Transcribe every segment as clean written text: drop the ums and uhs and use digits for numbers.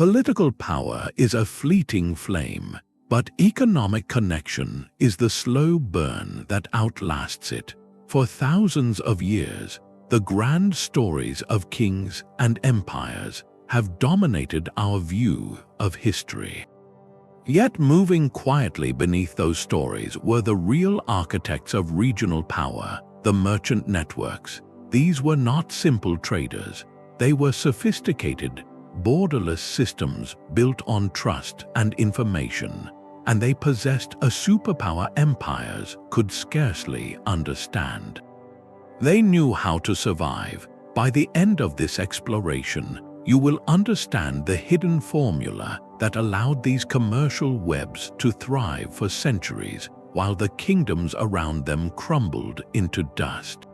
Political power is a fleeting flame, but economic connection is the slow burn that outlasts it. For thousands of years, the grand stories of kings and empires have dominated our view of history. Yet moving quietly beneath those stories were the real architects of regional power, the merchant networks. These were not simple traders. They were sophisticated, borderless systems built on trust and information, and they possessed a superpower empires could scarcely understand. They knew how to survive. By the end of this exploration, you will understand the hidden formula that allowed these commercial webs to thrive for centuries while the kingdoms around them crumbled into dust.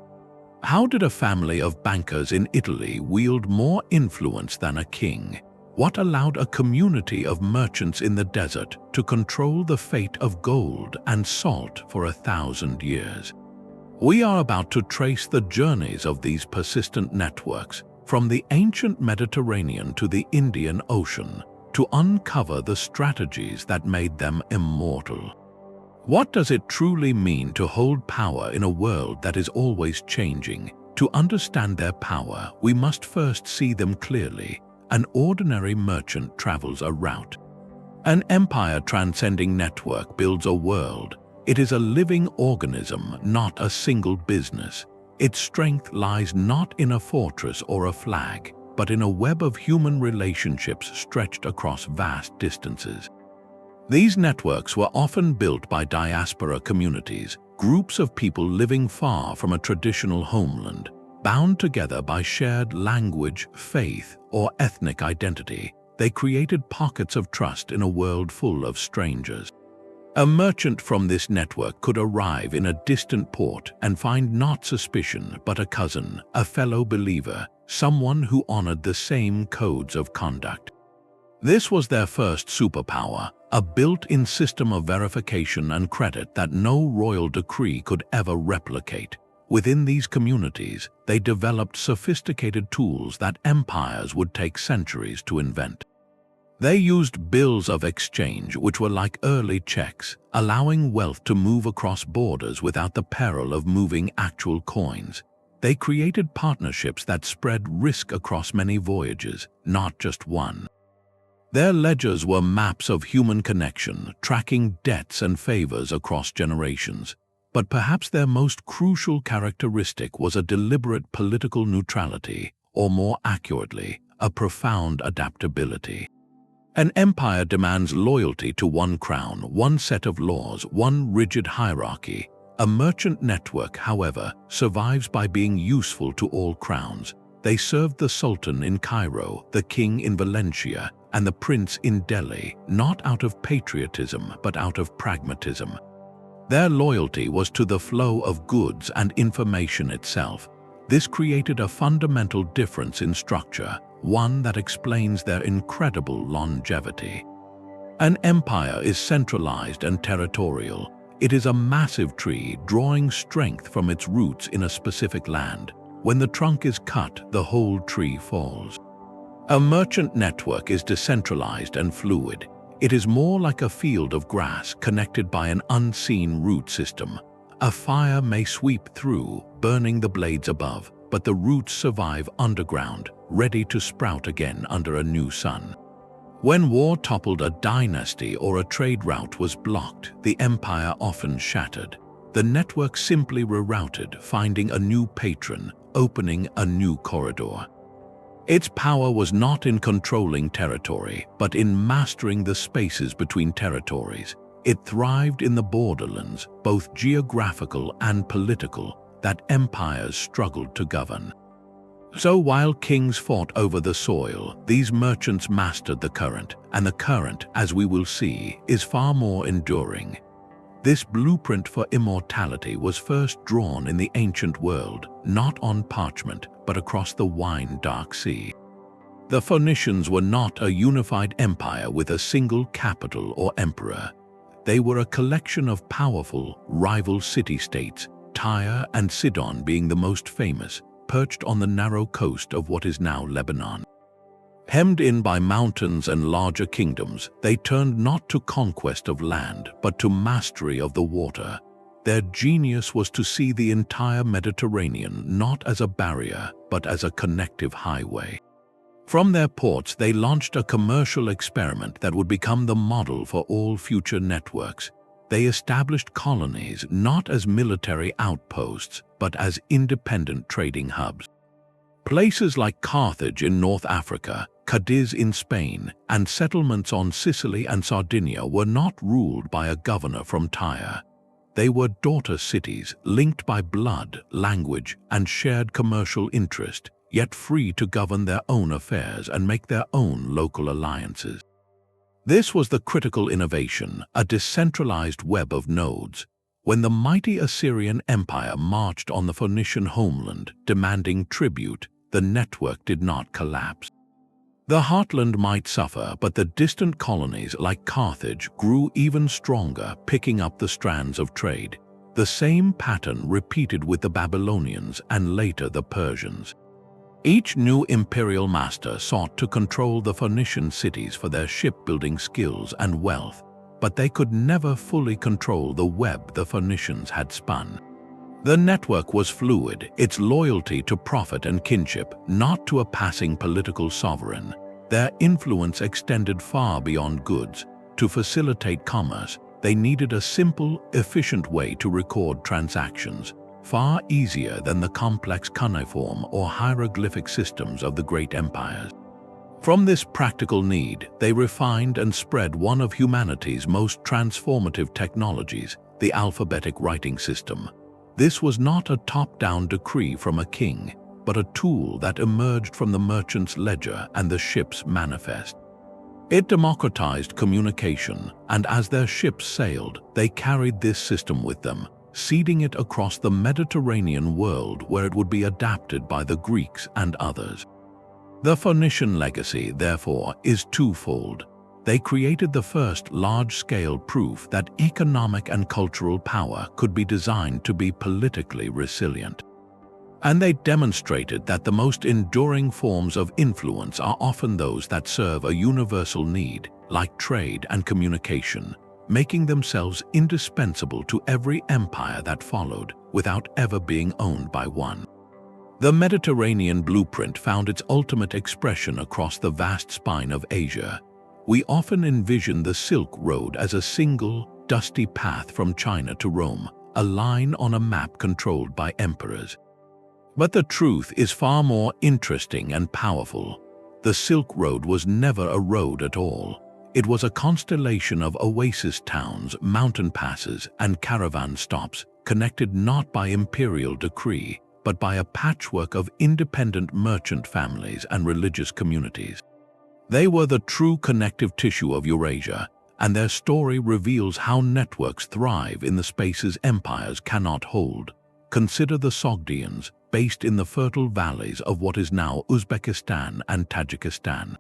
How did a family of bankers in Italy wield more influence than a king? What allowed a community of merchants in the desert to control the fate of gold and salt for 1,000 years? We are about to trace the journeys of these persistent networks, from the ancient Mediterranean to the Indian Ocean, to uncover the strategies that made them immortal. What does it truly mean to hold power in a world that is always changing? To understand their power, we must first see them clearly. An ordinary merchant travels a route. An empire transcending network builds a world. It is a living organism, not a single business. Its strength lies not in a fortress or a flag, but in a web of human relationships stretched across vast distances. These networks were often built by diaspora communities, groups of people living far from a traditional homeland, bound together by shared language, faith, or ethnic identity. They created pockets of trust in a world full of strangers. A merchant from this network could arrive in a distant port and find not suspicion but a cousin, a fellow believer, someone who honored the same codes of conduct. This was their first superpower, a built-in system of verification and credit that no royal decree could ever replicate. Within these communities, they developed sophisticated tools that empires would take centuries to invent. They used bills of exchange, which were like early checks, allowing wealth to move across borders without the peril of moving actual coins. They created partnerships that spread risk across many voyages, not just one. Their ledgers were maps of human connection, tracking debts and favors across generations. But perhaps their most crucial characteristic was a deliberate political neutrality, or more accurately, a profound adaptability. An empire demands loyalty to one crown, one set of laws, one rigid hierarchy. A merchant network, however, survives by being useful to all crowns. They served the Sultan in Cairo, the king in Valencia, and the prince in Delhi, not out of patriotism but out of pragmatism. Their loyalty was to the flow of goods and information itself. This created a fundamental difference in structure, one that explains their incredible longevity. An empire is centralized and territorial. It is a massive tree drawing strength from its roots in a specific land. When the trunk is cut, the whole tree falls. A merchant network is decentralized and fluid. It is more like a field of grass connected by an unseen root system. A fire may sweep through, burning the blades above, but the roots survive underground, ready to sprout again under a new sun. When war toppled a dynasty or a trade route was blocked, the empire often shattered. The network simply rerouted, finding a new patron, opening a new corridor. Its power was not in controlling territory, but in mastering the spaces between territories. It thrived in the borderlands, both geographical and political, that empires struggled to govern. So while kings fought over the soil, these merchants mastered the current, and the current, as we will see, is far more enduring. This blueprint for immortality was first drawn in the ancient world, not on parchment, but across the wine-dark sea. The Phoenicians were not a unified empire with a single capital or emperor. They were a collection of powerful, rival city-states, Tyre and Sidon being the most famous, perched on the narrow coast of what is now Lebanon. Hemmed in by mountains and larger kingdoms, they turned not to conquest of land, but to mastery of the water. Their genius was to see the entire Mediterranean not as a barrier, but as a connective highway. From their ports, they launched a commercial experiment that would become the model for all future networks. They established colonies not as military outposts, but as independent trading hubs. Places like Carthage in North Africa, Cadiz in Spain, and settlements on Sicily and Sardinia were not ruled by a governor from Tyre. They were daughter cities linked by blood, language, and shared commercial interest, yet free to govern their own affairs and make their own local alliances. This was the critical innovation, a decentralized web of nodes. When the mighty Assyrian Empire marched on the Phoenician homeland, demanding tribute, the network did not collapse. The heartland might suffer, but the distant colonies like Carthage grew even stronger, picking up the strands of trade. The same pattern repeated with the Babylonians and later the Persians. Each new imperial master sought to control the Phoenician cities for their shipbuilding skills and wealth, but they could never fully control the web the Phoenicians had spun. The network was fluid, its loyalty to profit and kinship, not to a passing political sovereign. Their influence extended far beyond goods. To facilitate commerce, they needed a simple, efficient way to record transactions, far easier than the complex cuneiform or hieroglyphic systems of the great empires. From this practical need, they refined and spread one of humanity's most transformative technologies, the alphabetic writing system. This was not a top-down decree from a king, but a tool that emerged from the merchant's ledger and the ship's manifest. It democratized communication, and as their ships sailed, they carried this system with them, seeding it across the Mediterranean world where it would be adapted by the Greeks and others. The Phoenician legacy, therefore, is twofold. They created the first large-scale proof that economic and cultural power could be designed to be politically resilient. And they demonstrated that the most enduring forms of influence are often those that serve a universal need, like trade and communication, making themselves indispensable to every empire that followed, without ever being owned by one. The Mediterranean blueprint found its ultimate expression across the vast spine of Asia. We often envision the Silk Road as a single, dusty path from China to Rome, a line on a map controlled by emperors. But the truth is far more interesting and powerful. The Silk Road was never a road at all. It was a constellation of oasis towns, mountain passes, and caravan stops, connected not by imperial decree, but by a patchwork of independent merchant families and religious communities. They were the true connective tissue of Eurasia, and their story reveals how networks thrive in the spaces empires cannot hold. Consider the Sogdians, based in the fertile valleys of what is now Uzbekistan and Tajikistan.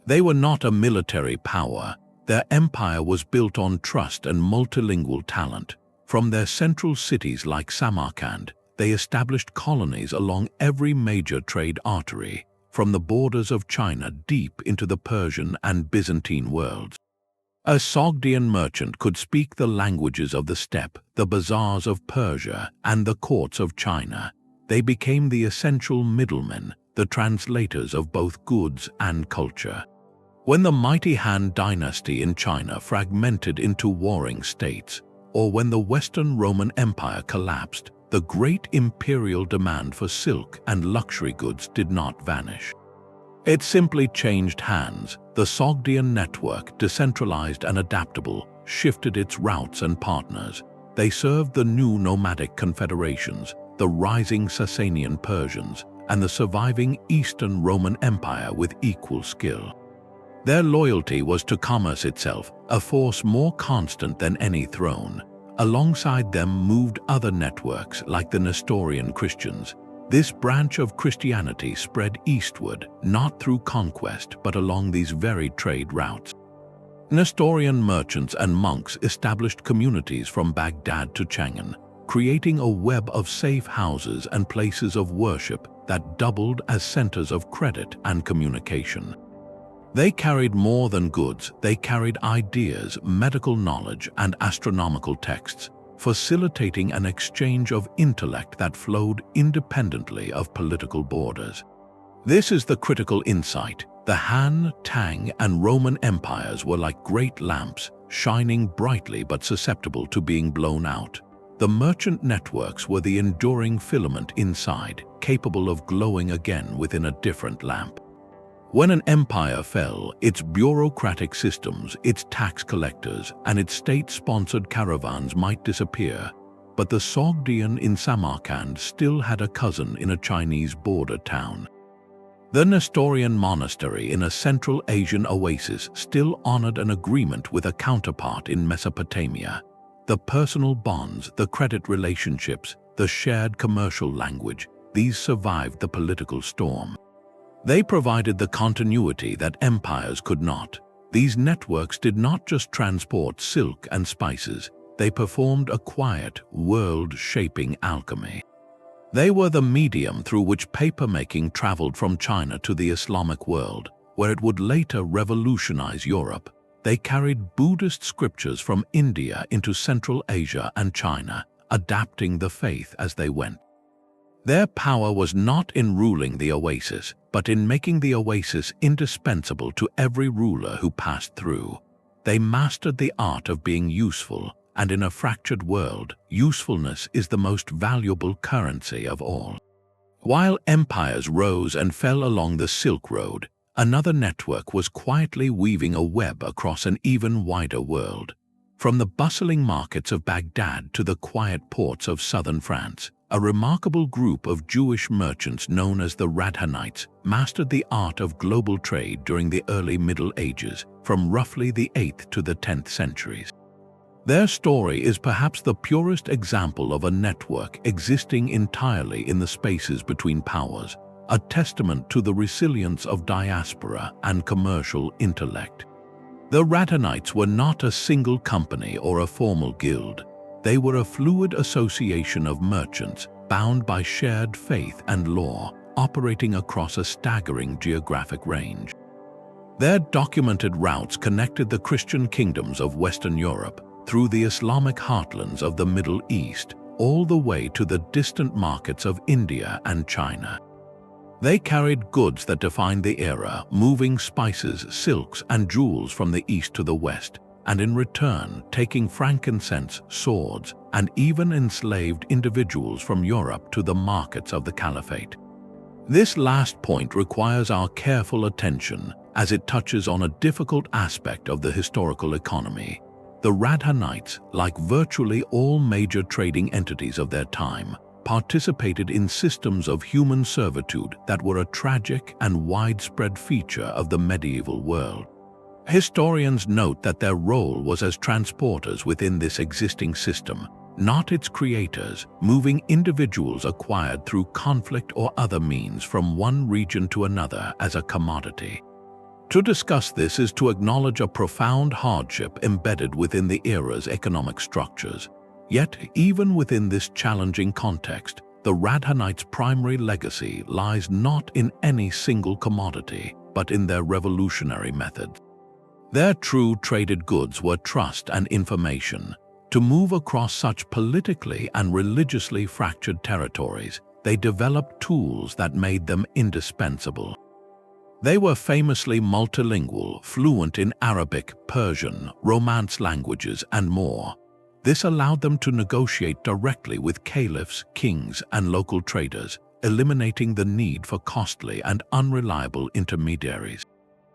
They were not a military power. Their empire was built on trust and multilingual talent. From their central cities like Samarkand, they established colonies along every major trade artery, from the borders of China deep into the Persian and Byzantine worlds. A Sogdian merchant could speak the languages of the steppe, the bazaars of Persia, and the courts of China. They became the essential middlemen, the translators of both goods and culture. When the mighty Han dynasty in China fragmented into warring states, or when the Western Roman Empire collapsed, the great imperial demand for silk and luxury goods did not vanish. It simply changed hands. The Sogdian network, decentralized and adaptable, shifted its routes and partners. They served the new nomadic confederations, the rising Sasanian Persians, and the surviving Eastern Roman Empire with equal skill. Their loyalty was to commerce itself, a force more constant than any throne. Alongside them moved other networks like the Nestorian Christians. This branch of Christianity spread eastward, not through conquest but along these very trade routes. Nestorian merchants and monks established communities from Baghdad to Chang'an, creating a web of safe houses and places of worship that doubled as centers of credit and communication. They carried more than goods, they carried ideas, medical knowledge, and astronomical texts, facilitating an exchange of intellect that flowed independently of political borders. This is the critical insight. The Han, Tang, and Roman empires were like great lamps, shining brightly but susceptible to being blown out. The merchant networks were the enduring filament inside, capable of glowing again within a different lamp. When an empire fell, its bureaucratic systems, its tax collectors, and its state-sponsored caravans might disappear, but the Sogdian in Samarkand still had a cousin in a Chinese border town. The Nestorian monastery in a Central Asian oasis still honored an agreement with a counterpart in Mesopotamia. The personal bonds, the credit relationships, the shared commercial language, these survived the political storm. They provided the continuity that empires could not. These networks did not just transport silk and spices, they performed a quiet, world-shaping alchemy. They were the medium through which papermaking traveled from China to the Islamic world, where it would later revolutionize Europe. They carried Buddhist scriptures from India into Central Asia and China, adapting the faith as they went. Their power was not in ruling the oasis, but in making the oasis indispensable to every ruler who passed through. They mastered the art of being useful, and in a fractured world, usefulness is the most valuable currency of all. While empires rose and fell along the Silk Road, another network was quietly weaving a web across an even wider world. From the bustling markets of Baghdad to the quiet ports of southern France, a remarkable group of Jewish merchants known as the Radhanites mastered the art of global trade during the early Middle Ages, from roughly the 8th to the 10th centuries. Their story is perhaps the purest example of a network existing entirely in the spaces between powers, a testament to the resilience of diaspora and commercial intellect. The Radhanites were not a single company or a formal guild. They were a fluid association of merchants bound by shared faith and law, operating across a staggering geographic range. Their documented routes connected the Christian kingdoms of Western Europe through the Islamic heartlands of the Middle East, all the way to the distant markets of India and China. They carried goods that defined the era, moving spices, silks, and jewels from the east to the west, and in return taking frankincense, swords, and even enslaved individuals from Europe to the markets of the Caliphate. This last point requires our careful attention as it touches on a difficult aspect of the historical economy. The Radhanites, like virtually all major trading entities of their time, participated in systems of human servitude that were a tragic and widespread feature of the medieval world. Historians note that their role was as transporters within this existing system, not its creators, moving individuals acquired through conflict or other means from one region to another as a commodity. To discuss this is to acknowledge a profound hardship embedded within the era's economic structures. Yet, even within this challenging context, the Radhanites' primary legacy lies not in any single commodity, but in their revolutionary methods. Their true traded goods were trust and information. To move across such politically and religiously fractured territories, they developed tools that made them indispensable. They were famously multilingual, fluent in Arabic, Persian, Romance languages, and more. This allowed them to negotiate directly with caliphs, kings, and local traders, eliminating the need for costly and unreliable intermediaries.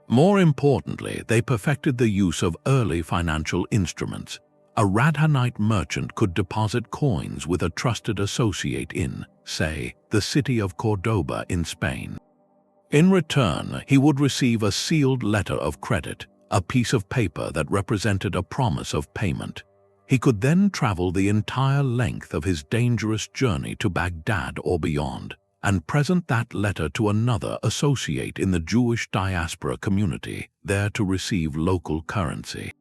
More importantly, they perfected the use of early financial instruments. A Radhanite merchant could deposit coins with a trusted associate in, say, the city of Cordoba in Spain. In return, he would receive a sealed letter of credit, a piece of paper that represented a promise of payment. He could then travel the entire length of his dangerous journey to Baghdad or beyond, and present that letter to another associate in the Jewish diaspora community, there to receive local currency.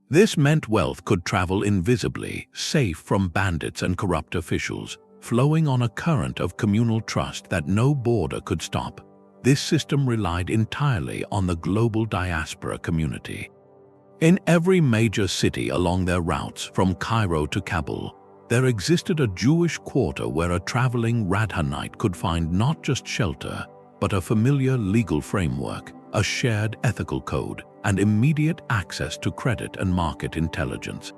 This meant wealth could travel invisibly, safe from bandits and corrupt officials, flowing on a current of communal trust that no border could stop. this system relied entirely on the global diaspora community. In every major city along their routes, from Cairo to Kabul, there existed a Jewish quarter where a traveling Radhanite could find not just shelter, but a familiar legal framework, a shared ethical code, and immediate access to credit and market intelligence.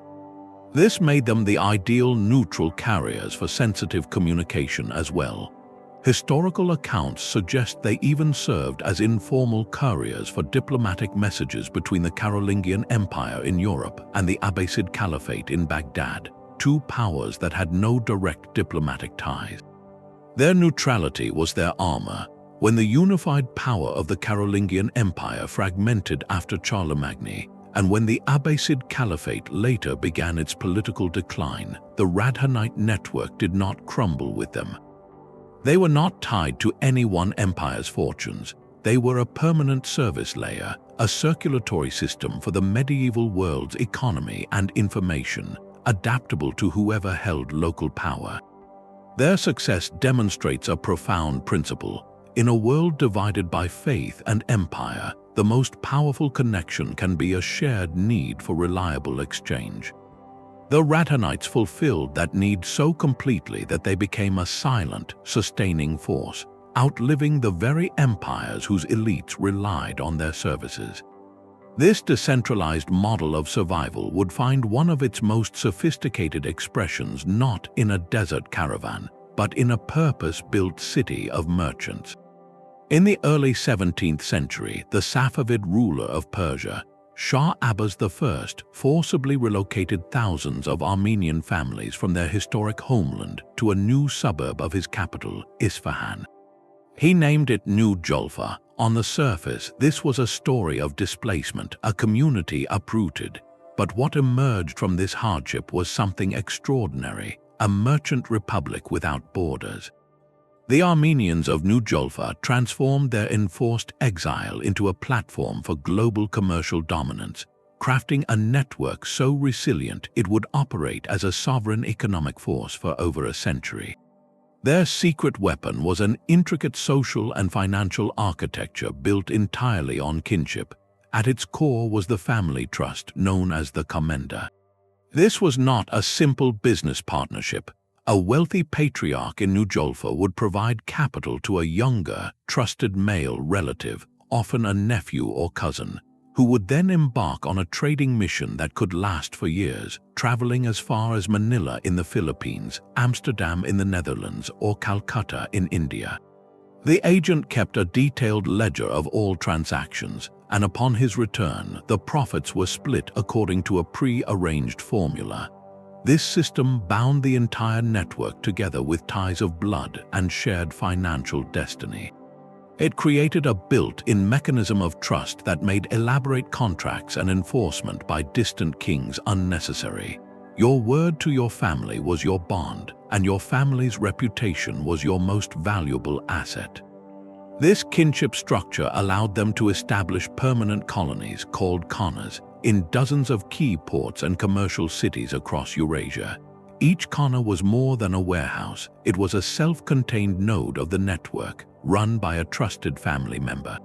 This made them the ideal neutral carriers for sensitive communication as well. Historical accounts suggest they even served as informal couriers for diplomatic messages between the Carolingian Empire in Europe and the Abbasid Caliphate in Baghdad, two powers that had no direct diplomatic ties. Their neutrality was their armor. When the unified power of the Carolingian Empire fragmented after Charlemagne, and when the Abbasid Caliphate later began its political decline, the Radhanite network did not crumble with them. They were not tied to any one empire's fortunes. They were a permanent service layer, a circulatory system for the medieval world's economy and information, adaptable to whoever held local power. Their success demonstrates a profound principle. In a world divided by faith and empire, the most powerful connection can be a shared need for reliable exchange. The Radhanites fulfilled that need so completely that they became a silent, sustaining force, outliving the very empires whose elites relied on their services. This decentralized model of survival would find one of its most sophisticated expressions not in a desert caravan, but in a purpose-built city of merchants. In the early 17th century, the Safavid ruler of Persia, Shah Abbas I, forcibly relocated thousands of Armenian families from their historic homeland to a new suburb of his capital, Isfahan. He named it New Jolfa. On the surface, this was a story of displacement, a community uprooted. But what emerged from this hardship was something extraordinary, a merchant republic without borders. The Armenians of New Jolfa transformed their enforced exile into a platform for global commercial dominance, crafting a network so resilient it would operate as a sovereign economic force for over a century. Their secret weapon was an intricate social and financial architecture built entirely on kinship. At its core was the family trust known as the Komenda. This was not a simple business partnership. A wealthy patriarch in New Jolfa would provide capital to a younger, trusted male relative, often a nephew or cousin, who would then embark on a trading mission that could last for years, traveling as far as Manila in the Philippines, Amsterdam in the Netherlands, or Calcutta in India. The agent kept a detailed ledger of all transactions, and upon his return, the profits were split according to a pre-arranged formula. This system bound the entire network together with ties of blood and shared financial destiny. It created a built-in mechanism of trust that made elaborate contracts and enforcement by distant kings unnecessary. Your word to your family was your bond, and your family's reputation was your most valuable asset. This kinship structure allowed them to establish permanent colonies called khanas in dozens of key ports and commercial cities across Eurasia. Each khana was more than a warehouse. It was a self-contained node of the network, run by a trusted family member.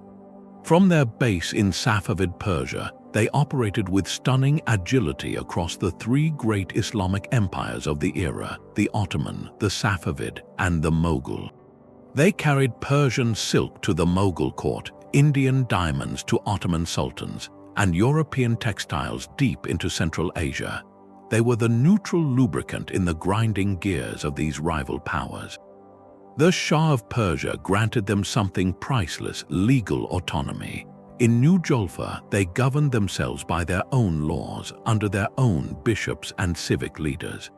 From their base in Safavid Persia, they operated with stunning agility across the three great Islamic empires of the era, the Ottoman, the Safavid, and the Mughal. They carried Persian silk to the Mughal court, Indian diamonds to Ottoman sultans, and European textiles deep into Central Asia. They were the neutral lubricant in the grinding gears of these rival powers. The Shah of Persia granted them something priceless: legal autonomy. In New Jolfa, they governed themselves by their own laws, under their own bishops and civic leaders.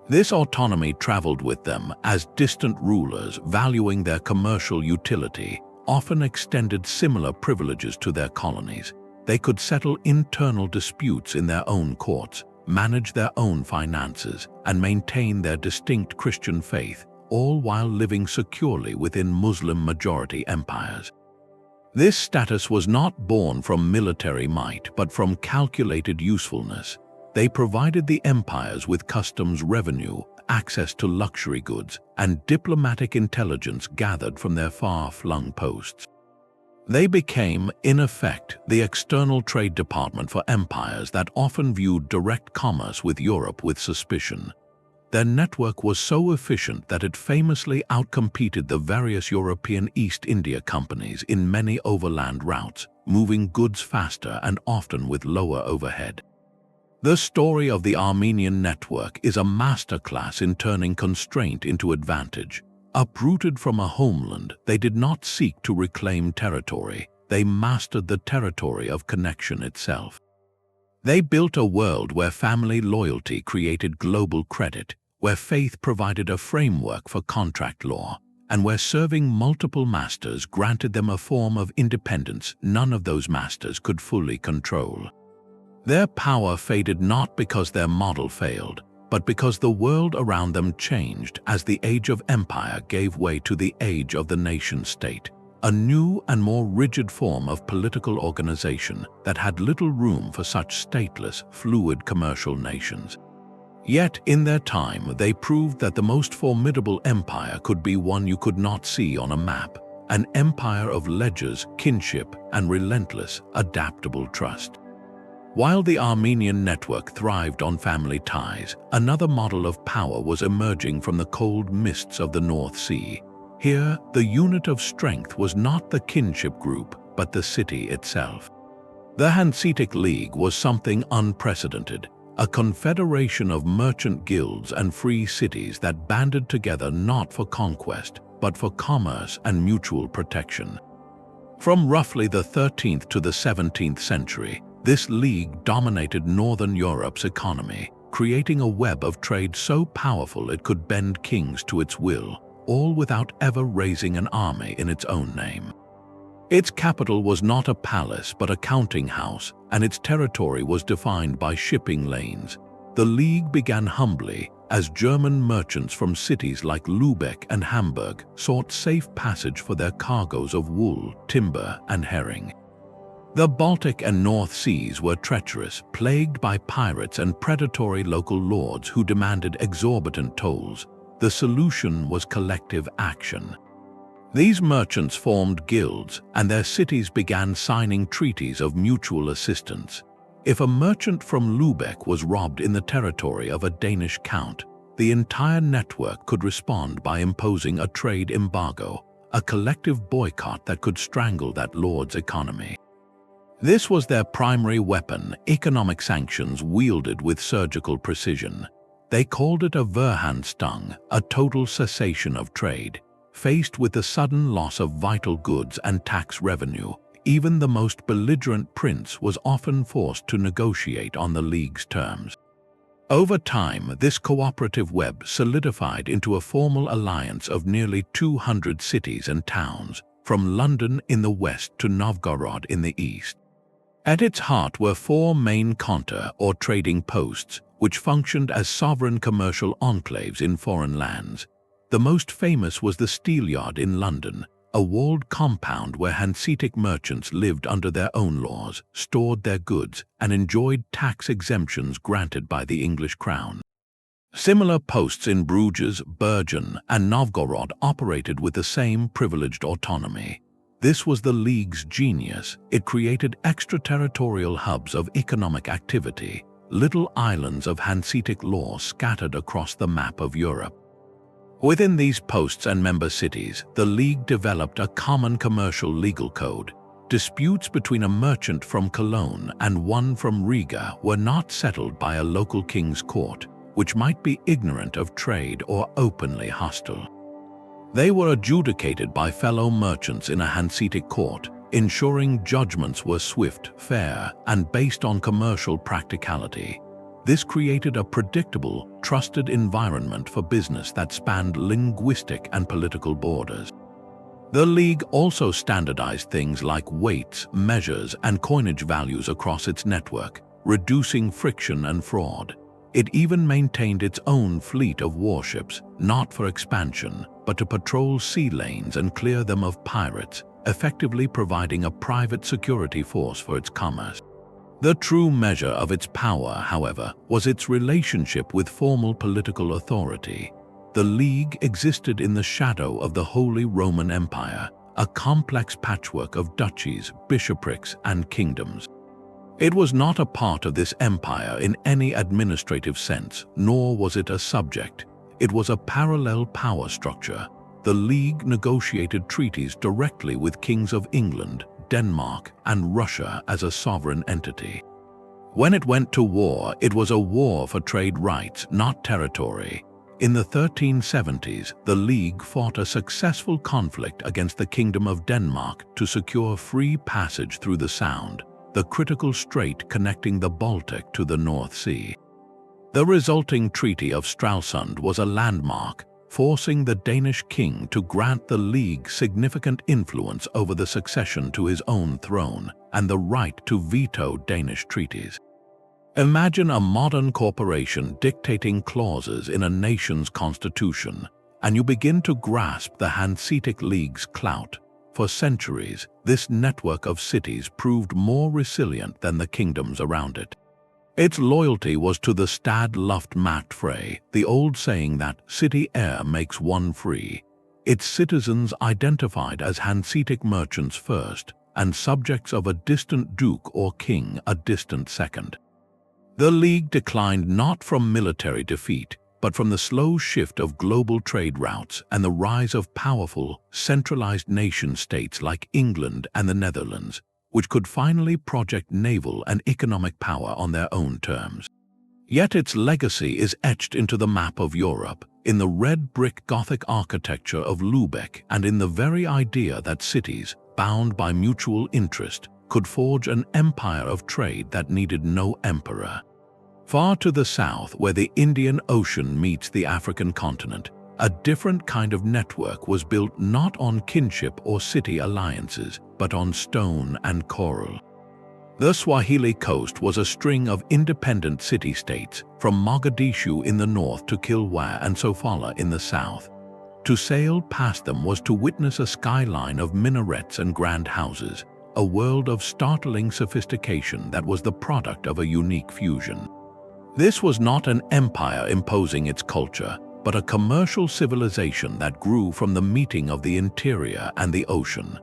This autonomy traveled with them as distant rulers, valuing their commercial utility, often extended similar privileges to their colonies. They could settle internal disputes in their own courts, manage their own finances, and maintain their distinct Christian faith, all while living securely within Muslim-majority empires. This status was not born from military might, but from calculated usefulness. They provided the empires with customs revenue, access to luxury goods and diplomatic intelligence gathered from their far-flung posts. They became, in effect, the external trade department for empires that often viewed direct commerce with Europe with suspicion. Their network was so efficient that it famously outcompeted the various European East India companies in many overland routes, moving goods faster and often with lower overhead. The story of the Armenian network is a masterclass in turning constraint into advantage. Uprooted from a homeland, they did not seek to reclaim territory. They mastered the territory of connection itself. They built a world where family loyalty created global credit, where faith provided a framework for contract law, and where serving multiple masters granted them a form of independence none of those masters could fully control. Their power faded not because their model failed, but because the world around them changed as the age of empire gave way to the age of the nation-state, a new and more rigid form of political organization that had little room for such stateless, fluid commercial nations. Yet, in their time, they proved that the most formidable empire could be one you could not see on a map, an empire of ledgers, kinship, and relentless, adaptable trust. While the Armenian network thrived on family ties, another model of power was emerging from the cold mists of the North Sea. Here, the unit of strength was not the kinship group, but the city itself. The Hanseatic League was something unprecedented, a confederation of merchant guilds and free cities that banded together not for conquest, but for commerce and mutual protection. From roughly the 13th to the 17th century, this league dominated Northern Europe's economy, creating a web of trade so powerful it could bend kings to its will, all without ever raising an army in its own name. Its capital was not a palace but a counting house, and its territory was defined by shipping lanes. The league began humbly, as German merchants from cities like Lübeck and Hamburg sought safe passage for their cargoes of wool, timber, and herring. The Baltic and North Seas were treacherous, plagued by pirates and predatory local lords who demanded exorbitant tolls. The solution was collective action. These merchants formed guilds, and their cities began signing treaties of mutual assistance. If a merchant from Lübeck was robbed in the territory of a Danish count, the entire network could respond by imposing a trade embargo, a collective boycott that could strangle that lord's economy. This was their primary weapon, economic sanctions wielded with surgical precision. They called it a Verhandstung, a total cessation of trade. Faced with the sudden loss of vital goods and tax revenue, even the most belligerent prince was often forced to negotiate on the league's terms. Over time, this cooperative web solidified into a formal alliance of nearly 200 cities and towns, from London in the west to Novgorod in the east. At its heart were four main kontor, or trading posts, which functioned as sovereign commercial enclaves in foreign lands. The most famous was the Steelyard in London, a walled compound where Hanseatic merchants lived under their own laws, stored their goods, and enjoyed tax exemptions granted by the English crown. Similar posts in Bruges, Bergen, and Novgorod operated with the same privileged autonomy. This was the League's genius. It created extraterritorial hubs of economic activity, little islands of Hanseatic law scattered across the map of Europe. Within these posts and member cities, the League developed a common commercial legal code. Disputes between a merchant from Cologne and one from Riga were not settled by a local king's court, which might be ignorant of trade or openly hostile. They were adjudicated by fellow merchants in a Hanseatic court, ensuring judgments were swift, fair, and based on commercial practicality. This created a predictable, trusted environment for business that spanned linguistic and political borders. The League also standardized things like weights, measures, and coinage values across its network, reducing friction and fraud. It even maintained its own fleet of warships, not for expansion, but to patrol sea lanes and clear them of pirates, effectively providing a private security force for its commerce. The true measure of its power, however, was its relationship with formal political authority. The League existed in the shadow of the Holy Roman Empire, a complex patchwork of duchies, bishoprics, and kingdoms. It was not a part of this empire in any administrative sense, nor was it a subject. It was a parallel power structure. The League negotiated treaties directly with kings of England, Denmark, and Russia as a sovereign entity. When it went to war, it was a war for trade rights, not territory. In the 1370s, the League fought a successful conflict against the Kingdom of Denmark to secure free passage through the Sound, the critical strait connecting the Baltic to the North Sea. The resulting Treaty of Stralsund was a landmark, forcing the Danish king to grant the League significant influence over the succession to his own throne and the right to veto Danish treaties. Imagine a modern corporation dictating clauses in a nation's constitution, and you begin to grasp the Hanseatic League's clout. For centuries, this network of cities proved more resilient than the kingdoms around it. Its loyalty was to the Stad Luft macht frei, the old saying that city air makes one free. Its citizens identified as Hanseatic merchants first, and subjects of a distant duke or king a distant second. The League declined not from military defeat, but from the slow shift of global trade routes and the rise of powerful, centralized nation-states like England and the Netherlands, which could finally project naval and economic power on their own terms. Yet its legacy is etched into the map of Europe, in the red brick Gothic architecture of Lübeck, and in the very idea that cities, bound by mutual interest, could forge an empire of trade that needed no emperor. Far to the south, where the Indian Ocean meets the African continent, a different kind of network was built not on kinship or city alliances, but on stone and coral. The Swahili coast was a string of independent city-states, from Mogadishu in the north to Kilwa and Sofala in the south. To sail past them was to witness a skyline of minarets and grand houses, a world of startling sophistication that was the product of a unique fusion. This was not an empire imposing its culture, but a commercial civilization that grew from the meeting of the interior and the ocean.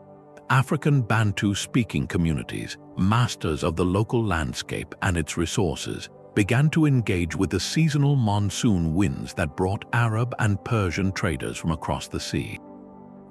African Bantu-speaking communities, masters of the local landscape and its resources, began to engage with the seasonal monsoon winds that brought Arab and Persian traders from across the sea.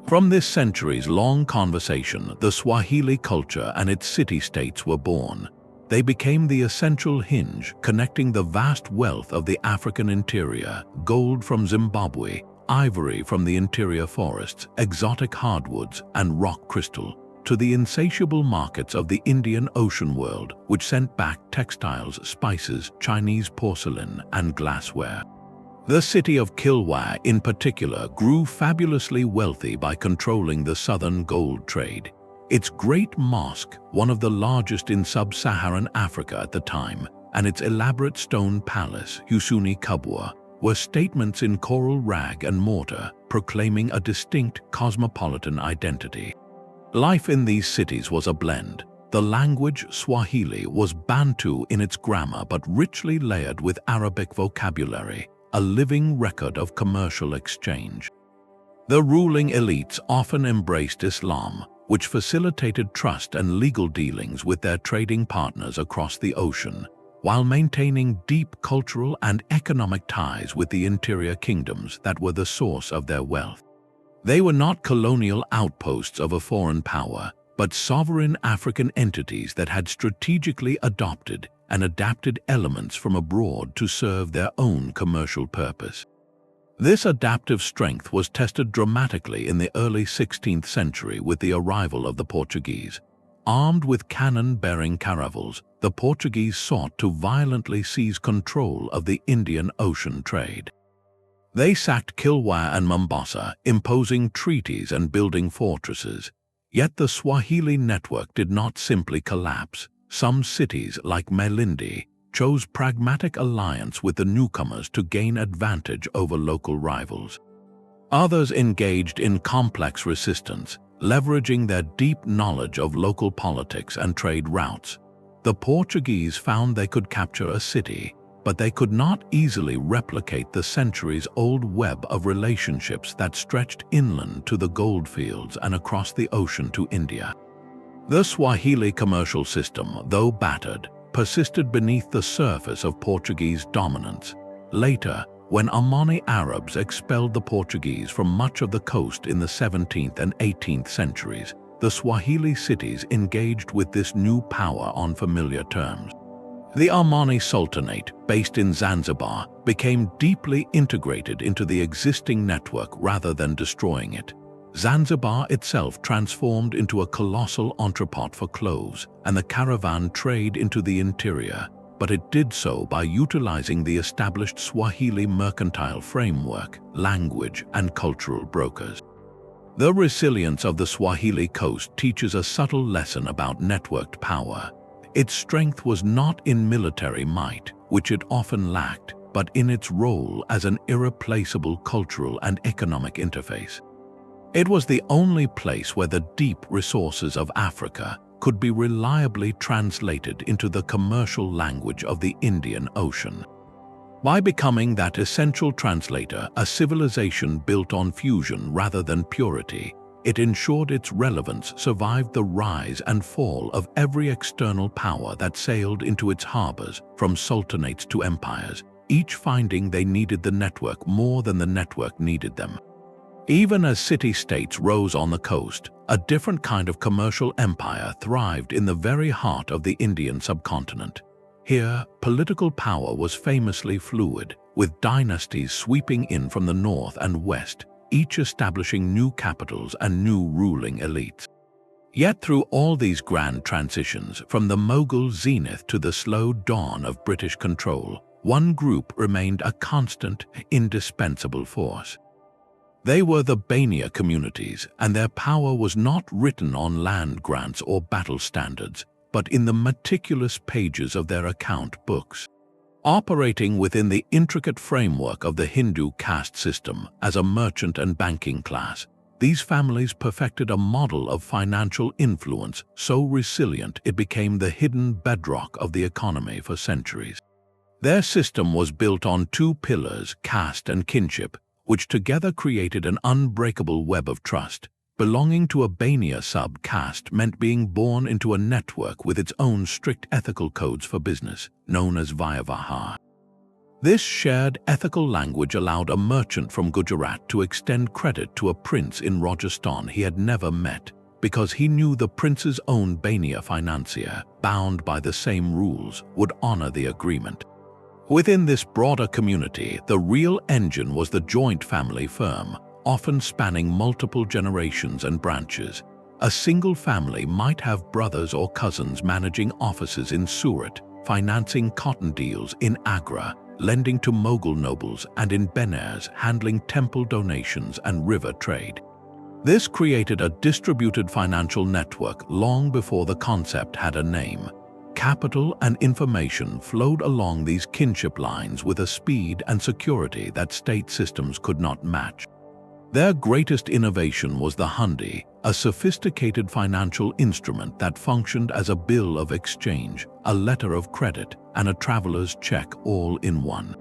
From this centuries-long conversation, the Swahili culture and its city-states were born. They became the essential hinge connecting the vast wealth of the African interior, gold from Zimbabwe, ivory from the interior forests, exotic hardwoods, and rock crystal, to the insatiable markets of the Indian Ocean world, which sent back textiles, spices, Chinese porcelain, and glassware. The city of Kilwa, in particular, grew fabulously wealthy by controlling the southern gold trade. Its great mosque, one of the largest in sub-Saharan Africa at the time, and its elaborate stone palace, Husuni Kubwa, were statements in coral rag and mortar, proclaiming a distinct cosmopolitan identity. Life in these cities was a blend. The language, Swahili, was Bantu in its grammar but richly layered with Arabic vocabulary, a living record of commercial exchange. The ruling elites often embraced Islam, which facilitated trust and legal dealings with their trading partners across the ocean, while maintaining deep cultural and economic ties with the interior kingdoms that were the source of their wealth. They were not colonial outposts of a foreign power, but sovereign African entities that had strategically adopted and adapted elements from abroad to serve their own commercial purpose. This adaptive strength was tested dramatically in the early 16th century with the arrival of the Portuguese. Armed with cannon-bearing caravels, the Portuguese sought to violently seize control of the Indian Ocean trade. They sacked Kilwa and Mombasa, imposing treaties and building fortresses. Yet the Swahili network did not simply collapse. Some cities, like Malindi, chose pragmatic alliance with the newcomers to gain advantage over local rivals. Others engaged in complex resistance, leveraging their deep knowledge of local politics and trade routes. The Portuguese found they could capture a city, but they could not easily replicate the centuries-old web of relationships that stretched inland to the goldfields and across the ocean to India. The Swahili commercial system, though battered, persisted beneath the surface of Portuguese dominance. Later, when Omani Arabs expelled the Portuguese from much of the coast in the 17th and 18th centuries, the Swahili cities engaged with this new power on familiar terms. The Omani Sultanate, based in Zanzibar, became deeply integrated into the existing network rather than destroying it. Zanzibar itself transformed into a colossal entrepot for cloves and the caravan trade into the interior, but it did so by utilizing the established Swahili mercantile framework, language, and cultural brokers. The resilience of the Swahili coast teaches a subtle lesson about networked power. Its strength was not in military might, which it often lacked, but in its role as an irreplaceable cultural and economic interface. It was the only place where the deep resources of Africa could be reliably translated into the commercial language of the Indian Ocean. By becoming that essential translator, a civilization built on fusion rather than purity, it ensured its relevance survived the rise and fall of every external power that sailed into its harbors, from sultanates to empires, each finding they needed the network more than the network needed them. Even as city-states rose on the coast, a different kind of commercial empire thrived in the very heart of the Indian subcontinent. Here, political power was famously fluid, with dynasties sweeping in from the north and west, each establishing new capitals and new ruling elites. Yet through all these grand transitions, from the Mughal zenith to the slow dawn of British control, one group remained a constant, indispensable force. They were the Bania communities, and their power was not written on land grants or battle standards, but in the meticulous pages of their account books. Operating within the intricate framework of the Hindu caste system as a merchant and banking class, these families perfected a model of financial influence so resilient it became the hidden bedrock of the economy for centuries. Their system was built on two pillars, caste and kinship, which together created an unbreakable web of trust. Belonging to a Bania sub-caste meant being born into a network with its own strict ethical codes for business, known as Vyavaha. This shared ethical language allowed a merchant from Gujarat to extend credit to a prince in Rajasthan he had never met, because he knew the prince's own Bania financier, bound by the same rules, would honor the agreement. Within this broader community, the real engine was the joint family firm, often spanning multiple generations and branches. A single family might have brothers or cousins managing offices in Surat, financing cotton deals in Agra, lending to Mughal nobles, and in Benares handling temple donations and river trade. This created a distributed financial network long before the concept had a name. Capital and information flowed along these kinship lines with a speed and security that state systems could not match. Their greatest innovation was the hundi, a sophisticated financial instrument that functioned as a bill of exchange, a letter of credit, and a traveler's check all in one.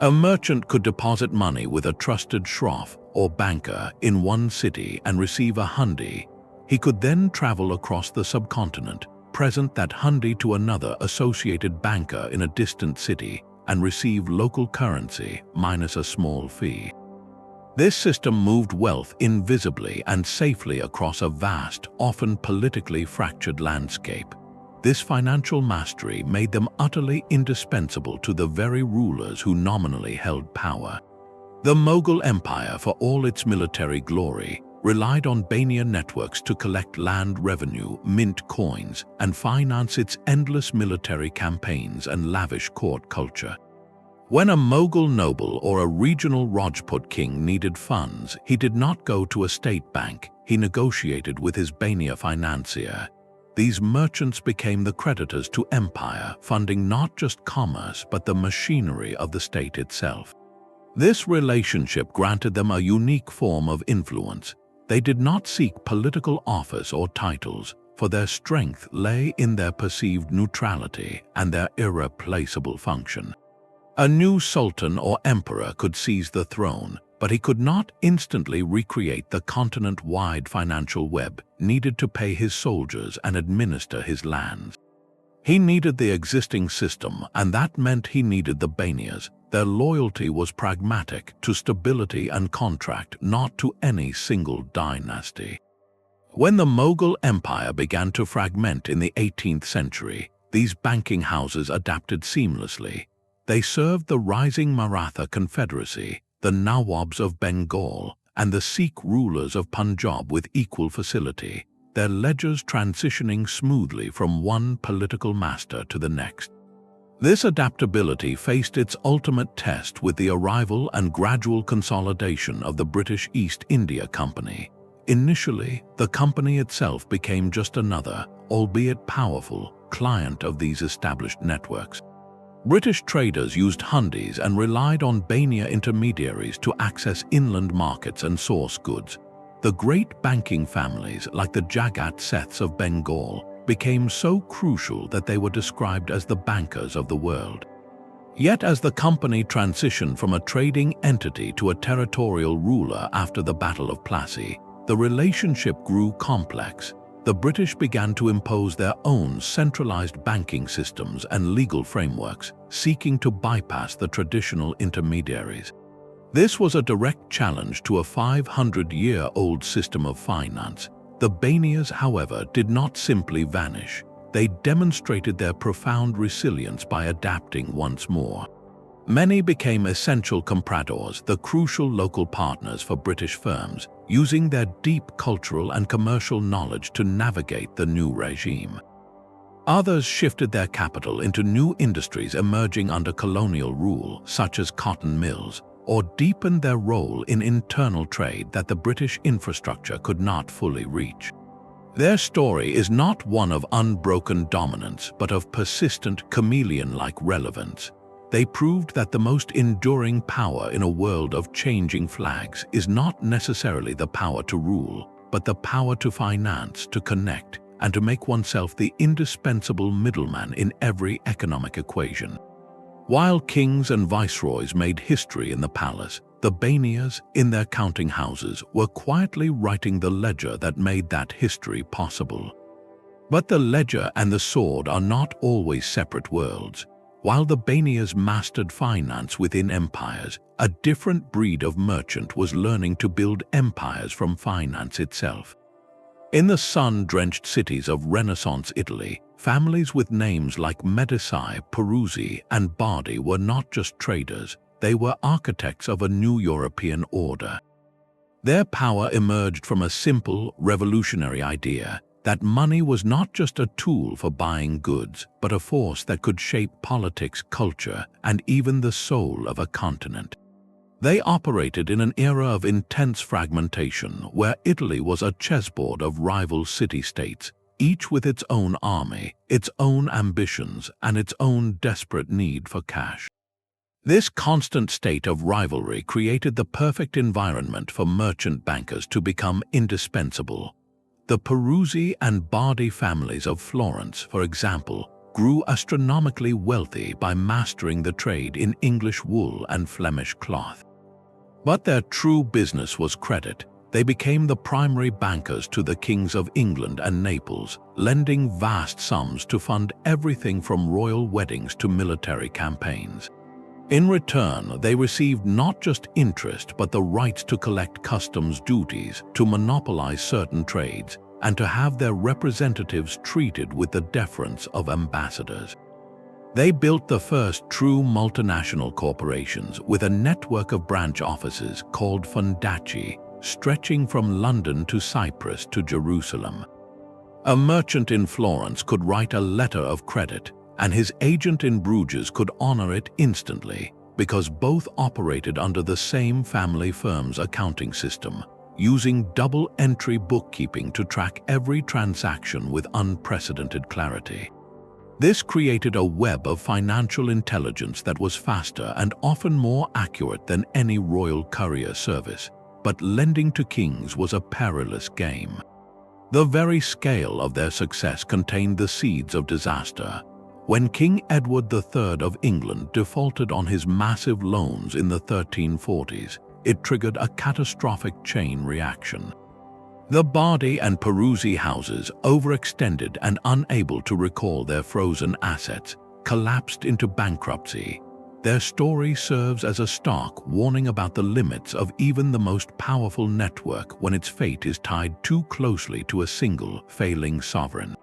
A merchant could deposit money with a trusted shroff or banker in one city and receive a hundi. He could then travel across the subcontinent, present that hundi to another associated banker in a distant city, and receive local currency minus a small fee. This system moved wealth invisibly and safely across a vast, often politically fractured landscape. This financial mastery made them utterly indispensable to the very rulers who nominally held power. The Mughal Empire, for all its military glory, relied on Bania networks to collect land revenue, mint coins, and finance its endless military campaigns and lavish court culture. When a Mughal noble or a regional Rajput king needed funds, he did not go to a state bank, he negotiated with his Bania financier. These merchants became the creditors to empire, funding not just commerce but the machinery of the state itself. This relationship granted them a unique form of influence. They did not seek political office or titles, for their strength lay in their perceived neutrality and their irreplaceable function. A new sultan or emperor could seize the throne, but he could not instantly recreate the continent-wide financial web needed to pay his soldiers and administer his lands. He needed the existing system, and that meant he needed the Banias. Their loyalty was pragmatic, to stability and contract, not to any single dynasty. When the Mughal Empire began to fragment in the 18th century, these banking houses adapted seamlessly. They served the rising Maratha Confederacy, the Nawabs of Bengal, and the Sikh rulers of Punjab with equal facility, their ledgers transitioning smoothly from one political master to the next. This adaptability faced its ultimate test with the arrival and gradual consolidation of the British East India Company. Initially, the company itself became just another, albeit powerful, client of these established networks. British traders used hundis and relied on Bania intermediaries to access inland markets and source goods. The great banking families, like the Jagat Seths of Bengal, became so crucial that they were described as the bankers of the world. Yet as the company transitioned from a trading entity to a territorial ruler after the Battle of Plassey, the relationship grew complex. The British began to impose their own centralized banking systems and legal frameworks, seeking to bypass the traditional intermediaries. This was a direct challenge to a 500-year-old system of finance. The Banias, however, did not simply vanish. They demonstrated their profound resilience by adapting once more. Many became essential compradors, the crucial local partners for British firms, using their deep cultural and commercial knowledge to navigate the new regime. Others shifted their capital into new industries emerging under colonial rule, such as cotton mills, or deepened their role in internal trade that the British infrastructure could not fully reach. Their story is not one of unbroken dominance, but of persistent, chameleon-like relevance. They proved that the most enduring power in a world of changing flags is not necessarily the power to rule, but the power to finance, to connect, and to make oneself the indispensable middleman in every economic equation. While kings and viceroys made history in the palace, the Banias, in their counting houses, were quietly writing the ledger that made that history possible. But the ledger and the sword are not always separate worlds. While the Banias mastered finance within empires, a different breed of merchant was learning to build empires from finance itself. In the sun-drenched cities of Renaissance Italy, families with names like Medici, Peruzzi, and Bardi were not just traders, they were architects of a new European order. Their power emerged from a simple, revolutionary idea that money was not just a tool for buying goods, but a force that could shape politics, culture, and even the soul of a continent. They operated in an era of intense fragmentation, where Italy was a chessboard of rival city-states, each with its own army, its own ambitions, and its own desperate need for cash. This constant state of rivalry created the perfect environment for merchant bankers to become indispensable. The Peruzzi and Bardi families of Florence, for example, grew astronomically wealthy by mastering the trade in English wool and Flemish cloth. But their true business was credit. They became the primary bankers to the kings of England and Naples, lending vast sums to fund everything from royal weddings to military campaigns. In return, they received not just interest but the rights to collect customs duties, to monopolize certain trades, and to have their representatives treated with the deference of ambassadors. They built the first true multinational corporations with a network of branch offices called fondaci, stretching from London to Cyprus to Jerusalem. A merchant in Florence could write a letter of credit, and his agent in Bruges could honor it instantly, because both operated under the same family firm's accounting system, using double-entry bookkeeping to track every transaction with unprecedented clarity. This created a web of financial intelligence that was faster and often more accurate than any royal courier service, but lending to kings was a perilous game. The very scale of their success contained the seeds of disaster. When King Edward III of England defaulted on his massive loans in the 1340s, it triggered a catastrophic chain reaction. The Bardi and Peruzzi houses, overextended and unable to recall their frozen assets, collapsed into bankruptcy. Their story serves as a stark warning about the limits of even the most powerful network when its fate is tied too closely to a single, failing sovereign.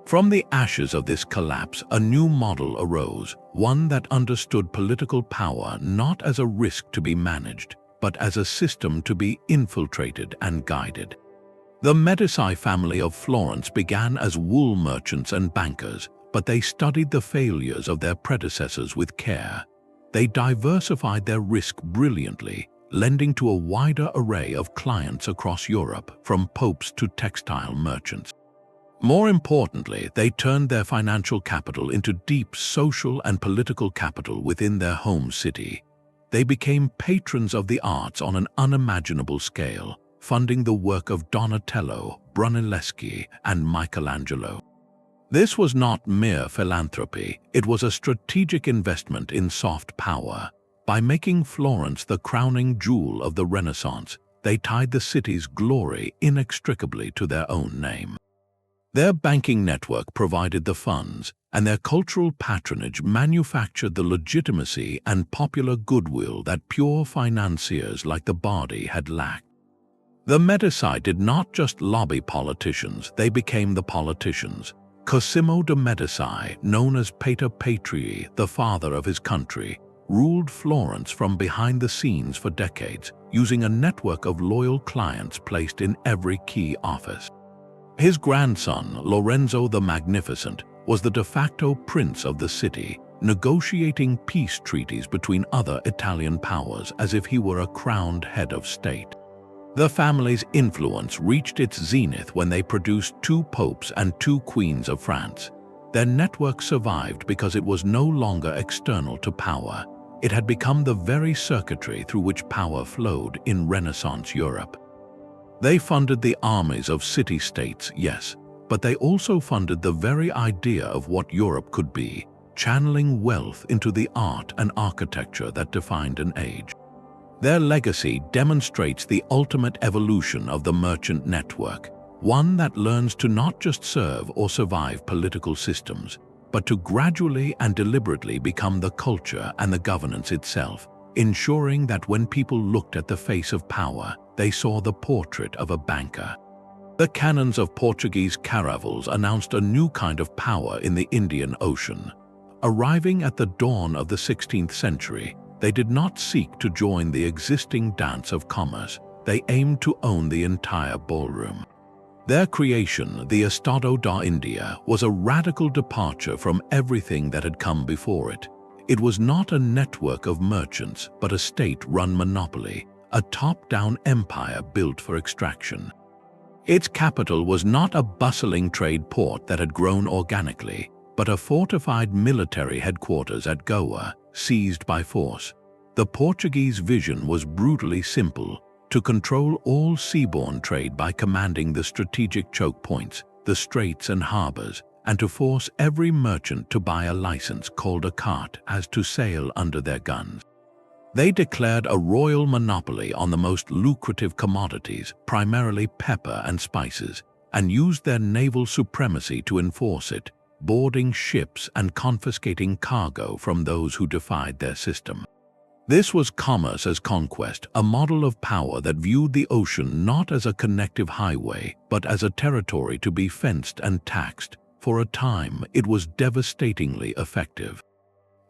From the ashes of this collapse, a new model arose, one that understood political power not as a risk to be managed, but as a system to be infiltrated and guided. The Medici family of Florence began as wool merchants and bankers, but they studied the failures of their predecessors with care. They diversified their risk brilliantly, lending to a wider array of clients across Europe, from popes to textile merchants. More importantly, they turned their financial capital into deep social and political capital within their home city. They became patrons of the arts on an unimaginable scale, funding the work of Donatello, Brunelleschi, and Michelangelo. This was not mere philanthropy, it was a strategic investment in soft power. By making Florence the crowning jewel of the Renaissance, they tied the city's glory inextricably to their own name. Their banking network provided the funds, and their cultural patronage manufactured the legitimacy and popular goodwill that pure financiers like the Bardi had lacked. The Medici did not just lobby politicians, they became the politicians. Cosimo de' Medici, known as Pater Patrii, the father of his country, ruled Florence from behind the scenes for decades, using a network of loyal clients placed in every key office. His grandson, Lorenzo the Magnificent, was the de facto prince of the city, negotiating peace treaties between other Italian powers as if he were a crowned head of state. The family's influence reached its zenith when they produced 2 popes and 2 queens of France. Their network survived because it was no longer external to power. It had become the very circuitry through which power flowed in Renaissance Europe. They funded the armies of city-states, yes, but they also funded the very idea of what Europe could be, channeling wealth into the art and architecture that defined an age. Their legacy demonstrates the ultimate evolution of the merchant network, one that learns to not just serve or survive political systems, but to gradually and deliberately become the culture and the governance itself, ensuring that when people looked at the face of power, they saw the portrait of a banker. The cannons of Portuguese caravels announced a new kind of power in the Indian Ocean. Arriving at the dawn of the 16th century, they did not seek to join the existing dance of commerce, they aimed to own the entire ballroom. Their creation, the Estado da India, was a radical departure from everything that had come before it. It was not a network of merchants, but a state-run monopoly, a top-down empire built for extraction. Its capital was not a bustling trade port that had grown organically, but a fortified military headquarters at Goa, seized by force. The Portuguese vision was brutally simple: to control all seaborne trade by commanding the strategic choke points, the straits and harbors, and to force every merchant to buy a license called a cart as to sail under their guns. They declared a royal monopoly on the most lucrative commodities, primarily pepper and spices, and used their naval supremacy to enforce it, boarding ships and confiscating cargo from those who defied their system. This was commerce as conquest, a model of power that viewed the ocean not as a connective highway, but as a territory to be fenced and taxed. For a time, it was devastatingly effective.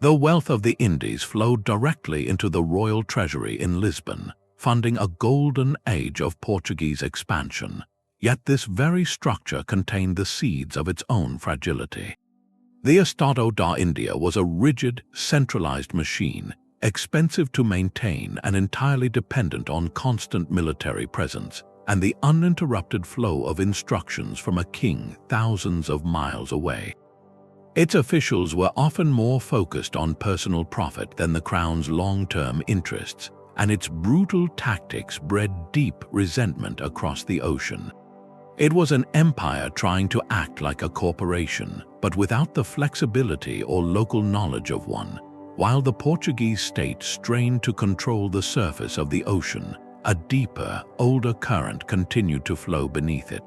The wealth of the Indies flowed directly into the royal treasury in Lisbon, funding a golden age of Portuguese expansion. Yet this very structure contained the seeds of its own fragility. The Estado da India was a rigid, centralized machine, expensive to maintain and entirely dependent on constant military presence and the uninterrupted flow of instructions from a king thousands of miles away. Its officials were often more focused on personal profit than the crown's long-term interests, and its brutal tactics bred deep resentment across the ocean. It was an empire trying to act like a corporation, but without the flexibility or local knowledge of one. While the Portuguese state strained to control the surface of the ocean, a deeper, older current continued to flow beneath it.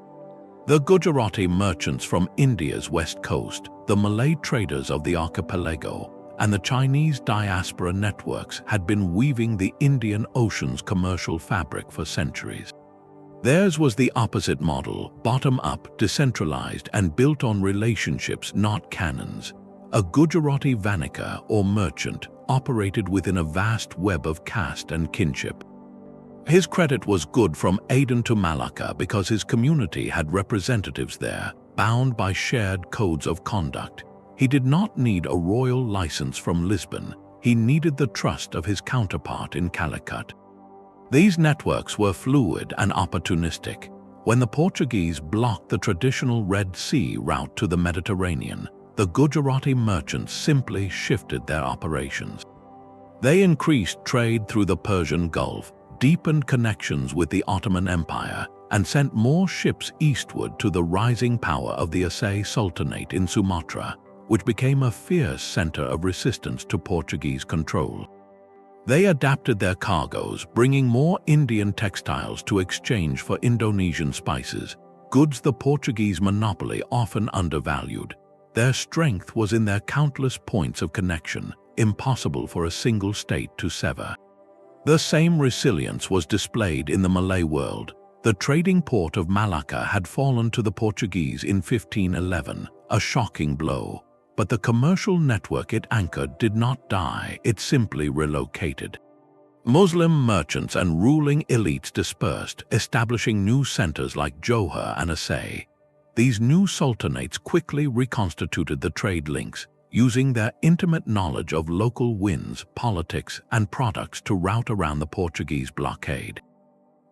The Gujarati merchants from India's west coast, the Malay traders of the archipelago, and the Chinese diaspora networks had been weaving the Indian Ocean's commercial fabric for centuries. Theirs was the opposite model, bottom-up, decentralized, and built on relationships, not cannons. A Gujarati Vanika, or merchant, operated within a vast web of caste and kinship. His credit was good from Aden to Malacca because his community had representatives there, bound by shared codes of conduct. He did not need a royal license from Lisbon. He needed the trust of his counterpart in Calicut. These networks were fluid and opportunistic. When the Portuguese blocked the traditional Red Sea route to the Mediterranean, the Gujarati merchants simply shifted their operations. They increased trade through the Persian Gulf, deepened connections with the Ottoman Empire, and sent more ships eastward to the rising power of the Aceh Sultanate in Sumatra, which became a fierce center of resistance to Portuguese control. They adapted their cargoes, bringing more Indian textiles to exchange for Indonesian spices, goods the Portuguese monopoly often undervalued. Their strength was in their countless points of connection, impossible for a single state to sever. The same resilience was displayed in the Malay world. The trading port of Malacca had fallen to the Portuguese in 1511, a shocking blow. But the commercial network it anchored did not die, it simply relocated. Muslim merchants and ruling elites dispersed, establishing new centers like Jolfa and Aceh. These new sultanates quickly reconstituted the trade links, using their intimate knowledge of local winds, politics, and products to route around the Portuguese blockade.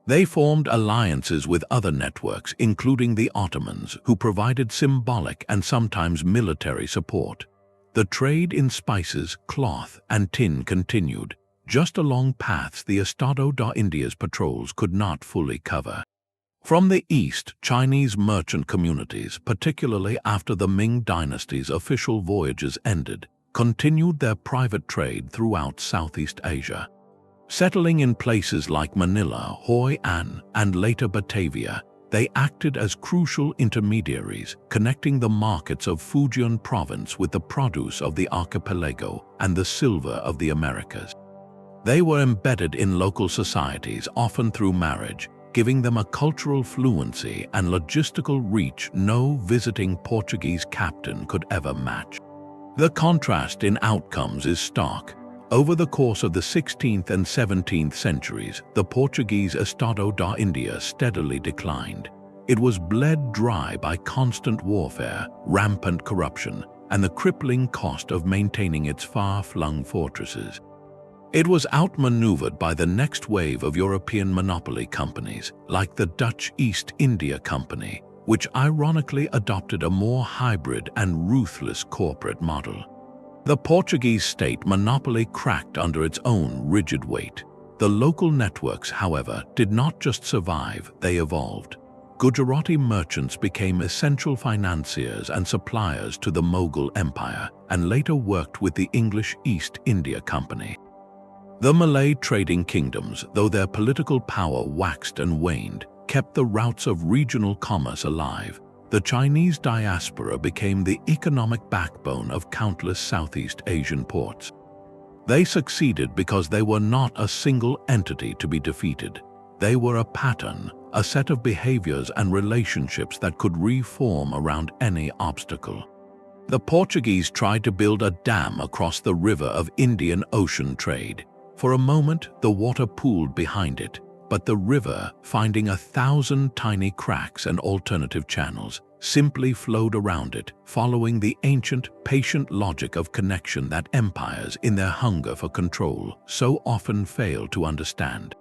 They formed alliances with other networks, including the Ottomans, who provided symbolic and sometimes military support. The trade in spices, cloth, and tin continued, just along paths the Estado da India's patrols could not fully cover. From the east, Chinese merchant communities, particularly after the Ming dynasty's official voyages ended, continued their private trade throughout Southeast Asia. Settling in places like Manila, Hoi An, and later Batavia, they acted as crucial intermediaries, connecting the markets of Fujian province with the produce of the archipelago and the silver of the Americas. They were embedded in local societies, often through marriage, giving them a cultural fluency and logistical reach no visiting Portuguese captain could ever match. The contrast in outcomes is stark. Over the course of the 16th and 17th centuries, the Portuguese Estado da India steadily declined. It was bled dry by constant warfare, rampant corruption, and the crippling cost of maintaining its far-flung fortresses. It was outmaneuvered by the next wave of European monopoly companies, like the Dutch East India Company, which ironically adopted a more hybrid and ruthless corporate model. The Portuguese state monopoly cracked under its own rigid weight. The local networks, however, did not just survive, they evolved. Gujarati merchants became essential financiers and suppliers to the Mughal Empire, and later worked with the English East India Company. The Malay trading kingdoms, though their political power waxed and waned, kept the routes of regional commerce alive. The Chinese diaspora became the economic backbone of countless Southeast Asian ports. They succeeded because they were not a single entity to be defeated. They were a pattern, a set of behaviors and relationships that could reform around any obstacle. The Portuguese tried to build a dam across the river of Indian Ocean trade. For a moment, the water pooled behind it, but the river, finding 1,000 tiny cracks and alternative channels, simply flowed around it, following the ancient, patient logic of connection that empires, in their hunger for control, so often fail to understand.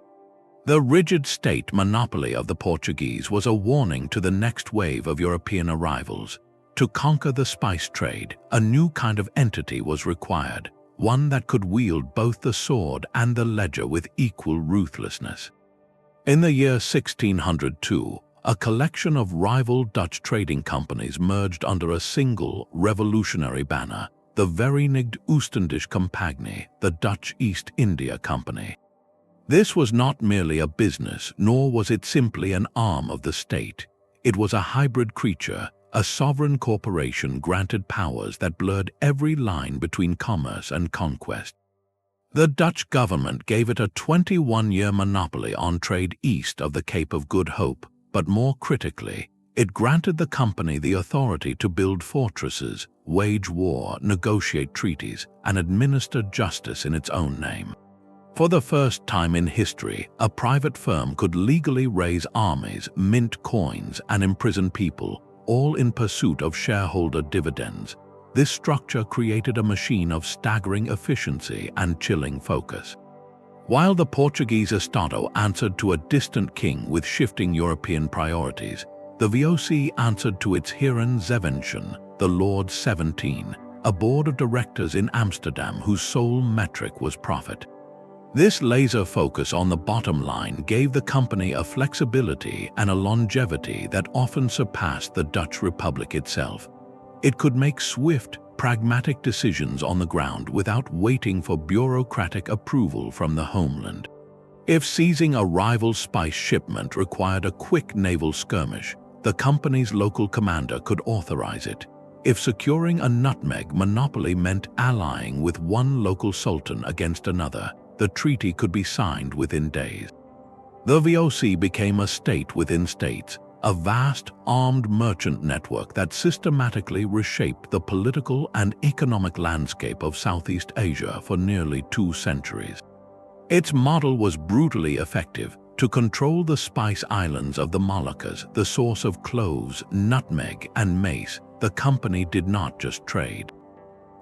The rigid state monopoly of the Portuguese was a warning to the next wave of European arrivals. To conquer the spice trade, a new kind of entity was required, one that could wield both the sword and the ledger with equal ruthlessness. In the year 1602, a collection of rival Dutch trading companies merged under a single revolutionary banner, the Verenigd Oostindische Compagnie, the Dutch East India Company. This was not merely a business, nor was it simply an arm of the state. It was a hybrid creature, a sovereign corporation granted powers that blurred every line between commerce and conquest. The Dutch government gave it a 21-year monopoly on trade east of the Cape of Good Hope, but more critically, it granted the company the authority to build fortresses, wage war, negotiate treaties, and administer justice in its own name. For the first time in history, a private firm could legally raise armies, mint coins, and imprison people, all in pursuit of shareholder dividends. This structure created a machine of staggering efficiency and chilling focus. While the Portuguese Estado answered to a distant king with shifting European priorities, the VOC answered to its Heeren Invention, the Lord 17, a board of directors in Amsterdam whose sole metric was profit. This laser focus on the bottom line gave the company a flexibility and a longevity that often surpassed the Dutch Republic itself. It could make swift, pragmatic decisions on the ground without waiting for bureaucratic approval from the homeland. If seizing a rival spice shipment required a quick naval skirmish, the company's local commander could authorize it. If securing a nutmeg monopoly meant allying with one local sultan against another, the treaty could be signed within days. The VOC became a state within states, a vast armed merchant network that systematically reshaped the political and economic landscape of Southeast Asia for nearly 2 centuries. Its model was brutally effective. To control the spice islands of the Moluccas, the source of cloves, nutmeg, and mace, the company did not just trade.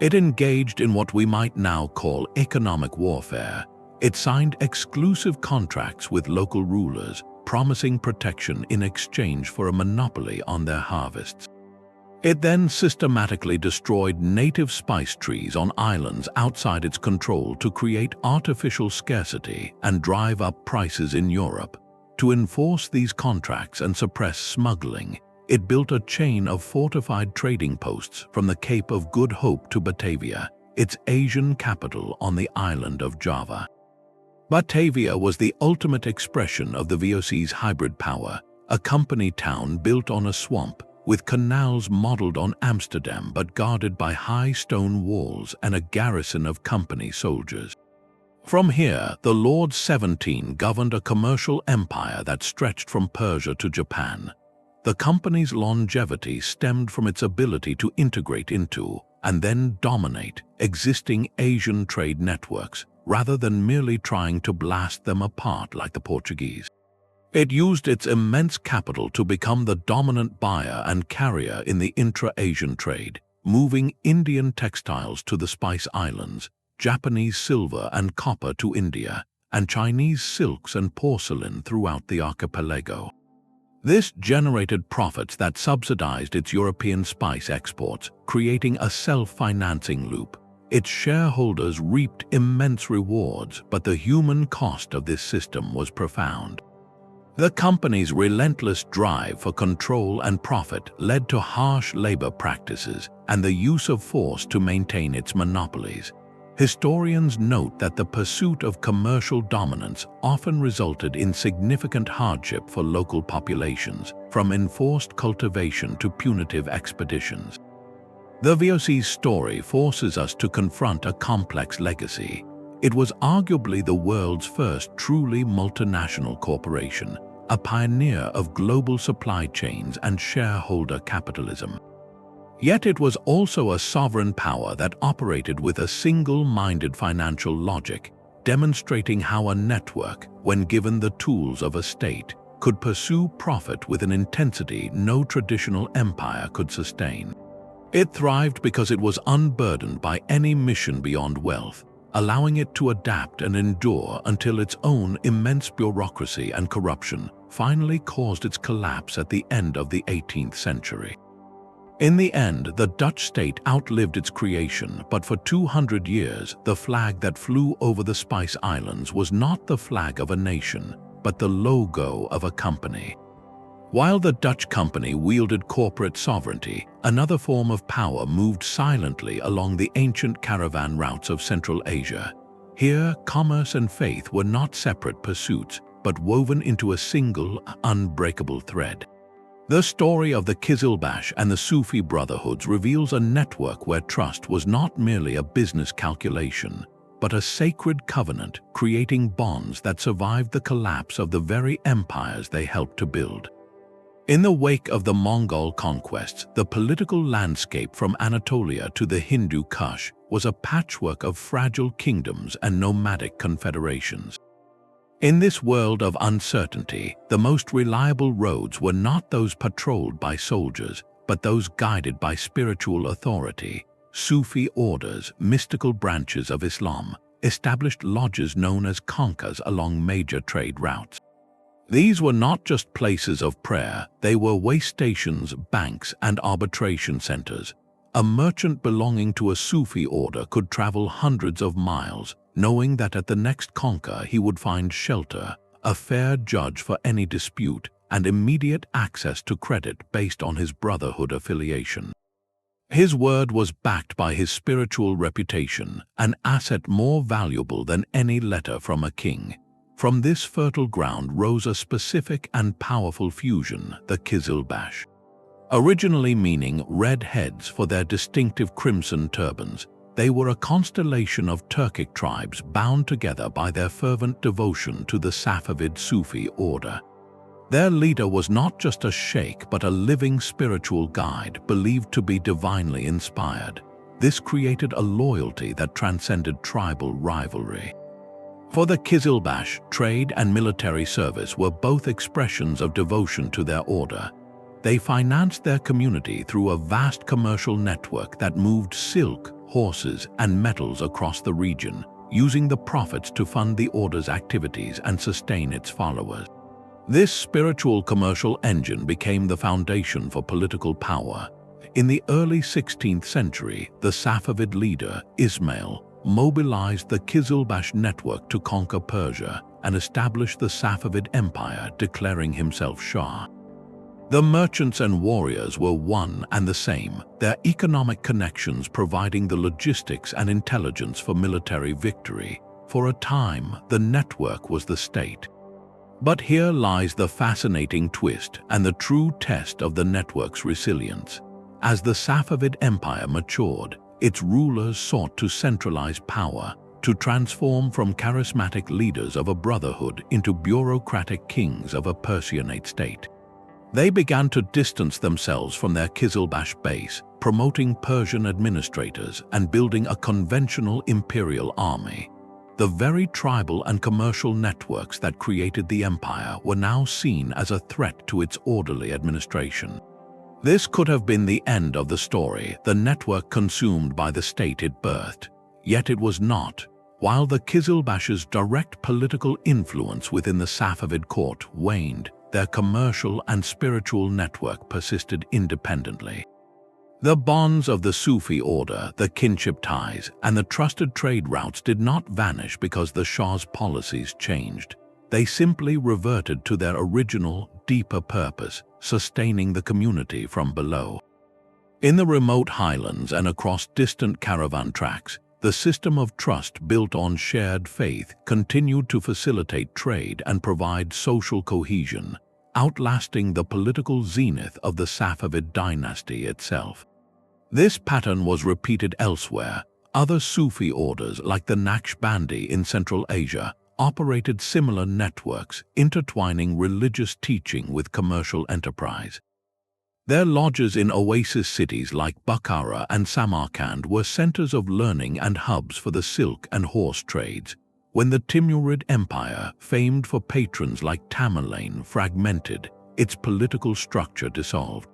It engaged in what we might now call economic warfare. It signed exclusive contracts with local rulers, promising protection in exchange for a monopoly on their harvests. It then systematically destroyed native spice trees on islands outside its control to create artificial scarcity and drive up prices in Europe. To enforce these contracts and suppress smuggling, it built a chain of fortified trading posts from the Cape of Good Hope to Batavia, its Asian capital on the island of Java. Batavia was the ultimate expression of the VOC's hybrid power, a company town built on a swamp, with canals modeled on Amsterdam but guarded by high stone walls and a garrison of company soldiers. From here, the Lord 17 governed a commercial empire that stretched from Persia to Japan. The company's longevity stemmed from its ability to integrate into, and then dominate, existing Asian trade networks, rather than merely trying to blast them apart like the Portuguese. It used its immense capital to become the dominant buyer and carrier in the intra-Asian trade, moving Indian textiles to the Spice Islands, Japanese silver and copper to India, and Chinese silks and porcelain throughout the archipelago. This generated profits that subsidized its European spice exports, creating a self-financing loop. Its shareholders reaped immense rewards, but the human cost of this system was profound. The company's relentless drive for control and profit led to harsh labor practices and the use of force to maintain its monopolies. Historians note that the pursuit of commercial dominance often resulted in significant hardship for local populations, from enforced cultivation to punitive expeditions. The VOC's story forces us to confront a complex legacy. It was arguably the world's first truly multinational corporation, a pioneer of global supply chains and shareholder capitalism. Yet it was also a sovereign power that operated with a single-minded financial logic, demonstrating how a network, when given the tools of a state, could pursue profit with an intensity no traditional empire could sustain. It thrived because it was unburdened by any mission beyond wealth, allowing it to adapt and endure until its own immense bureaucracy and corruption finally caused its collapse at the end of the 18th century. In the end, the Dutch state outlived its creation, but for 200 years, the flag that flew over the Spice Islands was not the flag of a nation, but the logo of a company. While the Dutch company wielded corporate sovereignty, another form of power moved silently along the ancient caravan routes of Central Asia. Here, commerce and faith were not separate pursuits, but woven into a single, unbreakable thread. The story of the Qizilbash and the Sufi Brotherhoods reveals a network where trust was not merely a business calculation, but a sacred covenant, creating bonds that survived the collapse of the very empires they helped to build. In the wake of the Mongol conquests, the political landscape from Anatolia to the Hindu Kush was a patchwork of fragile kingdoms and nomadic confederations. In this world of uncertainty, the most reliable roads were not those patrolled by soldiers, but those guided by spiritual authority. Sufi orders, mystical branches of Islam, established lodges known as khanqahs along major trade routes. These were not just places of prayer, they were way stations, banks, and arbitration centers. A merchant belonging to a Sufi order could travel hundreds of miles, knowing that at the next khanqah he would find shelter, a fair judge for any dispute, and immediate access to credit based on his brotherhood affiliation. His word was backed by his spiritual reputation, an asset more valuable than any letter from a king. From this fertile ground rose a specific and powerful fusion, the Qizilbash. Originally meaning red heads for their distinctive crimson turbans, they were a constellation of Turkic tribes bound together by their fervent devotion to the Safavid Sufi order. Their leader was not just a sheikh but a living spiritual guide believed to be divinely inspired. This created a loyalty that transcended tribal rivalry. For the Qizilbash, trade and military service were both expressions of devotion to their order. They financed their community through a vast commercial network that moved silk, horses, and metals across the region, using the profits to fund the order's activities and sustain its followers. This spiritual commercial engine became the foundation for political power. In the early 16th century, the Safavid leader, Ismail, mobilized the Qizilbash network to conquer Persia and establish the Safavid Empire, declaring himself Shah. The merchants and warriors were one and the same, their economic connections providing the logistics and intelligence for military victory. For a time, the network was the state. But here lies the fascinating twist and the true test of the network's resilience. As the Safavid Empire matured, its rulers sought to centralize power, to transform from charismatic leaders of a brotherhood into bureaucratic kings of a Persianate state. They began to distance themselves from their Qizilbash base, promoting Persian administrators and building a conventional imperial army. The very tribal and commercial networks that created the empire were now seen as a threat to its orderly administration. This could have been the end of the story, the network consumed by the state it birthed. Yet it was not. While the Qizilbash's direct political influence within the Safavid court waned, their commercial and spiritual network persisted independently. The bonds of the Sufi order, the kinship ties, and the trusted trade routes did not vanish because the Shah's policies changed. They simply reverted to their original, deeper purpose, sustaining the community from below. In the remote highlands and across distant caravan tracks, the system of trust built on shared faith continued to facilitate trade and provide social cohesion, outlasting the political zenith of the Safavid dynasty itself. This pattern was repeated elsewhere. Other Sufi orders like the Naqshbandi in Central Asia operated similar networks, intertwining religious teaching with commercial enterprise. Their lodges in oasis cities like Bukhara and Samarkand were centers of learning and hubs for the silk and horse trades. When the Timurid Empire, famed for patrons like Tamerlane, fragmented, its political structure dissolved.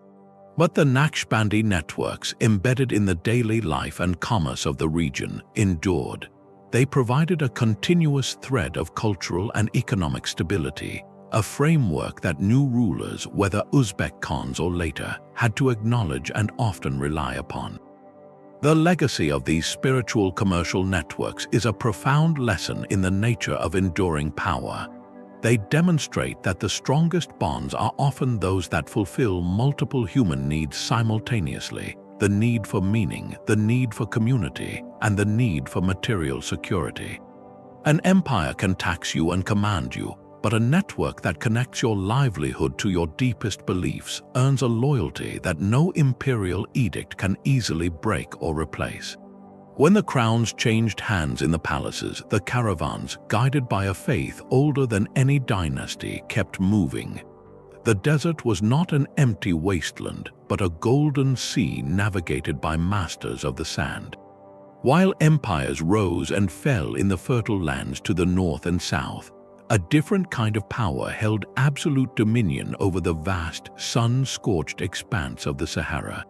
But the Naqshbandi networks, embedded in the daily life and commerce of the region, endured. They provided a continuous thread of cultural and economic stability, a framework that new rulers, whether Uzbek Khans or later, had to acknowledge and often rely upon. The legacy of these spiritual commercial networks is a profound lesson in the nature of enduring power. They demonstrate that the strongest bonds are often those that fulfill multiple human needs simultaneously: the need for meaning, the need for community, and the need for material security. An empire can tax you and command you, but a network that connects your livelihood to your deepest beliefs earns a loyalty that no imperial edict can easily break or replace. When the crowns changed hands in the palaces, the caravans, guided by a faith older than any dynasty, kept moving. The desert was not an empty wasteland, but a golden sea navigated by masters of the sand. While empires rose and fell in the fertile lands to the north and south, a different kind of power held absolute dominion over the vast, sun-scorched expanse of the Sahara.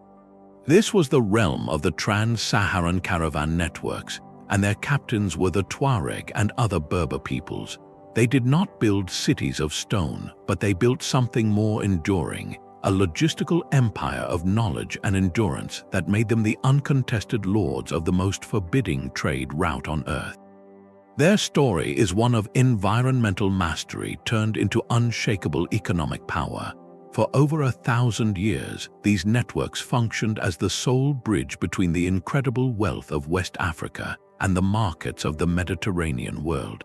This was the realm of the Trans-Saharan Caravan networks, and their captains were the Tuareg and other Berber peoples. They did not build cities of stone, but they built something more enduring, a logistical empire of knowledge and endurance that made them the uncontested lords of the most forbidding trade route on earth. Their story is one of environmental mastery turned into unshakable economic power. For over 1,000 years, these networks functioned as the sole bridge between the incredible wealth of West Africa and the markets of the Mediterranean world.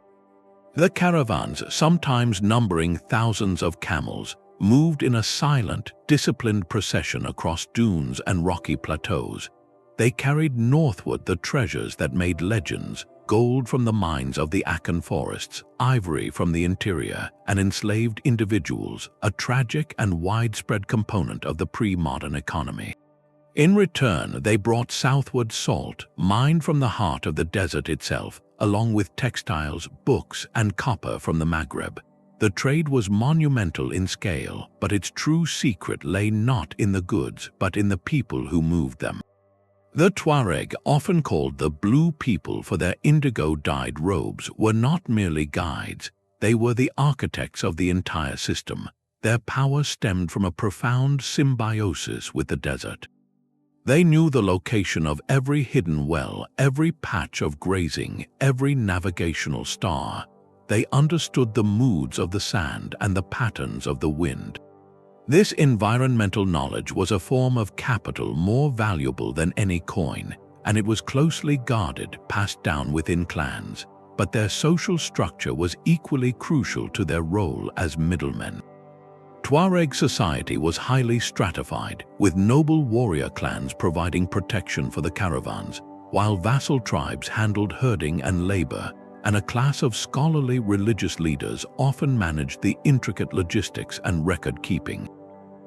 The caravans, sometimes numbering thousands of camels, moved in a silent, disciplined procession across dunes and rocky plateaus. They carried northward the treasures that made legends: gold from the mines of the Akan forests, ivory from the interior, and enslaved individuals, a tragic and widespread component of the pre-modern economy. In return, they brought southward salt, mined from the heart of the desert itself, along with textiles, books, and copper from the Maghreb. The trade was monumental in scale, but its true secret lay not in the goods, but in the people who moved them. The Tuareg, often called the Blue People for their indigo-dyed robes, were not merely guides. They were the architects of the entire system. Their power stemmed from a profound symbiosis with the desert. They knew the location of every hidden well, every patch of grazing, every navigational star. They understood the moods of the sand and the patterns of the wind. This environmental knowledge was a form of capital more valuable than any coin, and it was closely guarded, passed down within clans. But their social structure was equally crucial to their role as middlemen. Tuareg society was highly stratified, with noble warrior clans providing protection for the caravans, while vassal tribes handled herding and labor, and a class of scholarly religious leaders often managed the intricate logistics and record-keeping.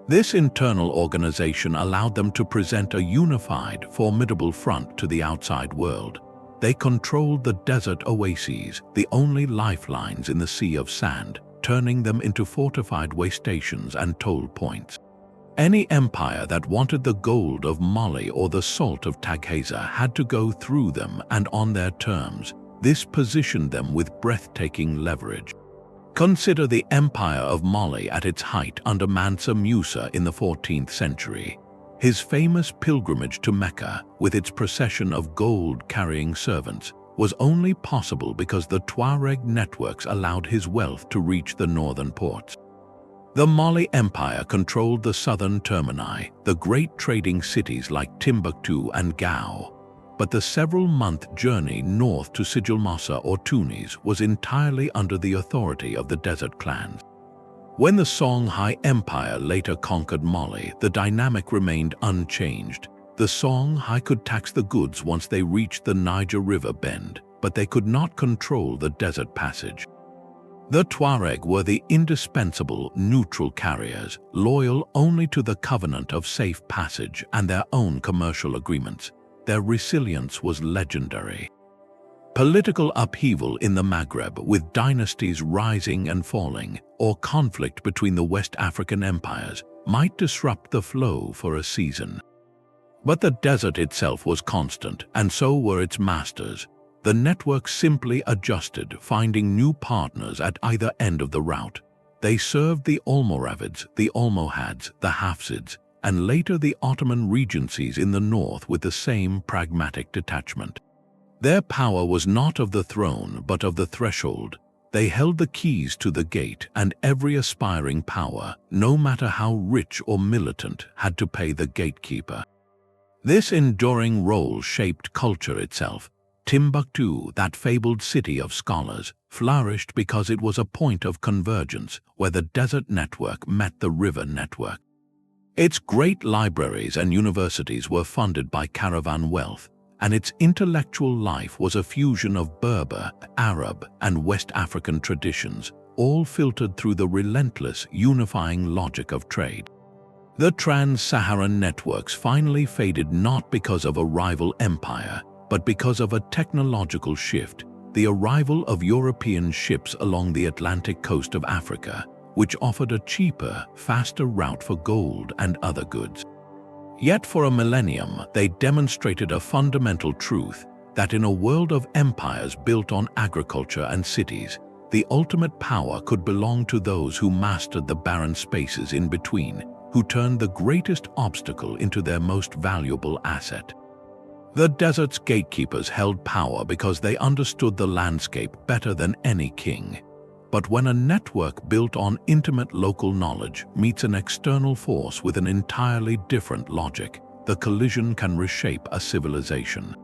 This internal organization allowed them to present a unified, formidable front to the outside world. They controlled the desert oases, the only lifelines in the sea of sand, turning them into fortified way stations and toll points. Any empire that wanted the gold of Mali or the salt of Taghaza had to go through them and on their terms. This positioned them with breathtaking leverage. Consider the Empire of Mali at its height under Mansa Musa in the 14th century. His famous pilgrimage to Mecca, with its procession of gold-carrying servants, was only possible because the Tuareg networks allowed his wealth to reach the northern ports. The Mali Empire controlled the southern termini, the great trading cities like Timbuktu and Gao. But the several-month journey north to Sijilmassa or Tunis was entirely under the authority of the desert clans. When the Songhai Empire later conquered Mali, the dynamic remained unchanged. The Songhai could tax the goods once they reached the Niger River bend, but they could not control the desert passage. The Tuareg were the indispensable neutral carriers, loyal only to the covenant of safe passage and their own commercial agreements. Their resilience was legendary. Political upheaval in the Maghreb, with dynasties rising and falling, or conflict between the West African empires, might disrupt the flow for a season. But the desert itself was constant, and so were its masters. The network simply adjusted, finding new partners at either end of the route. They served the Almoravids, the Almohads, the Hafsids, and later the Ottoman regencies in the north with the same pragmatic detachment. Their power was not of the throne but of the threshold. They held the keys to the gate, and every aspiring power, no matter how rich or militant, had to pay the gatekeeper. This enduring role shaped culture itself. Timbuktu, that fabled city of scholars, flourished because it was a point of convergence where the desert network met the river network. Its great libraries and universities were funded by caravan wealth, and its intellectual life was a fusion of Berber, Arab, and West African traditions, all filtered through the relentless, unifying logic of trade. The Trans-Saharan networks finally faded not because of a rival empire, but because of a technological shift, the arrival of European ships along the Atlantic coast of Africa, which offered a cheaper, faster route for gold and other goods. Yet for a millennium, they demonstrated a fundamental truth that in a world of empires built on agriculture and cities, the ultimate power could belong to those who mastered the barren spaces in between, who turned the greatest obstacle into their most valuable asset. The desert's gatekeepers held power because they understood the landscape better than any king. But when a network built on intimate local knowledge meets an external force with an entirely different logic, the collision can reshape a civilization.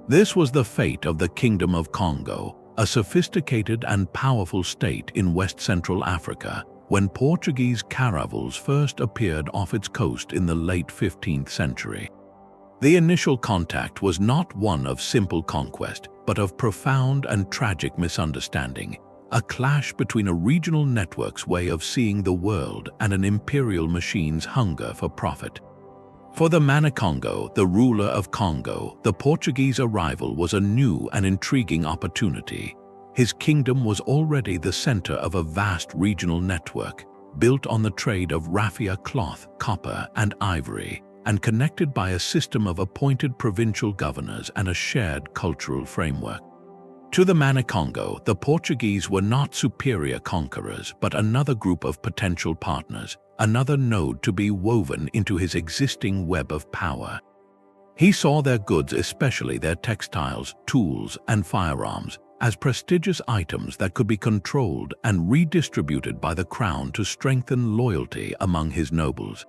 This was the fate of the Kingdom of Kongo, a sophisticated and powerful state in West-Central Africa, when Portuguese caravels first appeared off its coast in the late 15th century. The initial contact was not one of simple conquest, but of profound and tragic misunderstanding, a clash between a regional network's way of seeing the world and an imperial machine's hunger for profit. For the Manikongo, the ruler of Congo, the Portuguese arrival was a new and intriguing opportunity. His kingdom was already the center of a vast regional network, built on the trade of raffia cloth, copper, and ivory, and connected by a system of appointed provincial governors and a shared cultural framework. To the Manikongo, the Portuguese were not superior conquerors, but another group of potential partners, another node to be woven into his existing web of power. He saw their goods, especially their textiles, tools, and firearms, as prestigious items that could be controlled and redistributed by the crown to strengthen loyalty among his nobles.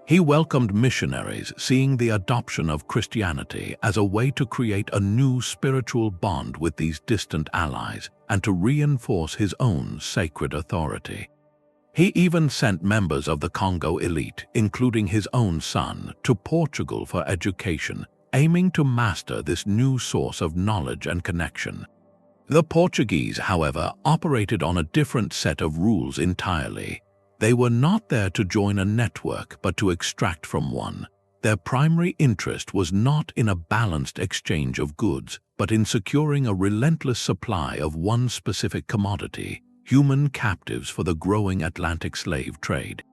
He welcomed missionaries, seeing the adoption of Christianity as a way to create a new spiritual bond with these distant allies and to reinforce his own sacred authority. He even sent members of the Congo elite, including his own son, to Portugal for education, aiming to master this new source of knowledge and connection. The Portuguese, however, operated on a different set of rules entirely. They were not there to join a network, but to extract from one. Their primary interest was not in a balanced exchange of goods, but in securing a relentless supply of one specific commodity, human captives for the growing Atlantic slave trade.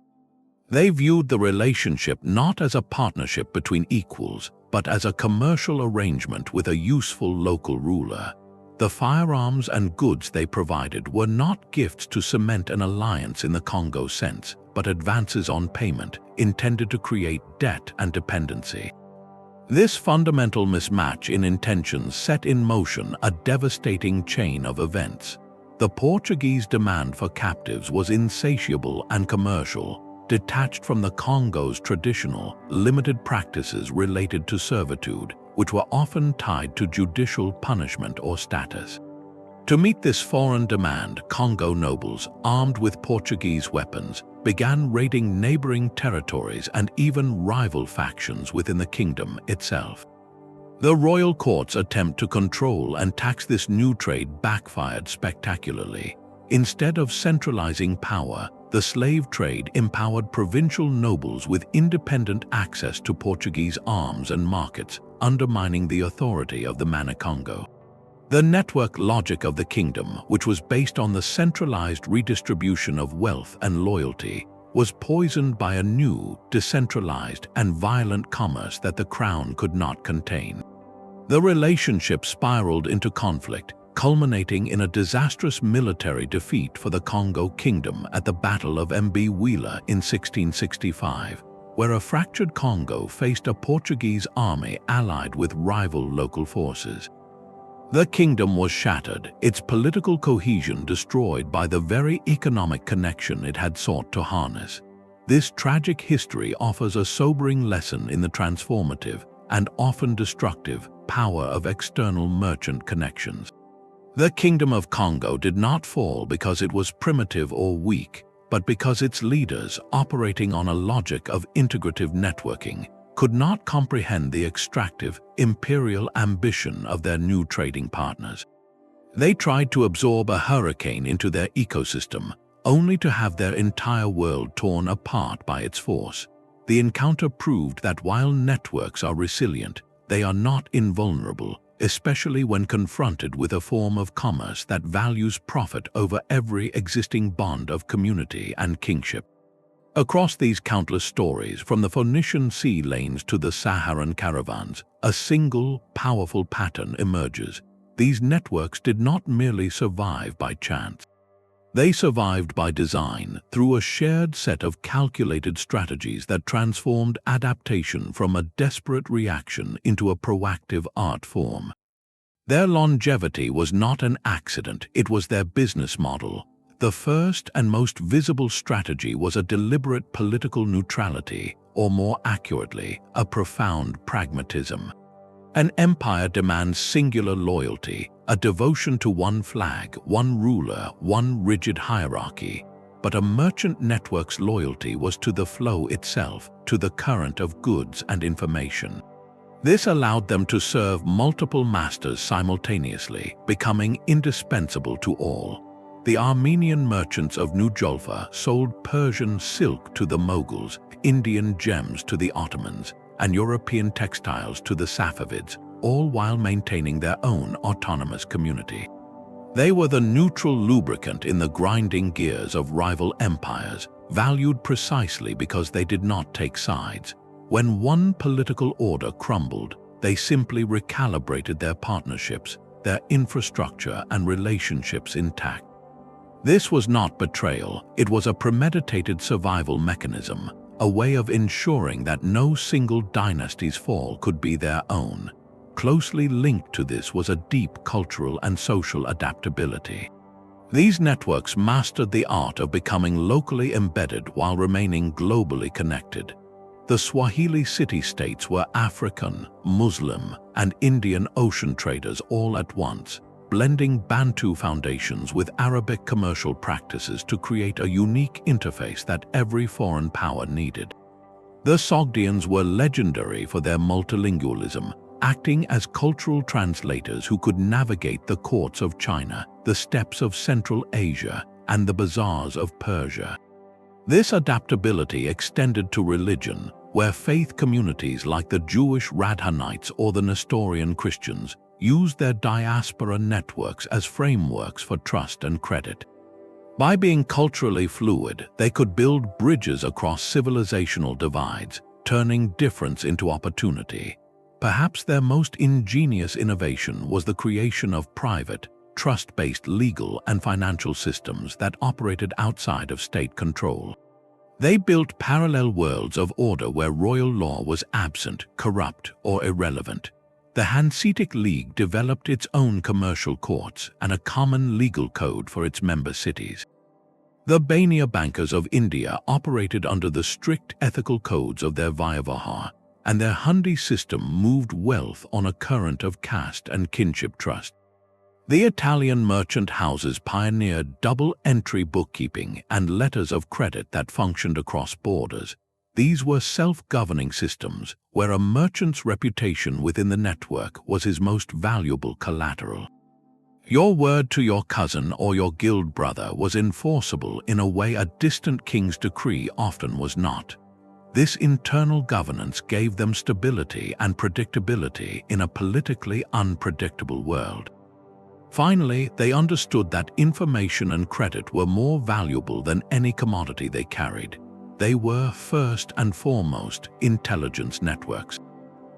They viewed the relationship not as a partnership between equals, but as a commercial arrangement with a useful local ruler. The firearms and goods they provided were not gifts to cement an alliance in the Congo sense, but advances on payment intended to create debt and dependency. This fundamental mismatch in intentions set in motion a devastating chain of events. The Portuguese demand for captives was insatiable and commercial, detached from the Congo's traditional, limited practices related to servitude, which were often tied to judicial punishment or status. To meet this foreign demand, Congo nobles, armed with Portuguese weapons, began raiding neighboring territories and even rival factions within the kingdom itself. The royal court's attempt to control and tax this new trade backfired spectacularly. Instead of centralizing power, the slave trade empowered provincial nobles with independent access to Portuguese arms and markets, undermining the authority of the Manikongo. The network logic of the kingdom, which was based on the centralized redistribution of wealth and loyalty, was poisoned by a new, decentralized, and violent commerce that the crown could not contain. The relationship spiraled into conflict, culminating in a disastrous military defeat for the Congo Kingdom at the Battle of Mbwila in 1665, where a fractured Congo faced a Portuguese army allied with rival local forces. The kingdom was shattered, its political cohesion destroyed by the very economic connection it had sought to harness. This tragic history offers a sobering lesson in the transformative and often destructive power of external merchant connections. The Kingdom of Kongo did not fall because it was primitive or weak, but because its leaders, operating on a logic of integrative networking, could not comprehend the extractive, imperial ambition of their new trading partners. They tried to absorb a hurricane into their ecosystem, only to have their entire world torn apart by its force. The encounter proved that while networks are resilient, they are not invulnerable, especially when confronted with a form of commerce that values profit over every existing bond of community and kingship. Across these countless stories, from the Phoenician sea lanes to the Saharan caravans, a single, powerful pattern emerges. These networks did not merely survive by chance. They survived by design, through a shared set of calculated strategies that transformed adaptation from a desperate reaction into a proactive art form. Their longevity was not an accident, it was their business model. The first and most visible strategy was a deliberate political neutrality, or more accurately, a profound pragmatism. An empire demands singular loyalty, a devotion to one flag, one ruler, one rigid hierarchy. But a merchant network's loyalty was to the flow itself, to the current of goods and information. This allowed them to serve multiple masters simultaneously, becoming indispensable to all. The Armenian merchants of New Jolfa sold Persian silk to the Mughals, Indian gems to the Ottomans, and European textiles to the Safavids, all while maintaining their own autonomous community. They were the neutral lubricant in the grinding gears of rival empires, valued precisely because they did not take sides. When one political order crumbled, they simply recalibrated their partnerships, their infrastructure and relationships intact. This was not betrayal, it was a premeditated survival mechanism, a way of ensuring that no single dynasty's fall could be their own. Closely linked to this was a deep cultural and social adaptability. These networks mastered the art of becoming locally embedded while remaining globally connected. The Swahili city-states were African, Muslim, and Indian ocean traders all at once, blending Bantu foundations with Arabic commercial practices to create a unique interface that every foreign power needed. The Sogdians were legendary for their multilingualism, acting as cultural translators who could navigate the courts of China, the steppes of Central Asia, and the bazaars of Persia. This adaptability extended to religion, where faith communities like the Jewish Radhanites or the Nestorian Christians used their diaspora networks as frameworks for trust and credit. By being culturally fluid, they could build bridges across civilizational divides, turning difference into opportunity. Perhaps their most ingenious innovation was the creation of private, trust-based legal and financial systems that operated outside of state control. They built parallel worlds of order where royal law was absent, corrupt, or irrelevant. The Hanseatic League developed its own commercial courts and a common legal code for its member cities. The Bania bankers of India operated under the strict ethical codes of their Vyavaha, and their Hundi system moved wealth on a current of caste and kinship trust. The Italian merchant houses pioneered double-entry bookkeeping and letters of credit that functioned across borders. These were self-governing systems where a merchant's reputation within the network was his most valuable collateral. Your word to your cousin or your guild brother was enforceable in a way a distant king's decree often was not. This internal governance gave them stability and predictability in a politically unpredictable world. Finally, they understood that information and credit were more valuable than any commodity they carried. They were, first and foremost, intelligence networks.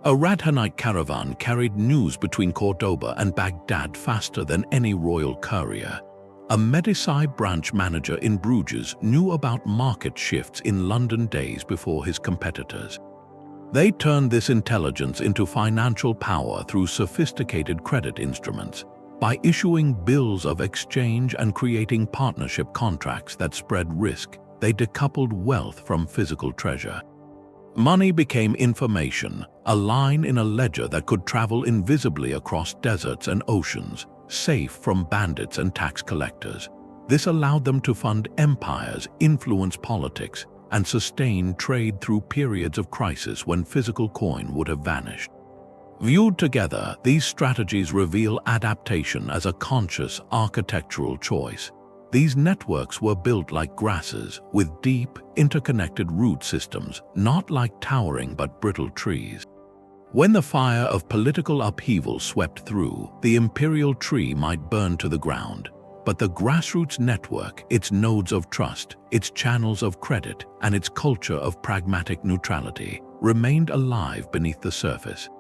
A Radhanite caravan carried news between Cordoba and Baghdad faster than any royal courier. A Medici branch manager in Bruges knew about market shifts in London days before his competitors. They turned this intelligence into financial power through sophisticated credit instruments, by issuing bills of exchange and creating partnership contracts that spread risk. They decoupled wealth from physical treasure. Money became information, a line in a ledger that could travel invisibly across deserts and oceans, safe from bandits and tax collectors. This allowed them to fund empires, influence politics, and sustain trade through periods of crisis when physical coin would have vanished. Viewed together, these strategies reveal adaptation as a conscious architectural choice. These networks were built like grasses, with deep, interconnected root systems, not like towering but brittle trees. When the fire of political upheaval swept through, the imperial tree might burn to the ground. But the grassroots network, its nodes of trust, its channels of credit, and its culture of pragmatic neutrality, remained alive beneath the surface.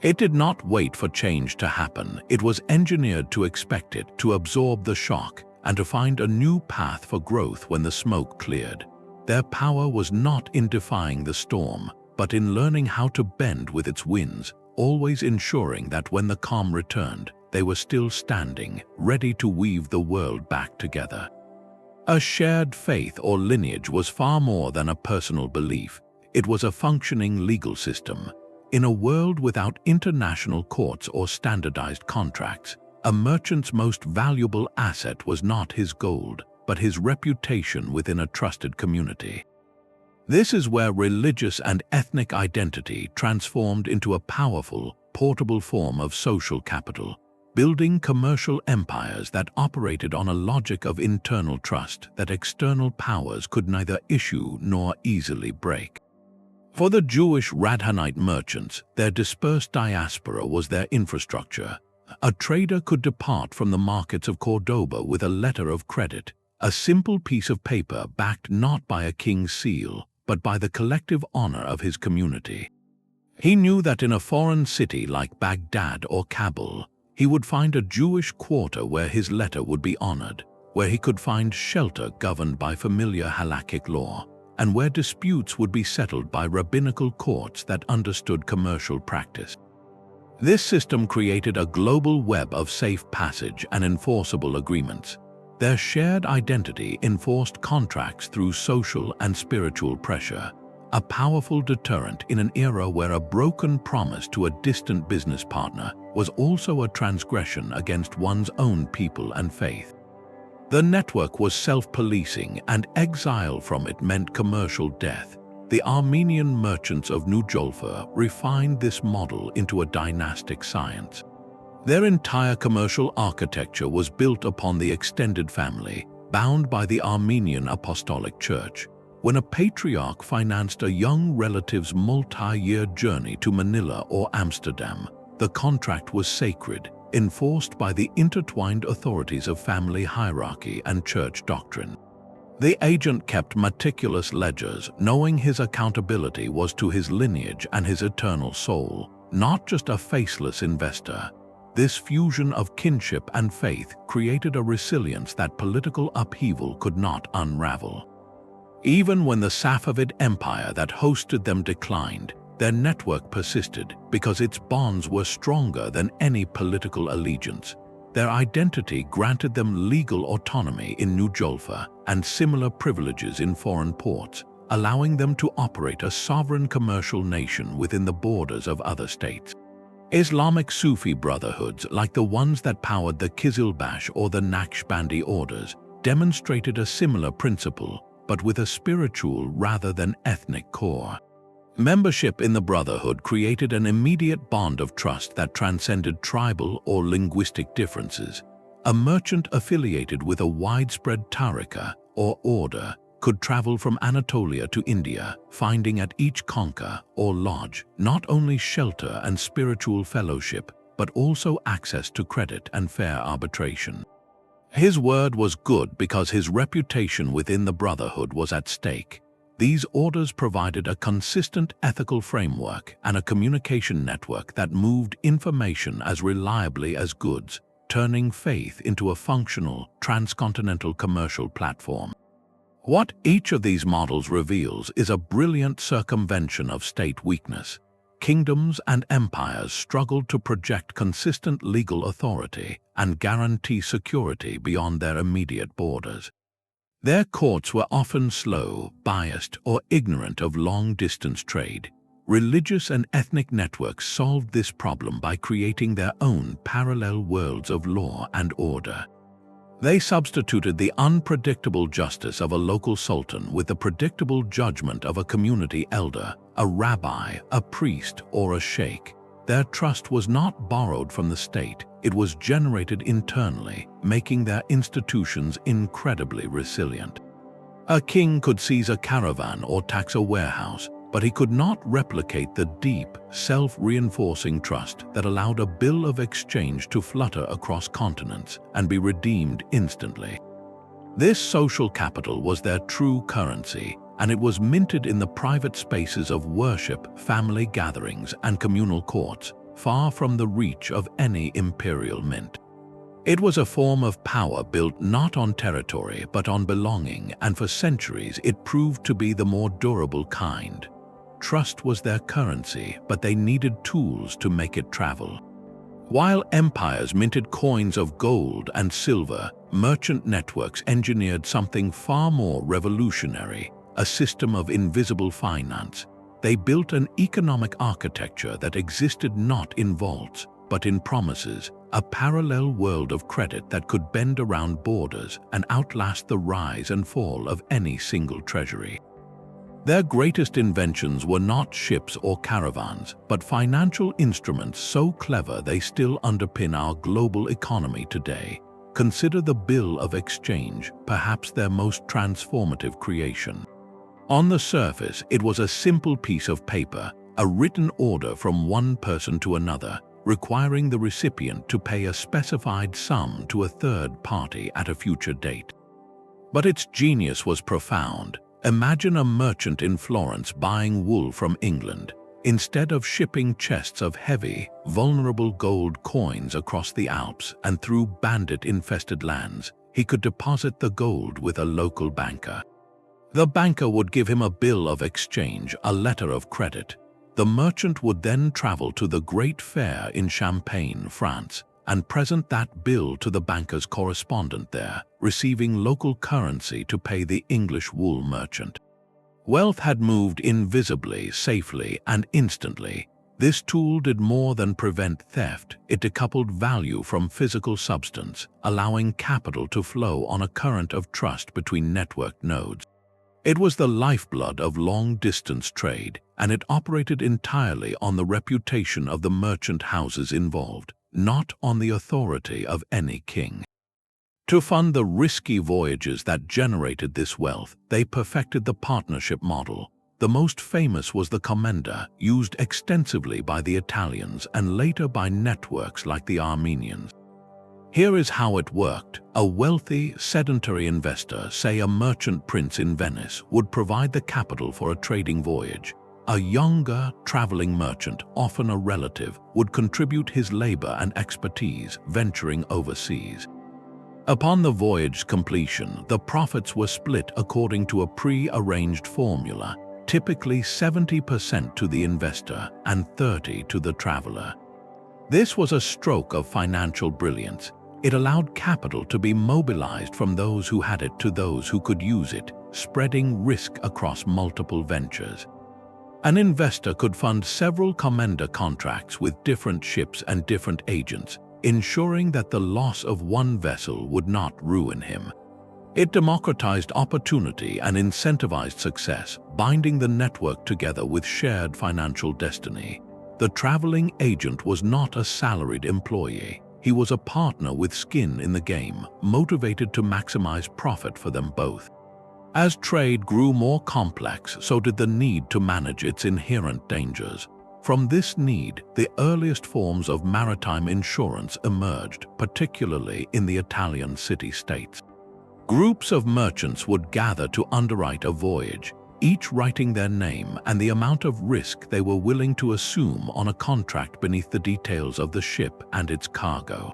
It did not wait for change to happen. It was engineered to expect it, to absorb the shock, and to find a new path for growth when the smoke cleared. Their power was not in defying the storm, but in learning how to bend with its winds, always ensuring that when the calm returned, they were still standing, ready to weave the world back together. A shared faith or lineage was far more than a personal belief. It was a functioning legal system. In a world without international courts or standardized contracts, a merchant's most valuable asset was not his gold, but his reputation within a trusted community. This is where religious and ethnic identity transformed into a powerful, portable form of social capital, building commercial empires that operated on a logic of internal trust that external powers could neither issue nor easily break. For the Jewish Radhanite merchants, their dispersed diaspora was their infrastructure. A trader could depart from the markets of Cordoba with a letter of credit, a simple piece of paper backed not by a king's seal, but by the collective honor of his community. He knew that in a foreign city like Baghdad or Kabul, he would find a Jewish quarter where his letter would be honored, where he could find shelter governed by familiar halakhic law, and where disputes would be settled by rabbinical courts that understood commercial practice. This system created a global web of safe passage and enforceable agreements. Their shared identity enforced contracts through social and spiritual pressure, a powerful deterrent in an era where a broken promise to a distant business partner was also a transgression against one's own people and faith. The network was self-policing, and exile from it meant commercial death. The Armenian merchants of New Jolfa refined this model into a dynastic science. Their entire commercial architecture was built upon the extended family, bound by the Armenian Apostolic Church. When a patriarch financed a young relative's multi-year journey to Manila or Amsterdam, the contract was sacred, enforced by the intertwined authorities of family hierarchy and church doctrine. The agent kept meticulous ledgers, knowing his accountability was to his lineage and his eternal soul, not just a faceless investor. This fusion of kinship and faith created a resilience that political upheaval could not unravel. Even when the Safavid Empire that hosted them declined, their network persisted because its bonds were stronger than any political allegiance. Their identity granted them legal autonomy in New Jolfa and similar privileges in foreign ports, allowing them to operate a sovereign commercial nation within the borders of other states. Islamic Sufi brotherhoods, like the ones that powered the Kizilbash or the Naqshbandi orders, demonstrated a similar principle, but with a spiritual rather than ethnic core. Membership in the Brotherhood created an immediate bond of trust that transcended tribal or linguistic differences. A merchant affiliated with a widespread tariqa or order could travel from Anatolia to India, finding at each konka or lodge not only shelter and spiritual fellowship, but also access to credit and fair arbitration. His word was good because his reputation within the Brotherhood was at stake. These orders provided a consistent ethical framework and a communication network that moved information as reliably as goods, turning faith into a functional, transcontinental commercial platform. What each of these models reveals is a brilliant circumvention of state weakness. Kingdoms and empires struggled to project consistent legal authority and guarantee security beyond their immediate borders. Their courts were often slow, biased, or ignorant of long-distance trade. Religious and ethnic networks solved this problem by creating their own parallel worlds of law and order. They substituted the unpredictable justice of a local sultan with the predictable judgment of a community elder, a rabbi, a priest, or a sheikh. Their trust was not borrowed from the state, it was generated internally, making their institutions incredibly resilient. A king could seize a caravan or tax a warehouse, but he could not replicate the deep, self-reinforcing trust that allowed a bill of exchange to flutter across continents and be redeemed instantly. This social capital was their true currency, and it was minted in the private spaces of worship, family gatherings, and communal courts, far from the reach of any imperial mint. It was a form of power built not on territory but on belonging, and for centuries it proved to be the more durable kind. Trust was their currency, but they needed tools to make it travel. While empires minted coins of gold and silver, merchant networks engineered something far more revolutionary, a system of invisible finance. They built an economic architecture that existed not in vaults, but in promises, a parallel world of credit that could bend around borders and outlast the rise and fall of any single treasury. Their greatest inventions were not ships or caravans, but financial instruments so clever they still underpin our global economy today. Consider the bill of exchange, perhaps their most transformative creation. On the surface, it was a simple piece of paper, a written order from one person to another, requiring the recipient to pay a specified sum to a third party at a future date. But its genius was profound. Imagine a merchant in Florence buying wool from England. Instead of shipping chests of heavy, vulnerable gold coins across the Alps and through bandit-infested lands, he could deposit the gold with a local banker. The banker would give him a bill of exchange, a letter of credit. The merchant would then travel to the Great Fair in Champagne, France, and present that bill to the banker's correspondent there, receiving local currency to pay the English wool merchant. Wealth had moved invisibly, safely, and instantly. This tool did more than prevent theft. It decoupled value from physical substance, allowing capital to flow on a current of trust between networked nodes. It was the lifeblood of long-distance trade, and it operated entirely on the reputation of the merchant houses involved, not on the authority of any king. To fund the risky voyages that generated this wealth, they perfected the partnership model. The most famous was the commenda, used extensively by the Italians and later by networks like the Armenians. Here is how it worked. A wealthy, sedentary investor, say a merchant prince in Venice, would provide the capital for a trading voyage. A younger, traveling merchant, often a relative, would contribute his labor and expertise, venturing overseas. Upon the voyage's completion, the profits were split according to a pre-arranged formula, typically 70% to the investor and 30% to the traveler. This was a stroke of financial brilliance. It allowed capital to be mobilized from those who had it to those who could use it, spreading risk across multiple ventures. An investor could fund several commenda contracts with different ships and different agents, ensuring that the loss of one vessel would not ruin him. It democratized opportunity and incentivized success, binding the network together with shared financial destiny. The traveling agent was not a salaried employee. He was a partner with skin in the game, motivated to maximize profit for them both. As trade grew more complex, so did the need to manage its inherent dangers. From this need, the earliest forms of maritime insurance emerged, particularly in the Italian city-states. Groups of merchants would gather to underwrite a voyage, each writing their name and the amount of risk they were willing to assume on a contract beneath the details of the ship and its cargo.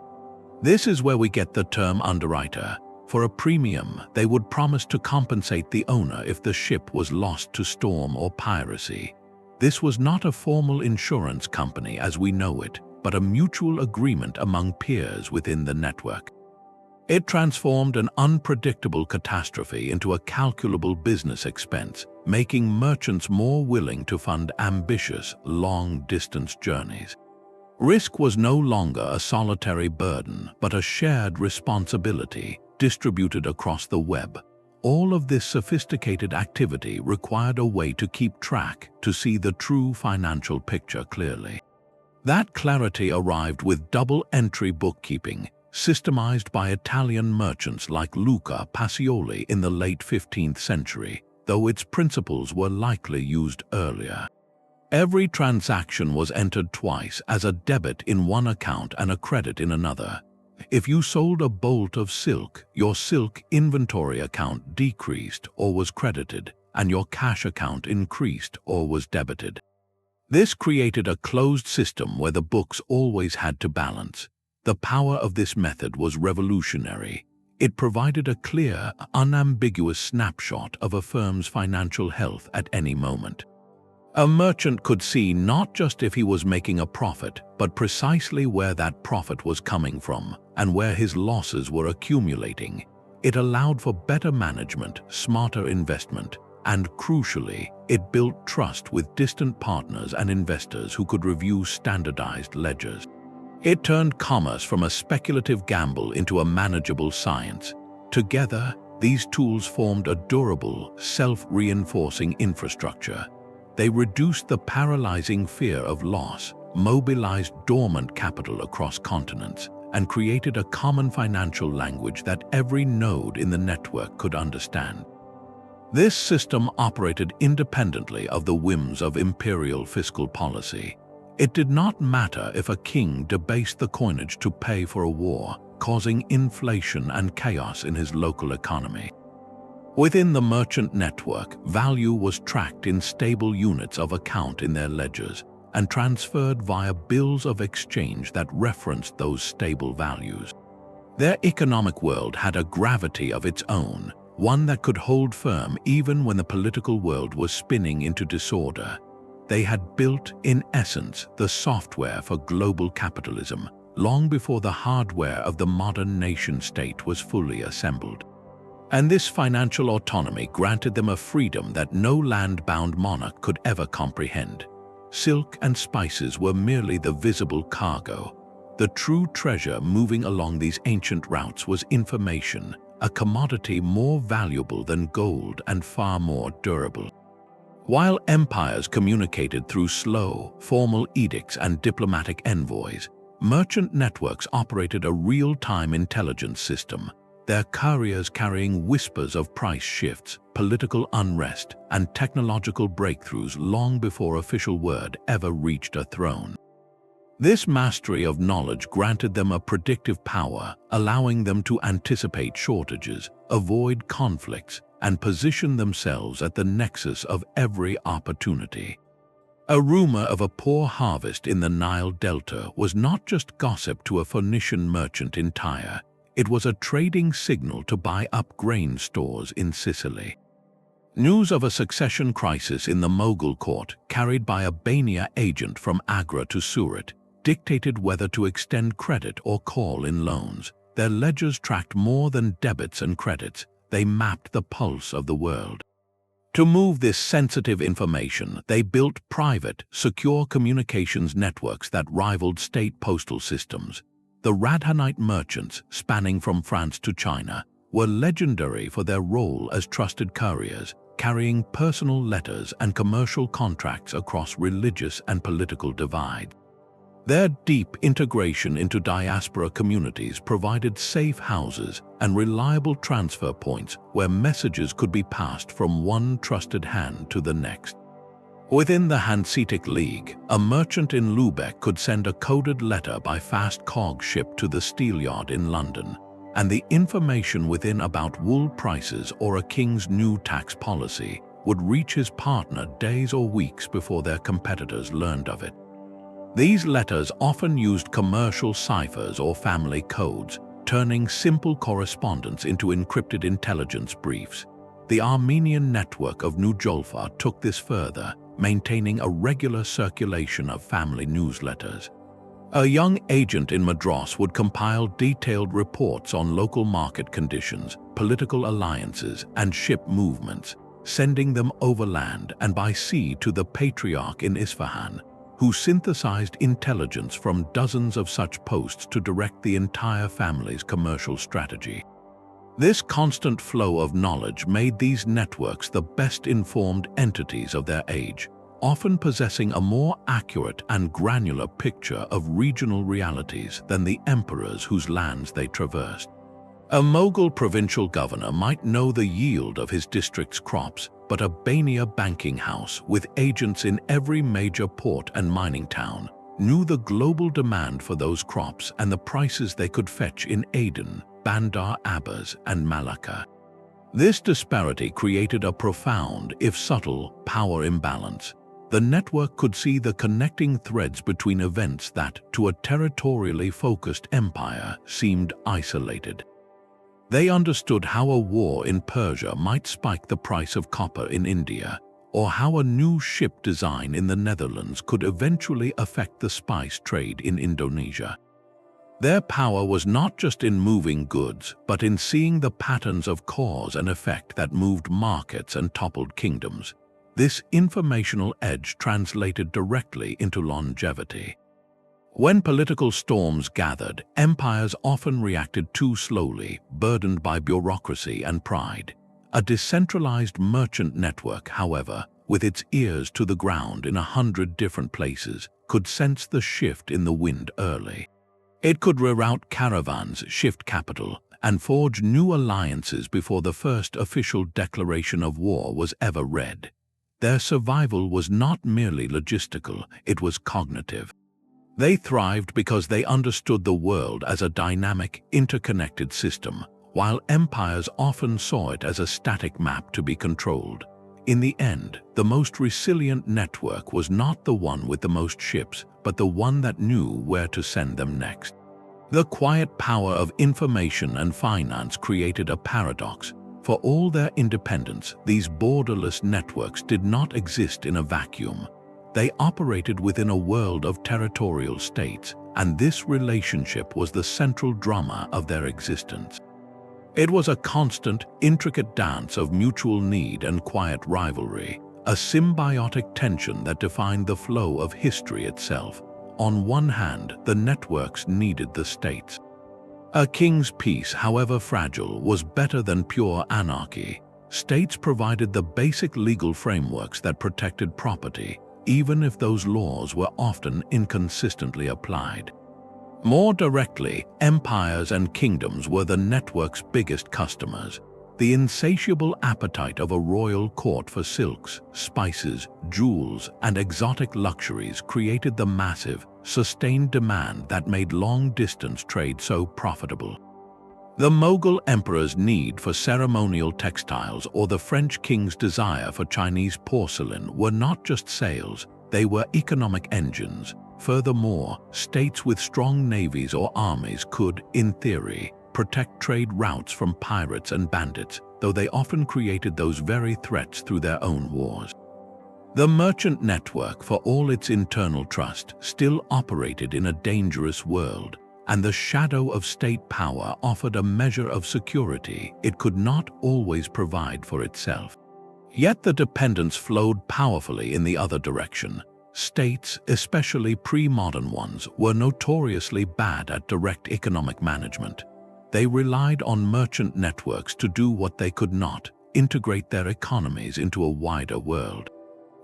This is where we get the term underwriter. For a premium, they would promise to compensate the owner if the ship was lost to storm or piracy. This was not a formal insurance company as we know it, but a mutual agreement among peers within the network. It transformed an unpredictable catastrophe into a calculable business expense, making merchants more willing to fund ambitious, long-distance journeys. Risk was no longer a solitary burden, but a shared responsibility distributed across the web. All of this sophisticated activity required a way to keep track, to see the true financial picture clearly. That clarity arrived with double-entry bookkeeping, systemized by Italian merchants like Luca Pacioli in the late 15th century, though its principles were likely used earlier. Every transaction was entered twice as a debit in one account and a credit in another. If you sold a bolt of silk, your silk inventory account decreased or was credited, and your cash account increased or was debited. This created a closed system where the books always had to balance. The power of this method was revolutionary. It provided a clear, unambiguous snapshot of a firm's financial health at any moment. A merchant could see not just if he was making a profit, but precisely where that profit was coming from and where his losses were accumulating. It allowed for better management, smarter investment, and crucially, it built trust with distant partners and investors who could review standardized ledgers. It turned commerce from a speculative gamble into a manageable science. Together, these tools formed a durable, self-reinforcing infrastructure. They reduced the paralyzing fear of loss, mobilized dormant capital across continents, and created a common financial language that every node in the network could understand. This system operated independently of the whims of imperial fiscal policy. It did not matter if a king debased the coinage to pay for a war, causing inflation and chaos in his local economy. Within the merchant network, value was tracked in stable units of account in their ledgers and transferred via bills of exchange that referenced those stable values. Their economic world had a gravity of its own, one that could hold firm even when the political world was spinning into disorder. They had built, in essence, the software for global capitalism, long before the hardware of the modern nation-state was fully assembled. And this financial autonomy granted them a freedom that no land-bound monarch could ever comprehend. Silk and spices were merely the visible cargo. The true treasure moving along these ancient routes was information, a commodity more valuable than gold and far more durable. While empires communicated through slow, formal edicts and diplomatic envoys, merchant networks operated a real-time intelligence system, their couriers carrying whispers of price shifts, political unrest, and technological breakthroughs long before official word ever reached a throne. This mastery of knowledge granted them a predictive power, allowing them to anticipate shortages, avoid conflicts, and position themselves at the nexus of every opportunity. A rumor of a poor harvest in the Nile Delta was not just gossip to a Phoenician merchant in Tyre, it was a trading signal to buy up grain stores in Sicily. News of a succession crisis in the Mughal court, carried by a Bania agent from Agra to Surat, dictated whether to extend credit or call in loans. Their ledgers tracked more than debits and credits. They mapped the pulse of the world. To move this sensitive information, they built private, secure communications networks that rivaled state postal systems. The Radhanite merchants, spanning from France to China, were legendary for their role as trusted couriers, carrying personal letters and commercial contracts across religious and political divides. Their deep integration into diaspora communities provided safe houses and reliable transfer points where messages could be passed from one trusted hand to the next. Within the Hanseatic League, a merchant in Lubeck could send a coded letter by fast cog ship to the steelyard in London, and the information within about wool prices or a king's new tax policy would reach his partner days or weeks before their competitors learned of it. These letters often used commercial ciphers or family codes, turning simple correspondence into encrypted intelligence briefs. The Armenian network of New Jolfa took this further, maintaining a regular circulation of family newsletters. A young agent in Madras would compile detailed reports on local market conditions, political alliances, and ship movements, sending them overland and by sea to the patriarch in Isfahan, who synthesized intelligence from dozens of such posts to direct the entire family's commercial strategy. This constant flow of knowledge made these networks the best-informed entities of their age, often possessing a more accurate and granular picture of regional realities than the emperors whose lands they traversed. A Mughal provincial governor might know the yield of his district's crops, but a Bania banking house with agents in every major port and mining town knew the global demand for those crops and the prices they could fetch in Aden, Bandar Abbas, and Malacca. This disparity created a profound, if subtle, power imbalance. The network could see the connecting threads between events that, to a territorially focused empire, seemed isolated. They understood how a war in Persia might spike the price of copper in India, or how a new ship design in the Netherlands could eventually affect the spice trade in Indonesia. Their power was not just in moving goods, but in seeing the patterns of cause and effect that moved markets and toppled kingdoms. This informational edge translated directly into longevity. When political storms gathered, empires often reacted too slowly, burdened by bureaucracy and pride. A decentralized merchant network, however, with its ears to the ground in 100 different places, could sense the shift in the wind early. It could reroute caravans, shift capital, and forge new alliances before the first official declaration of war was ever read. Their survival was not merely logistical, it was cognitive. They thrived because they understood the world as a dynamic, interconnected system, while empires often saw it as a static map to be controlled. In the end, the most resilient network was not the one with the most ships, but the one that knew where to send them next. The quiet power of information and finance created a paradox. For all their independence, these borderless networks did not exist in a vacuum. They operated within a world of territorial states, and this relationship was the central drama of their existence. It was a constant, intricate dance of mutual need and quiet rivalry, a symbiotic tension that defined the flow of history itself. On one hand, the networks needed the states. A king's peace, however fragile, was better than pure anarchy. States provided the basic legal frameworks that protected property, even if those laws were often inconsistently applied. More directly, empires and kingdoms were the network's biggest customers. The insatiable appetite of a royal court for silks, spices, jewels, and exotic luxuries created the massive, sustained demand that made long-distance trade so profitable. The Mughal emperor's need for ceremonial textiles or the French king's desire for Chinese porcelain were not just sales, they were economic engines. Furthermore, states with strong navies or armies could, in theory, protect trade routes from pirates and bandits, though they often created those very threats through their own wars. The merchant network, for all its internal trust, still operated in a dangerous world, and the shadow of state power offered a measure of security it could not always provide for itself. Yet the dependence flowed powerfully in the other direction. States, especially pre-modern ones, were notoriously bad at direct economic management. They relied on merchant networks to do what they could not, integrate their economies into a wider world.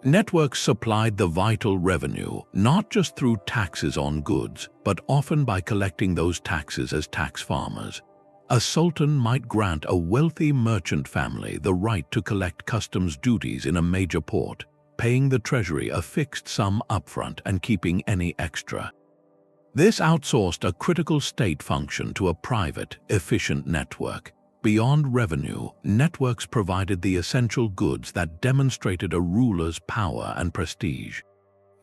Networks supplied the vital revenue, not just through taxes on goods, but often by collecting those taxes as tax farmers. A sultan might grant a wealthy merchant family the right to collect customs duties in a major port, paying the treasury a fixed sum upfront and keeping any extra. This outsourced a critical state function to a private, efficient network. Beyond revenue, networks provided the essential goods that demonstrated a ruler's power and prestige.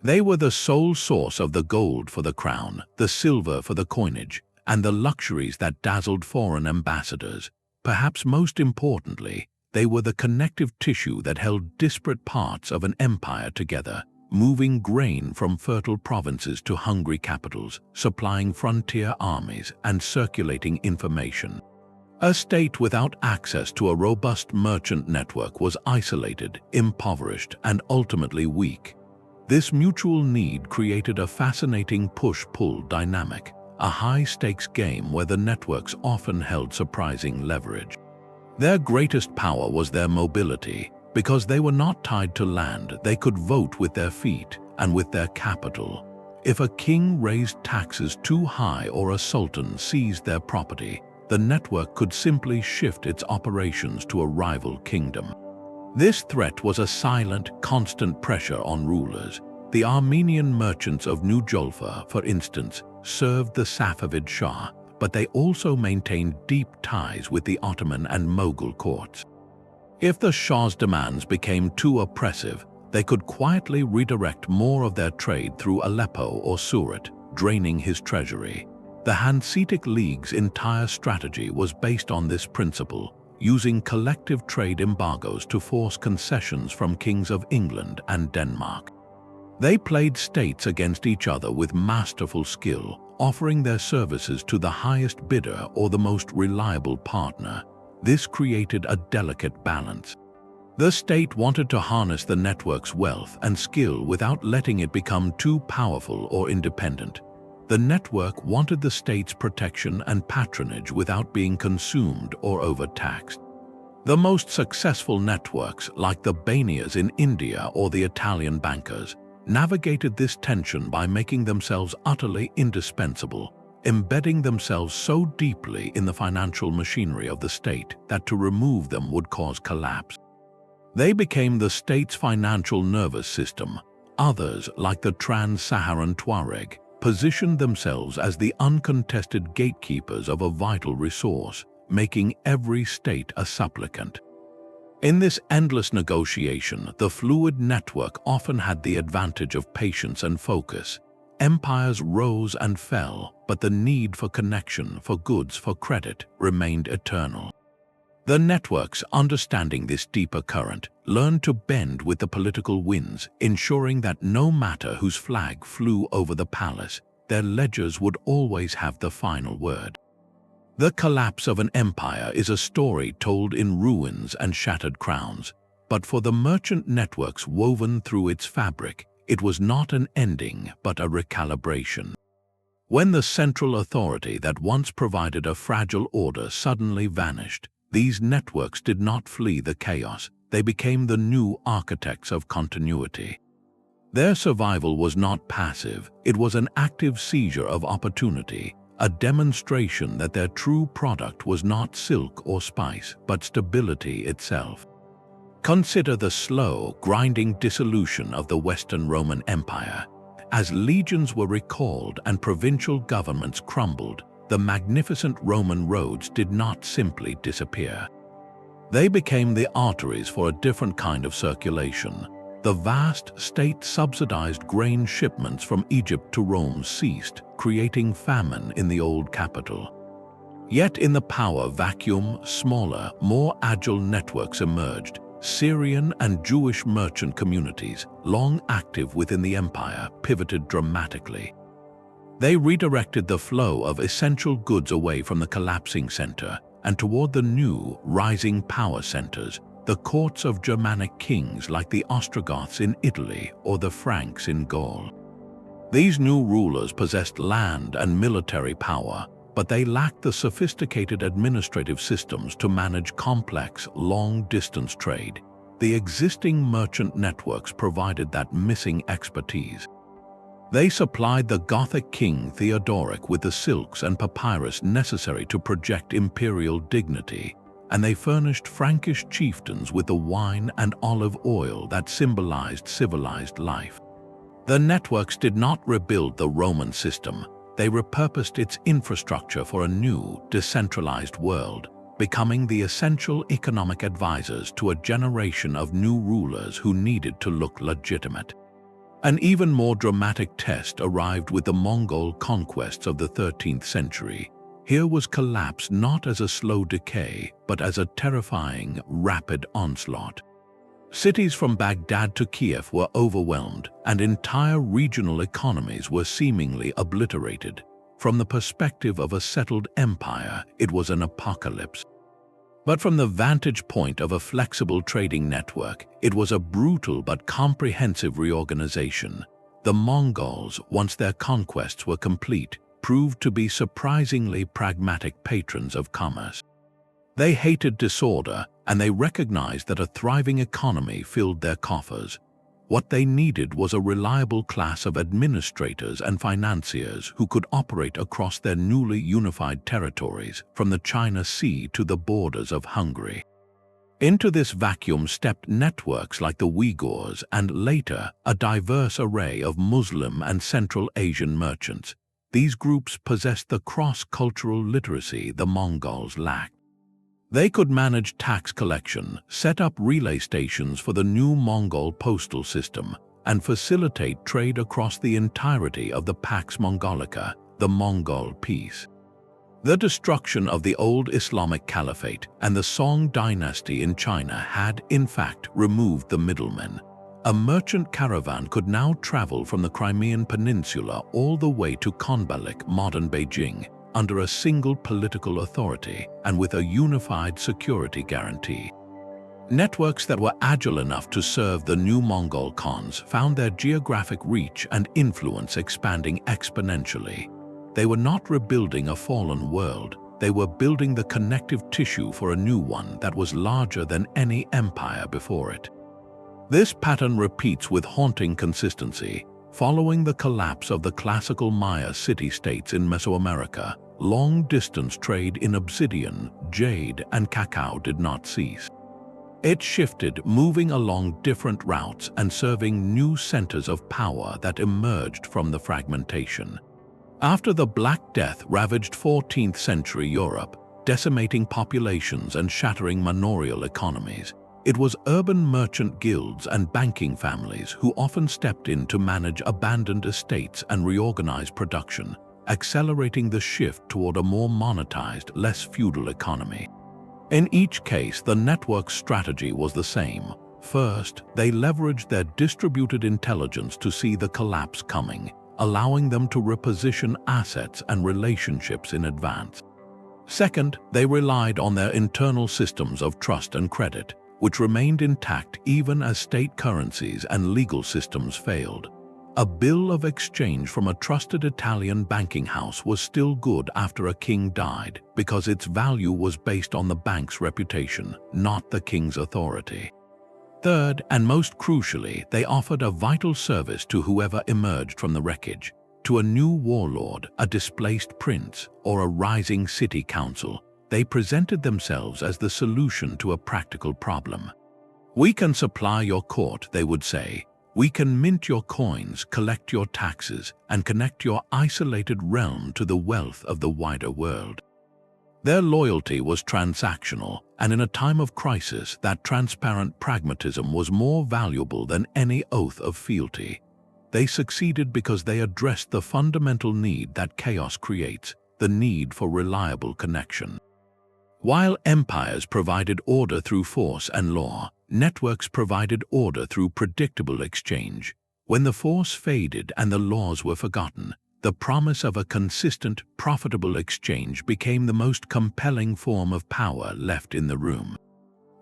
They were the sole source of the gold for the crown, the silver for the coinage, and the luxuries that dazzled foreign ambassadors. Perhaps most importantly, they were the connective tissue that held disparate parts of an empire together, moving grain from fertile provinces to hungry capitals, supplying frontier armies, and circulating information. A state without access to a robust merchant network was isolated, impoverished, and ultimately weak. This mutual need created a fascinating push-pull dynamic, a high-stakes game where the networks often held surprising leverage. Their greatest power was their mobility. Because they were not tied to land, they could vote with their feet and with their capital. If a king raised taxes too high or a sultan seized their property, the network could simply shift its operations to a rival kingdom. This threat was a silent, constant pressure on rulers. The Armenian merchants of New Jolfa, for instance, served the Safavid Shah, but they also maintained deep ties with the Ottoman and Mughal courts. If the Shah's demands became too oppressive, they could quietly redirect more of their trade through Aleppo or Surat, draining his treasury. The Hanseatic League's entire strategy was based on this principle, using collective trade embargoes to force concessions from kings of England and Denmark. They played states against each other with masterful skill, offering their services to the highest bidder or the most reliable partner. This created a delicate balance. The state wanted to harness the network's wealth and skill without letting it become too powerful or independent. The network wanted the state's protection and patronage without being consumed or overtaxed. The most successful networks, like the Banias in India or the Italian bankers, navigated this tension by making themselves utterly indispensable, embedding themselves so deeply in the financial machinery of the state that to remove them would cause collapse. They became the state's financial nervous system. Others, like the Trans-Saharan Tuareg, positioned themselves as the uncontested gatekeepers of a vital resource, making every state a supplicant. In this endless negotiation, the fluid network often had the advantage of patience and focus. Empires rose and fell, but the need for connection, for goods, for credit remained eternal. The networks, understanding this deeper current, learned to bend with the political winds, ensuring that no matter whose flag flew over the palace, their ledgers would always have the final word. The collapse of an empire is a story told in ruins and shattered crowns, but for the merchant networks woven through its fabric, it was not an ending but a recalibration. When the central authority that once provided a fragile order suddenly vanished, these networks did not flee the chaos, they became the new architects of continuity. Their survival was not passive, it was an active seizure of opportunity, a demonstration that their true product was not silk or spice, but stability itself. Consider the slow, grinding dissolution of the Western Roman Empire. As legions were recalled and provincial governments crumbled, the magnificent Roman roads did not simply disappear. They became the arteries for a different kind of circulation. The vast state-subsidized grain shipments from Egypt to Rome ceased, creating famine in the old capital. Yet in the power vacuum, smaller, more agile networks emerged. Syrian and Jewish merchant communities, long active within the empire, pivoted dramatically. They redirected the flow of essential goods away from the collapsing center and toward the new, rising power centers, the courts of Germanic kings like the Ostrogoths in Italy or the Franks in Gaul. These new rulers possessed land and military power, but they lacked the sophisticated administrative systems to manage complex, long-distance trade. The existing merchant networks provided that missing expertise. They supplied the Gothic king Theodoric with the silks and papyrus necessary to project imperial dignity, and they furnished Frankish chieftains with the wine and olive oil that symbolized civilized life. The networks did not rebuild the Roman system. They repurposed its infrastructure for a new, decentralized world, becoming the essential economic advisors to a generation of new rulers who needed to look legitimate. An even more dramatic test arrived with the Mongol conquests of the 13th century. Here was collapse not as a slow decay, but as a terrifying, rapid onslaught. Cities from Baghdad to Kiev were overwhelmed, and entire regional economies were seemingly obliterated. From the perspective of a settled empire, it was an apocalypse. But from the vantage point of a flexible trading network, it was a brutal but comprehensive reorganization. The Mongols, once their conquests were complete, proved to be surprisingly pragmatic patrons of commerce. They hated disorder, and they recognized that a thriving economy filled their coffers. What they needed was a reliable class of administrators and financiers who could operate across their newly unified territories, from the China Sea to the borders of Hungary. Into this vacuum stepped networks like the Uyghurs and, later, a diverse array of Muslim and Central Asian merchants. These groups possessed the cross-cultural literacy the Mongols lacked. They could manage tax collection, set up relay stations for the new Mongol postal system, and facilitate trade across the entirety of the Pax Mongolica, the Mongol Peace. The destruction of the old Islamic Caliphate and the Song dynasty in China had, in fact, removed the middlemen. A merchant caravan could now travel from the Crimean Peninsula all the way to Konbalik, modern Beijing, under a single political authority and with a unified security guarantee. Networks that were agile enough to serve the new Mongol Khans found their geographic reach and influence expanding exponentially. They were not rebuilding a fallen world, they were building the connective tissue for a new one that was larger than any empire before it. This pattern repeats with haunting consistency. Following the collapse of the classical Maya city-states in Mesoamerica, long-distance trade in obsidian, jade, and cacao did not cease. It shifted, moving along different routes and serving new centers of power that emerged from the fragmentation. After the Black Death ravaged 14th century Europe, decimating populations and shattering manorial economies, it was urban merchant guilds and banking families who often stepped in to manage abandoned estates and reorganize production, accelerating the shift toward a more monetized, less feudal economy. In each case, the network's strategy was the same. First, they leveraged their distributed intelligence to see the collapse coming, allowing them to reposition assets and relationships in advance. Second, they relied on their internal systems of trust and credit, which remained intact even as state currencies and legal systems failed. A bill of exchange from a trusted Italian banking house was still good after a king died because its value was based on the bank's reputation, not the king's authority. Third, and most crucially, they offered a vital service to whoever emerged from the wreckage, to a new warlord, a displaced prince, or a rising city council. They presented themselves as the solution to a practical problem. "We can supply your court," they would say. "We can mint your coins, collect your taxes, and connect your isolated realm to the wealth of the wider world." Their loyalty was transactional, and in a time of crisis, that transparent pragmatism was more valuable than any oath of fealty. They succeeded because they addressed the fundamental need that chaos creates, the need for reliable connection. While empires provided order through force and law, networks provided order through predictable exchange. When the force faded and the laws were forgotten, the promise of a consistent, profitable exchange became the most compelling form of power left in the room.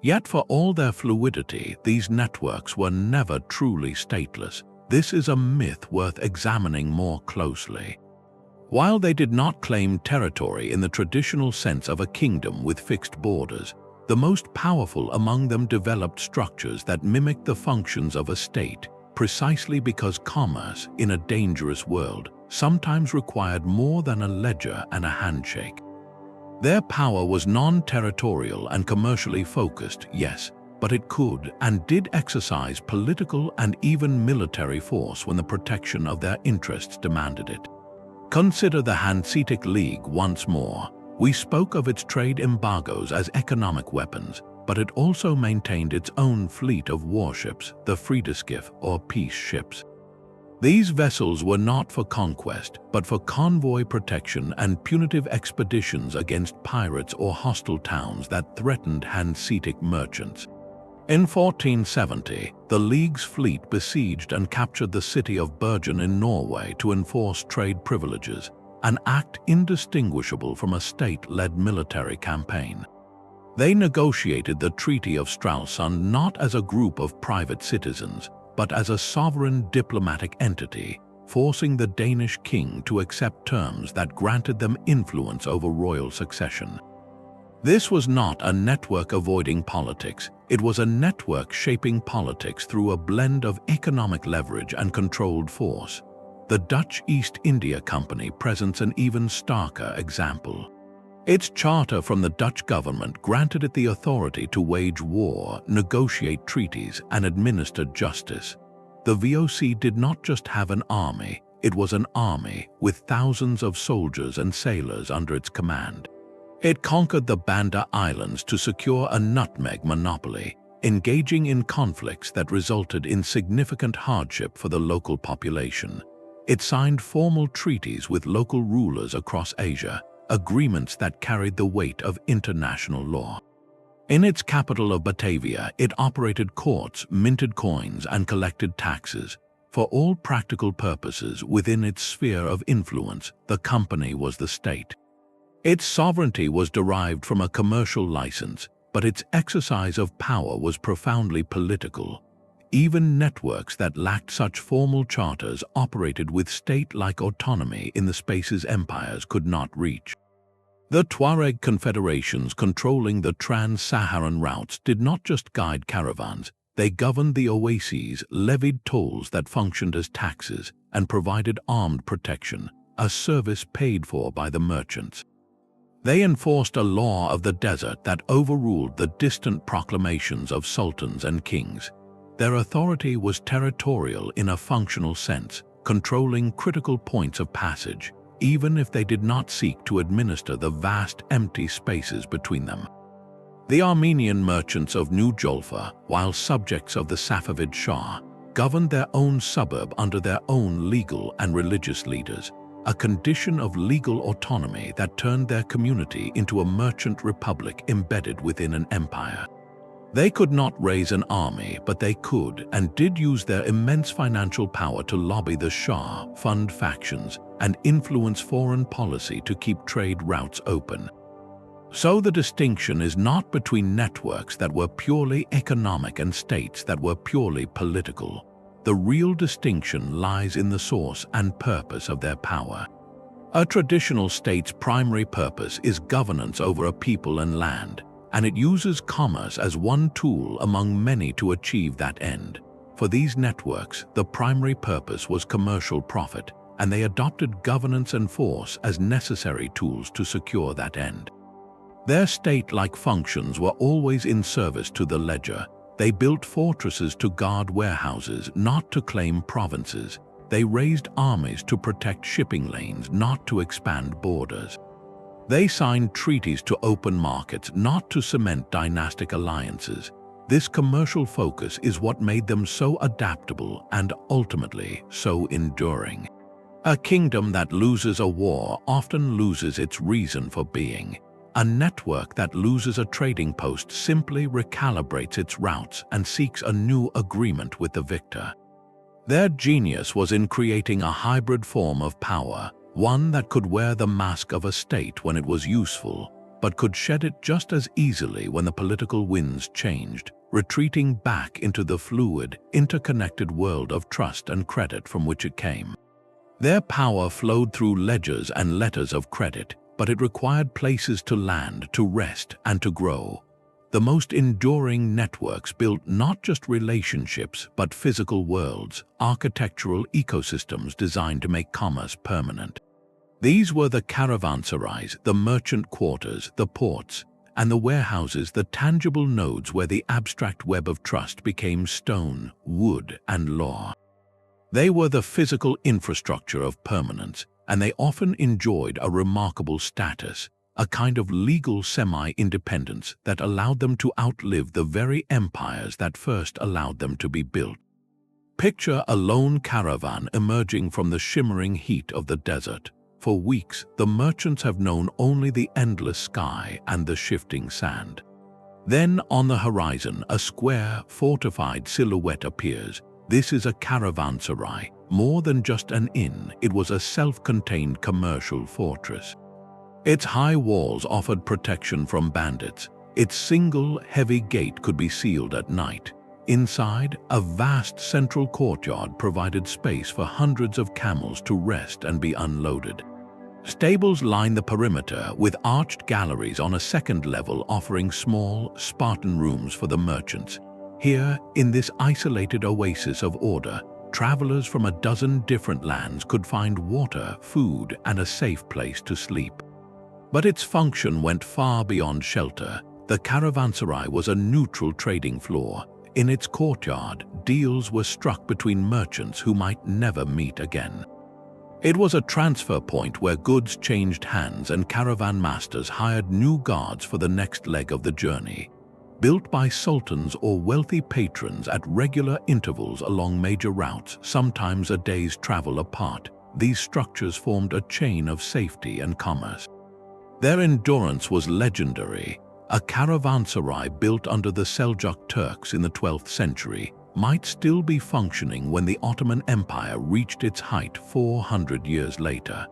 Yet for all their fluidity, these networks were never truly stateless. This is a myth worth examining more closely. While they did not claim territory in the traditional sense of a kingdom with fixed borders, the most powerful among them developed structures that mimicked the functions of a state, precisely because commerce, in a dangerous world, sometimes required more than a ledger and a handshake. Their power was non-territorial and commercially focused, yes, but it could and did exercise political and even military force when the protection of their interests demanded it. Consider the Hanseatic League once more. We spoke of its trade embargoes as economic weapons, but it also maintained its own fleet of warships, the Friedenschiff or peace ships. These vessels were not for conquest, but for convoy protection and punitive expeditions against pirates or hostile towns that threatened Hanseatic merchants. In 1470, the League's fleet besieged and captured the city of Bergen in Norway to enforce trade privileges, an act indistinguishable from a state-led military campaign. They negotiated the Treaty of Stralsund not as a group of private citizens, but as a sovereign diplomatic entity, forcing the Danish king to accept terms that granted them influence over royal succession. This was not a network avoiding politics, it was a network shaping politics through a blend of economic leverage and controlled force. The Dutch East India Company presents an even starker example. Its charter from the Dutch government granted it the authority to wage war, negotiate treaties, and administer justice. The VOC did not just have an army, it was an army with thousands of soldiers and sailors under its command. It conquered the Banda Islands to secure a nutmeg monopoly, engaging in conflicts that resulted in significant hardship for the local population. It signed formal treaties with local rulers across Asia, agreements that carried the weight of international law. In its capital of Batavia, it operated courts, minted coins, and collected taxes. For all practical purposes within its sphere of influence, the company was the state. Its sovereignty was derived from a commercial license, but its exercise of power was profoundly political. Even networks that lacked such formal charters operated with state-like autonomy in the spaces empires could not reach. The Tuareg confederations controlling the Trans-Saharan routes did not just guide caravans, they governed the oases, levied tolls that functioned as taxes, and provided armed protection, a service paid for by the merchants. They enforced a law of the desert that overruled the distant proclamations of sultans and kings. Their authority was territorial in a functional sense, controlling critical points of passage, even if they did not seek to administer the vast empty spaces between them. The Armenian merchants of New Jolfa, while subjects of the Safavid Shah, governed their own suburb under their own legal and religious leaders, a condition of legal autonomy that turned their community into a merchant republic embedded within an empire. They could not raise an army, but they could and did use their immense financial power to lobby the Shah, fund factions, and influence foreign policy to keep trade routes open. So the distinction is not between networks that were purely economic and states that were purely political. The real distinction lies in the source and purpose of their power. A traditional state's primary purpose is governance over a people and land, and it uses commerce as one tool among many to achieve that end. For these networks, the primary purpose was commercial profit, and they adopted governance and force as necessary tools to secure that end. Their state-like functions were always in service to the ledger. They built fortresses to guard warehouses, not to claim provinces. They raised armies to protect shipping lanes, not to expand borders. They signed treaties to open markets, not to cement dynastic alliances. This commercial focus is what made them so adaptable and ultimately so enduring. A kingdom that loses a war often loses its reason for being. A network that loses a trading post simply recalibrates its routes and seeks a new agreement with the victor. Their genius was in creating a hybrid form of power, one that could wear the mask of a state when it was useful, but could shed it just as easily when the political winds changed, retreating back into the fluid, interconnected world of trust and credit from which it came. Their power flowed through ledgers and letters of credit, but it required places to land, to rest, and to grow. The most enduring networks built not just relationships, but physical worlds, architectural ecosystems designed to make commerce permanent. These were the caravanserais, the merchant quarters, the ports, and the warehouses, the tangible nodes where the abstract web of trust became stone, wood, and law. They were the physical infrastructure of permanence, and they often enjoyed a remarkable status, a kind of legal semi-independence that allowed them to outlive the very empires that first allowed them to be built. Picture a lone caravan emerging from the shimmering heat of the desert. For weeks, the merchants have known only the endless sky and the shifting sand. Then, on the horizon, a square, fortified silhouette appears. This is a caravanserai. More than just an inn, it was a self-contained commercial fortress. Its high walls offered protection from bandits. Its single, heavy gate could be sealed at night. Inside, a vast central courtyard provided space for hundreds of camels to rest and be unloaded. Stables line the perimeter, with arched galleries on a second level offering small, Spartan rooms for the merchants. Here, in this isolated oasis of order, travelers from a dozen different lands could find water, food, and a safe place to sleep. But its function went far beyond shelter. The caravanserai was a neutral trading floor. In its courtyard, deals were struck between merchants who might never meet again. It was a transfer point where goods changed hands and caravan masters hired new guards for the next leg of the journey. Built by sultans or wealthy patrons at regular intervals along major routes, sometimes a day's travel apart, these structures formed a chain of safety and commerce. Their endurance was legendary. A caravanserai built under the Seljuk Turks in the 12th century might still be functioning when the Ottoman Empire reached its height 400 years later.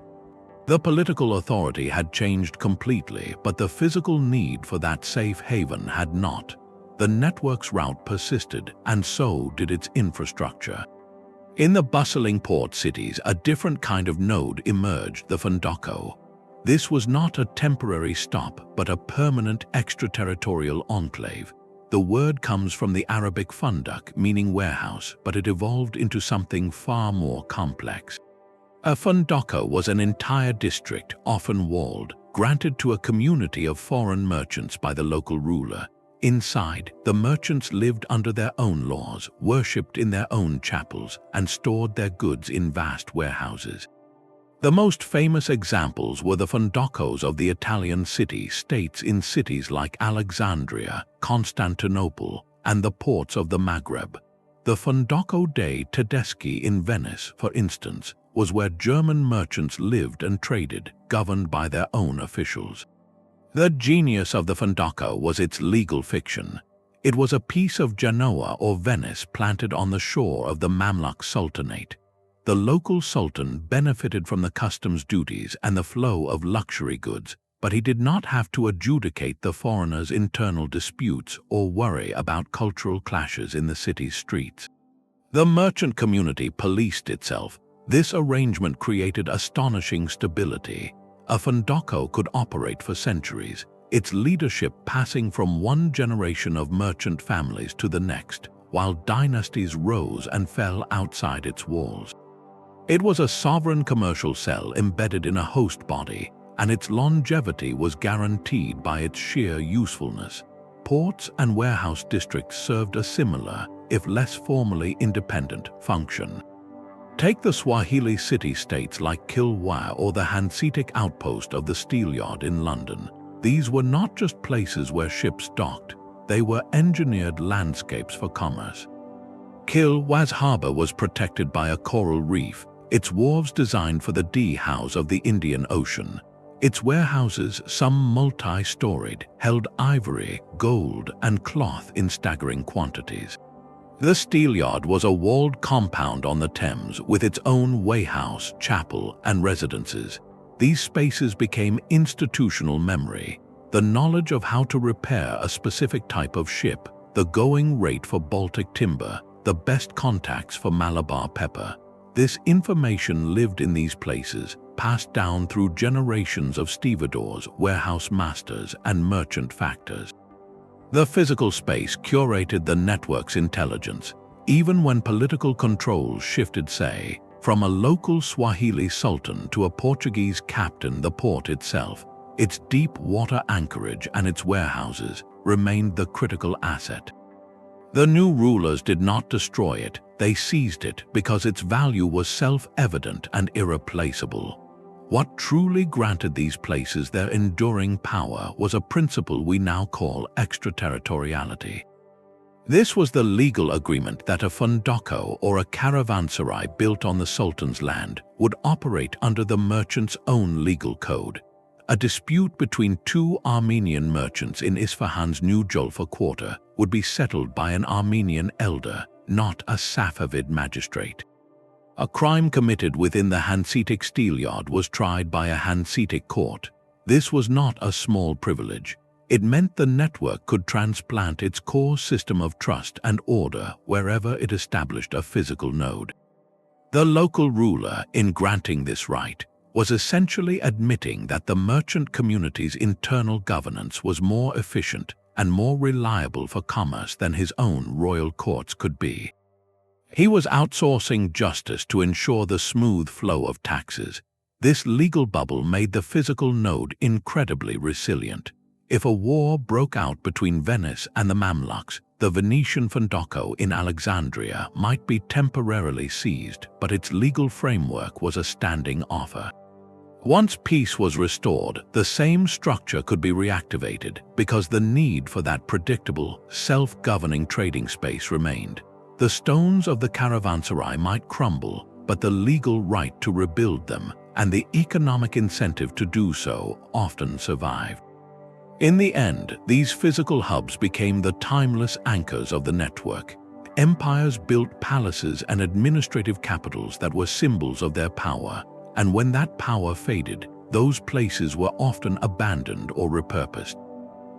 The political authority had changed completely, but the physical need for that safe haven had not. The network's route persisted, and so did its infrastructure. In the bustling port cities, a different kind of node emerged, the Fundako. This was not a temporary stop, but a permanent extraterritorial enclave. The word comes from the Arabic fundak, meaning warehouse, but it evolved into something far more complex. A fundako was an entire district, often walled, granted to a community of foreign merchants by the local ruler. Inside, the merchants lived under their own laws, worshipped in their own chapels, and stored their goods in vast warehouses. The most famous examples were the fundakos of the Italian city-states in cities like Alexandria, Constantinople, and the ports of the Maghreb. The Fundako dei Tedeschi in Venice, for instance, was where German merchants lived and traded, governed by their own officials. The genius of the Fundako was its legal fiction. It was a piece of Genoa or Venice planted on the shore of the Mamluk Sultanate. The local sultan benefited from the customs duties and the flow of luxury goods, but he did not have to adjudicate the foreigners' internal disputes or worry about cultural clashes in the city's streets. The merchant community policed itself. This arrangement created astonishing stability. A fundako could operate for centuries, its leadership passing from one generation of merchant families to the next, while dynasties rose and fell outside its walls. It was a sovereign commercial cell embedded in a host body, and its longevity was guaranteed by its sheer usefulness. Ports and warehouse districts served a similar, if less formally independent, function. Take the Swahili city-states like Kilwa or the Hanseatic outpost of the Steelyard in London. These were not just places where ships docked, they were engineered landscapes for commerce. Kilwa's harbour was protected by a coral reef, its wharves designed for the D-house of the Indian Ocean. Its warehouses, some multi-storied, held ivory, gold, and cloth in staggering quantities. The Steelyard was a walled compound on the Thames with its own weighhouse, chapel, and residences. These spaces became institutional memory. The knowledge of how to repair a specific type of ship, the going rate for Baltic timber, the best contacts for Malabar pepper. This information lived in these places, passed down through generations of stevedores, warehouse masters, and merchant factors. The physical space curated the network's intelligence. Even when political controls shifted, say, from a local Swahili sultan to a Portuguese captain, the port itself, its deep water anchorage and its warehouses remained the critical asset. The new rulers did not destroy it, they seized it because its value was self-evident and irreplaceable. What truly granted these places their enduring power was a principle we now call extraterritoriality. This was the legal agreement that a fundako or a caravanserai built on the Sultan's land would operate under the merchant's own legal code. A dispute between two Armenian merchants in Isfahan's new Jolfa quarter would be settled by an Armenian elder, not a Safavid magistrate. A crime committed within the Hanseatic steelyard was tried by a Hanseatic court. This was not a small privilege. It meant the network could transplant its core system of trust and order wherever it established a physical node. The local ruler, in granting this right, was essentially admitting that the merchant community's internal governance was more efficient and more reliable for commerce than his own royal courts could be. He was outsourcing justice to ensure the smooth flow of taxes. This legal bubble made the physical node incredibly resilient. If a war broke out between Venice and the Mamluks, the Venetian fundako in Alexandria might be temporarily seized, but its legal framework was a standing offer. Once peace was restored, the same structure could be reactivated because the need for that predictable, self-governing trading space remained. The stones of the caravanserai might crumble, but the legal right to rebuild them and the economic incentive to do so often survived. In the end, these physical hubs became the timeless anchors of the network. Empires built palaces and administrative capitals that were symbols of their power, and when that power faded, those places were often abandoned or repurposed.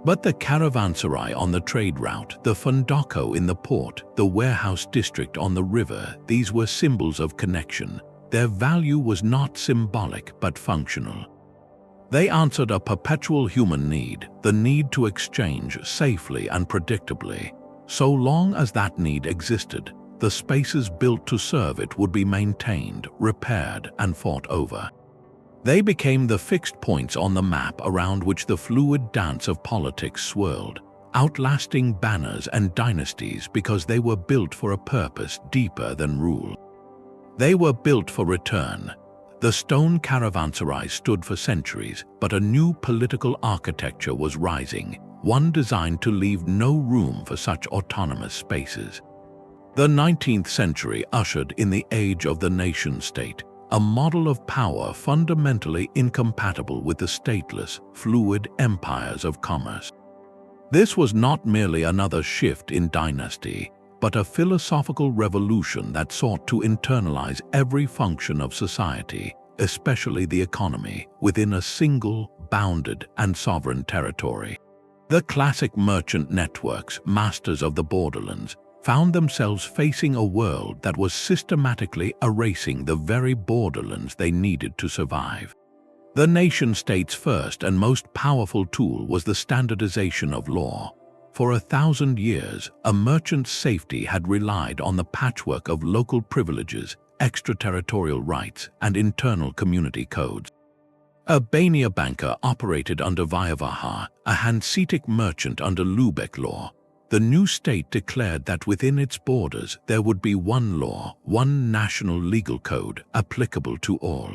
But the caravanserai on the trade route, the fundako in the port, the warehouse district on the river, these were symbols of connection. Their value was not symbolic but functional. They answered a perpetual human need, the need to exchange safely and predictably. So long as that need existed, the spaces built to serve it would be maintained, repaired, and fought over. They became the fixed points on the map around which the fluid dance of politics swirled, outlasting banners and dynasties because they were built for a purpose deeper than rule. They were built for return. The stone caravanserai stood for centuries, but a new political architecture was rising, one designed to leave no room for such autonomous spaces. The 19th century ushered in the age of the nation-state, a model of power fundamentally incompatible with the stateless, fluid empires of commerce. This was not merely another shift in dynasty, but a philosophical revolution that sought to internalize every function of society, especially the economy, within a single, bounded, and sovereign territory. The classic merchant networks, masters of the borderlands, found themselves facing a world that was systematically erasing the very borderlands they needed to survive. The nation-state's first and most powerful tool was the standardization of law. For 1,000 years, a merchant's safety had relied on the patchwork of local privileges, extraterritorial rights, and internal community codes. A Bania banker operated under Vyavaha, a Hanseatic merchant under Lubeck law. The new state declared that within its borders there would be one law, one national legal code, applicable to all.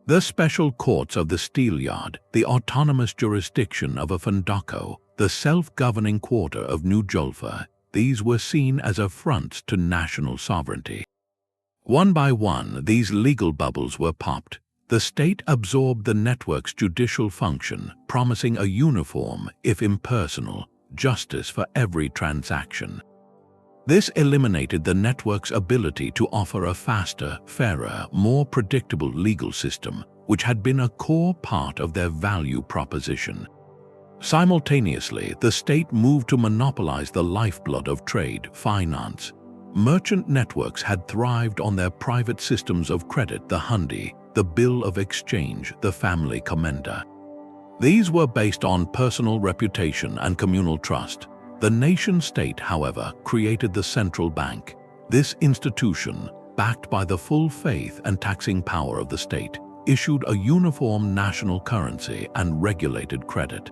The special courts of the steelyard, the autonomous jurisdiction of a fundako, the self-governing quarter of New Jolfa, these were seen as affronts to national sovereignty. One by one, these legal bubbles were popped. The state absorbed the network's judicial function, promising a uniform, if impersonal, justice for every transaction. This eliminated the network's ability to offer a faster, fairer, more predictable legal system, which had been a core part of their value proposition. Simultaneously, the state moved to monopolize the lifeblood of trade, finance. Merchant networks had thrived on their private systems of credit, the hundi, the bill of exchange, the family commenda. These were based on personal reputation and communal trust. The nation-state, however, created the central bank. This institution, backed by the full faith and taxing power of the state, issued a uniform national currency and regulated credit.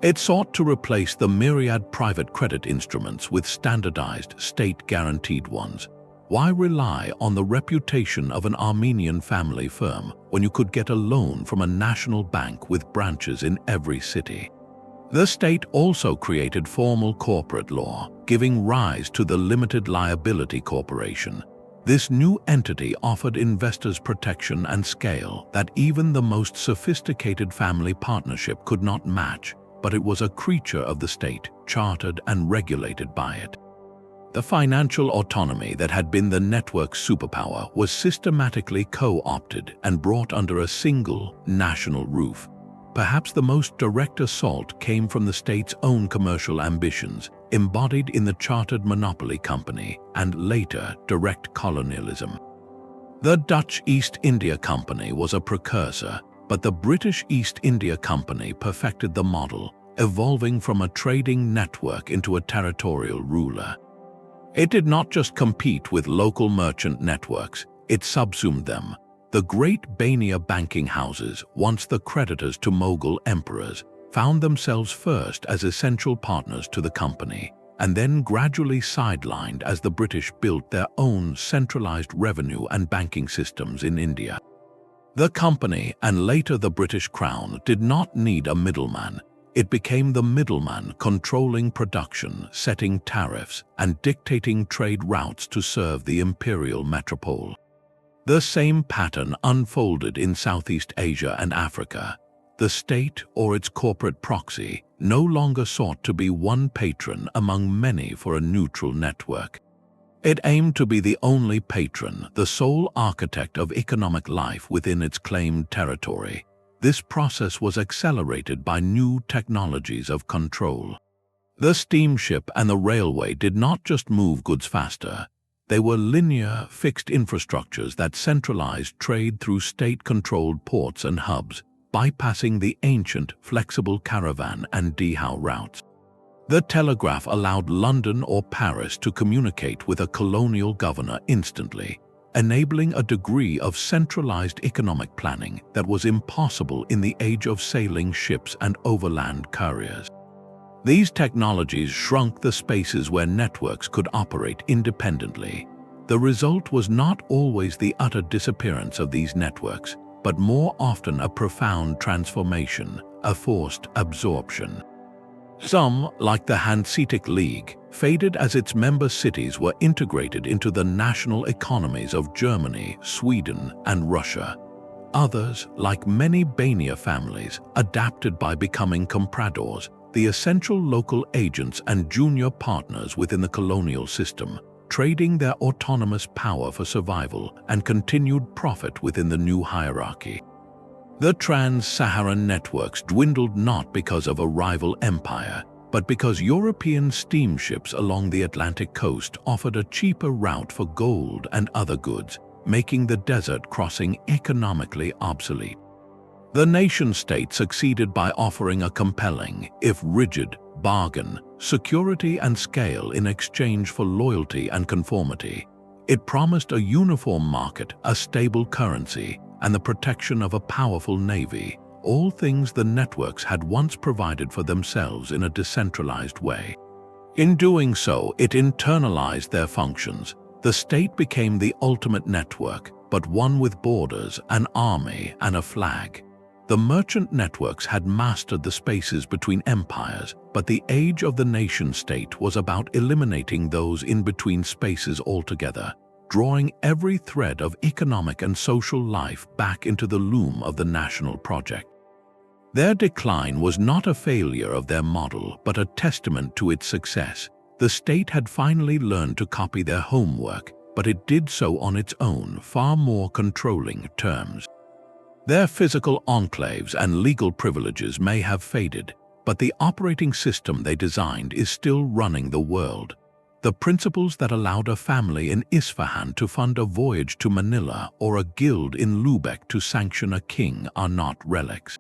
It sought to replace the myriad private credit instruments with standardized, state-guaranteed ones. Why rely on the reputation of an Armenian family firm when you could get a loan from a national bank with branches in every city? The state also created formal corporate law, giving rise to the Limited Liability Corporation. This new entity offered investors protection and scale that even the most sophisticated family partnership could not match, but it was a creature of the state, chartered and regulated by it. The financial autonomy that had been the network's superpower was systematically co-opted and brought under a single national roof. Perhaps the most direct assault came from the state's own commercial ambitions, embodied in the chartered monopoly company and later direct colonialism. The Dutch East India Company was a precursor, but the British East India Company perfected the model, evolving from a trading network into a territorial ruler. It did not just compete with local merchant networks, it subsumed them. The great Bania banking houses, once the creditors to Mughal emperors, found themselves first as essential partners to the company, and then gradually sidelined as the British built their own centralized revenue and banking systems in India. The company, and later the British Crown, did not need a middleman. It became the middleman controlling production, setting tariffs, and dictating trade routes to serve the imperial metropole. The same pattern unfolded in Southeast Asia and Africa. The state, or its corporate proxy, no longer sought to be one patron among many for a neutral network. It aimed to be the only patron, the sole architect of economic life within its claimed territory. This process was accelerated by new technologies of control. The steamship and the railway did not just move goods faster. They were linear, fixed infrastructures that centralized trade through state-controlled ports and hubs, bypassing the ancient, flexible caravan and dhow routes. The telegraph allowed London or Paris to communicate with a colonial governor instantly, enabling a degree of centralized economic planning that was impossible in the age of sailing ships and overland couriers. These technologies shrunk the spaces where networks could operate independently. The result was not always the utter disappearance of these networks, but more often a profound transformation, a forced absorption. Some, like the Hanseatic League, faded as its member cities were integrated into the national economies of Germany, Sweden, and Russia. Others, like many Bania families, adapted by becoming compradors, the essential local agents and junior partners within the colonial system, trading their autonomous power for survival and continued profit within the new hierarchy. The Trans-Saharan networks dwindled not because of a rival empire, but because European steamships along the Atlantic coast offered a cheaper route for gold and other goods, making the desert crossing economically obsolete. The nation-state succeeded by offering a compelling, if rigid, bargain, security and scale in exchange for loyalty and conformity. It promised a uniform market, a stable currency, and the protection of a powerful navy, all things the networks had once provided for themselves in a decentralized way. In doing so, it internalized their functions. The state became the ultimate network, but one with borders, an army, and a flag. The merchant networks had mastered the spaces between empires, but the age of the nation-state was about eliminating those in-between spaces altogether, drawing every thread of economic and social life back into the loom of the national project. Their decline was not a failure of their model, but a testament to its success. The state had finally learned to copy their homework, but it did so on its own, far more controlling terms. Their physical enclaves and legal privileges may have faded, but the operating system they designed is still running the world. The principles that allowed a family in Isfahan to fund a voyage to Manila or a guild in Lubeck to sanction a king are not relics.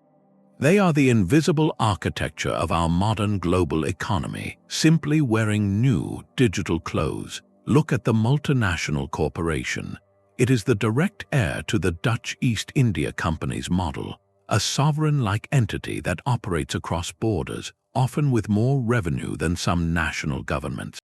They are the invisible architecture of our modern global economy, simply wearing new digital clothes. Look at the multinational corporation. It is the direct heir to the Dutch East India Company's model, a sovereign-like entity that operates across borders, often with more revenue than some national governments.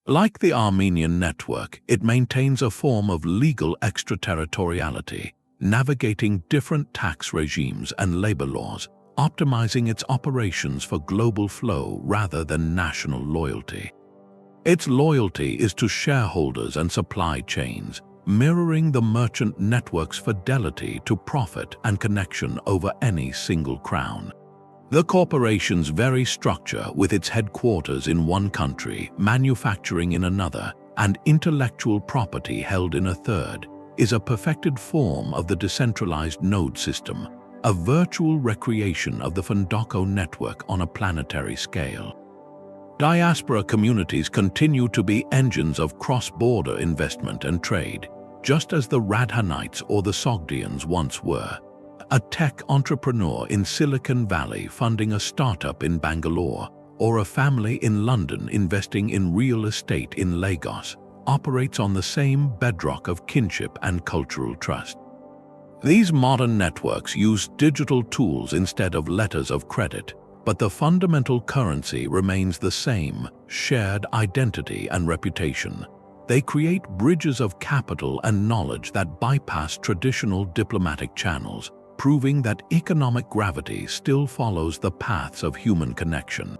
Like the Armenian network, it maintains a form of legal extraterritoriality, navigating different tax regimes and labor laws, optimizing its operations for global flow rather than national loyalty. Its loyalty is to shareholders and supply chains, mirroring the merchant network's fidelity to profit and connection over any single crown. The corporation's very structure, with its headquarters in one country, manufacturing in another, and intellectual property held in a third, is a perfected form of the decentralized node system, a virtual recreation of the Fundoko network on a planetary scale. Diaspora communities continue to be engines of cross-border investment and trade, just as the Radhanites or the Sogdians once were. A tech entrepreneur in Silicon Valley funding a startup in Bangalore, or a family in London investing in real estate in Lagos, operates on the same bedrock of kinship and cultural trust. These modern networks use digital tools instead of letters of credit, but the fundamental currency remains the same: shared identity and reputation. They create bridges of capital and knowledge that bypass traditional diplomatic channels, proving that economic gravity still follows the paths of human connection.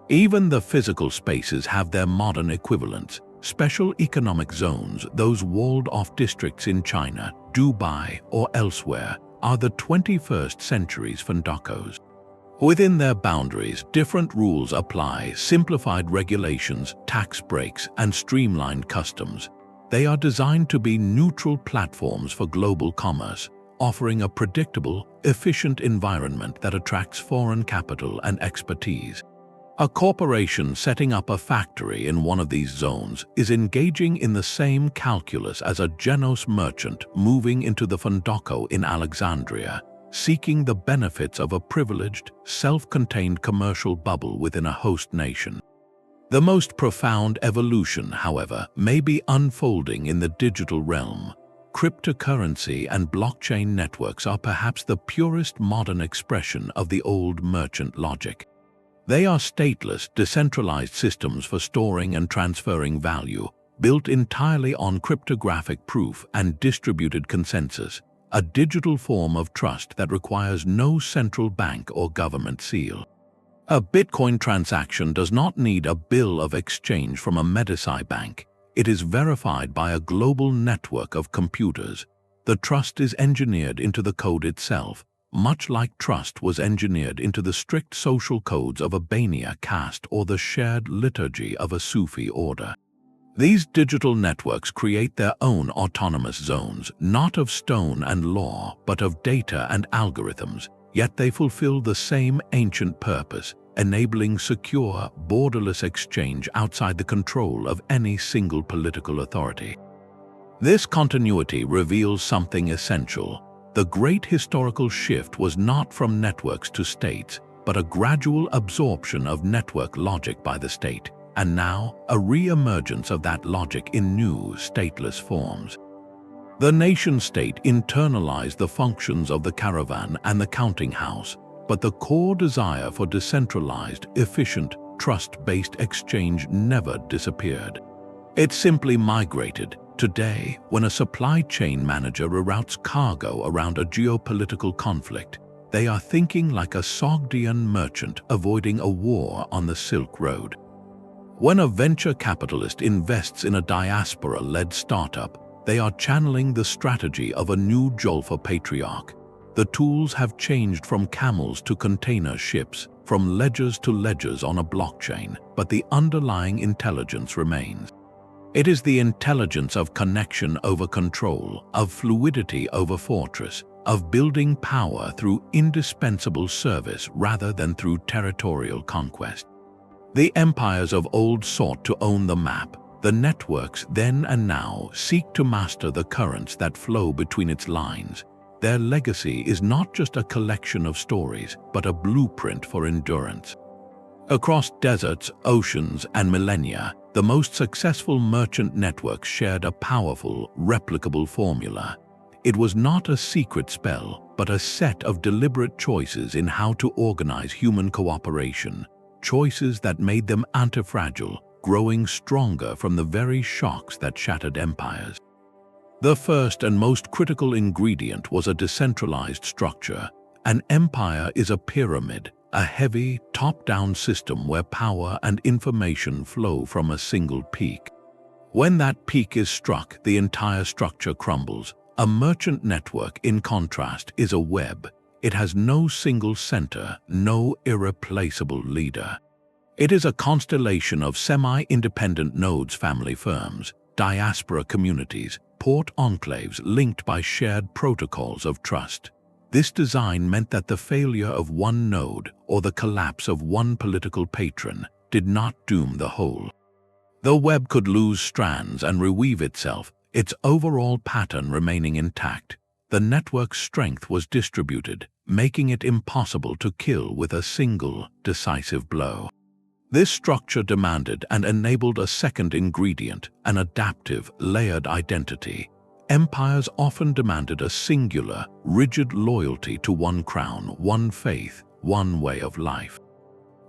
Even the physical spaces have their modern equivalents. Special economic zones, those walled-off districts in China, Dubai, or elsewhere, are the 21st century's Fundokos. Within their boundaries, different rules apply: simplified regulations, tax breaks, and streamlined customs. They are designed to be neutral platforms for global commerce, offering a predictable, efficient environment that attracts foreign capital and expertise. A corporation setting up a factory in one of these zones is engaging in the same calculus as a Genos merchant moving into the Fundoko in Alexandria, seeking the benefits of a privileged, self-contained commercial bubble within a host nation. The most profound evolution, however, may be unfolding in the digital realm. Cryptocurrency and blockchain networks are perhaps the purest modern expression of the old merchant logic. They are stateless, decentralized systems for storing and transferring value, built entirely on cryptographic proof and distributed consensus, a digital form of trust that requires no central bank or government seal. A Bitcoin transaction does not need a bill of exchange from a Medici bank. It is verified by a global network of computers. The trust is engineered into the code itself, much like trust was engineered into the strict social codes of a Bania caste or the shared liturgy of a Sufi order. These digital networks create their own autonomous zones, not of stone and law, but of data and algorithms, yet they fulfill the same ancient purpose, enabling secure, borderless exchange outside the control of any single political authority. This continuity reveals something essential. The great historical shift was not from networks to states, but a gradual absorption of network logic by the state, and now a re-emergence of that logic in new, stateless forms. The nation-state internalized the functions of the caravan and the counting house, but the core desire for decentralized, efficient, trust-based exchange never disappeared. It simply migrated. Today, when a supply chain manager reroutes cargo around a geopolitical conflict, they are thinking like a Sogdian merchant avoiding a war on the Silk Road. When a venture capitalist invests in a diaspora-led startup, they are channeling the strategy of a new Jolfa patriarch. The tools have changed from camels to container ships, from ledgers to ledgers on a blockchain, but the underlying intelligence remains. It is the intelligence of connection over control, of fluidity over fortress, of building power through indispensable service rather than through territorial conquest. The empires of old sought to own the map. The networks then and now seek to master the currents that flow between its lines. Their legacy is not just a collection of stories, but a blueprint for endurance. Across deserts, oceans, and millennia, the most successful merchant networks shared a powerful, replicable formula. It was not a secret spell, but a set of deliberate choices in how to organize human cooperation, choices that made them antifragile, growing stronger from the very shocks that shattered empires. The first and most critical ingredient was a decentralized structure, An empire is a pyramid, a heavy, top-down system where power and information flow from a single peak. When that peak is struck, the entire structure crumbles. A merchant network, in contrast, is a web. It has no single center, no irreplaceable leader. It is a constellation of semi-independent nodes, family firms, diaspora communities, port enclaves linked by shared protocols of trust. This design meant that the failure of one node or the collapse of one political patron did not doom the whole. The web could lose strands and reweave itself, its overall pattern remaining intact. The network's strength was distributed, making it impossible to kill with a single, decisive blow. This structure demanded and enabled a second ingredient, an adaptive, layered identity. Empires often demanded a singular, rigid loyalty to one crown, one faith, one way of life.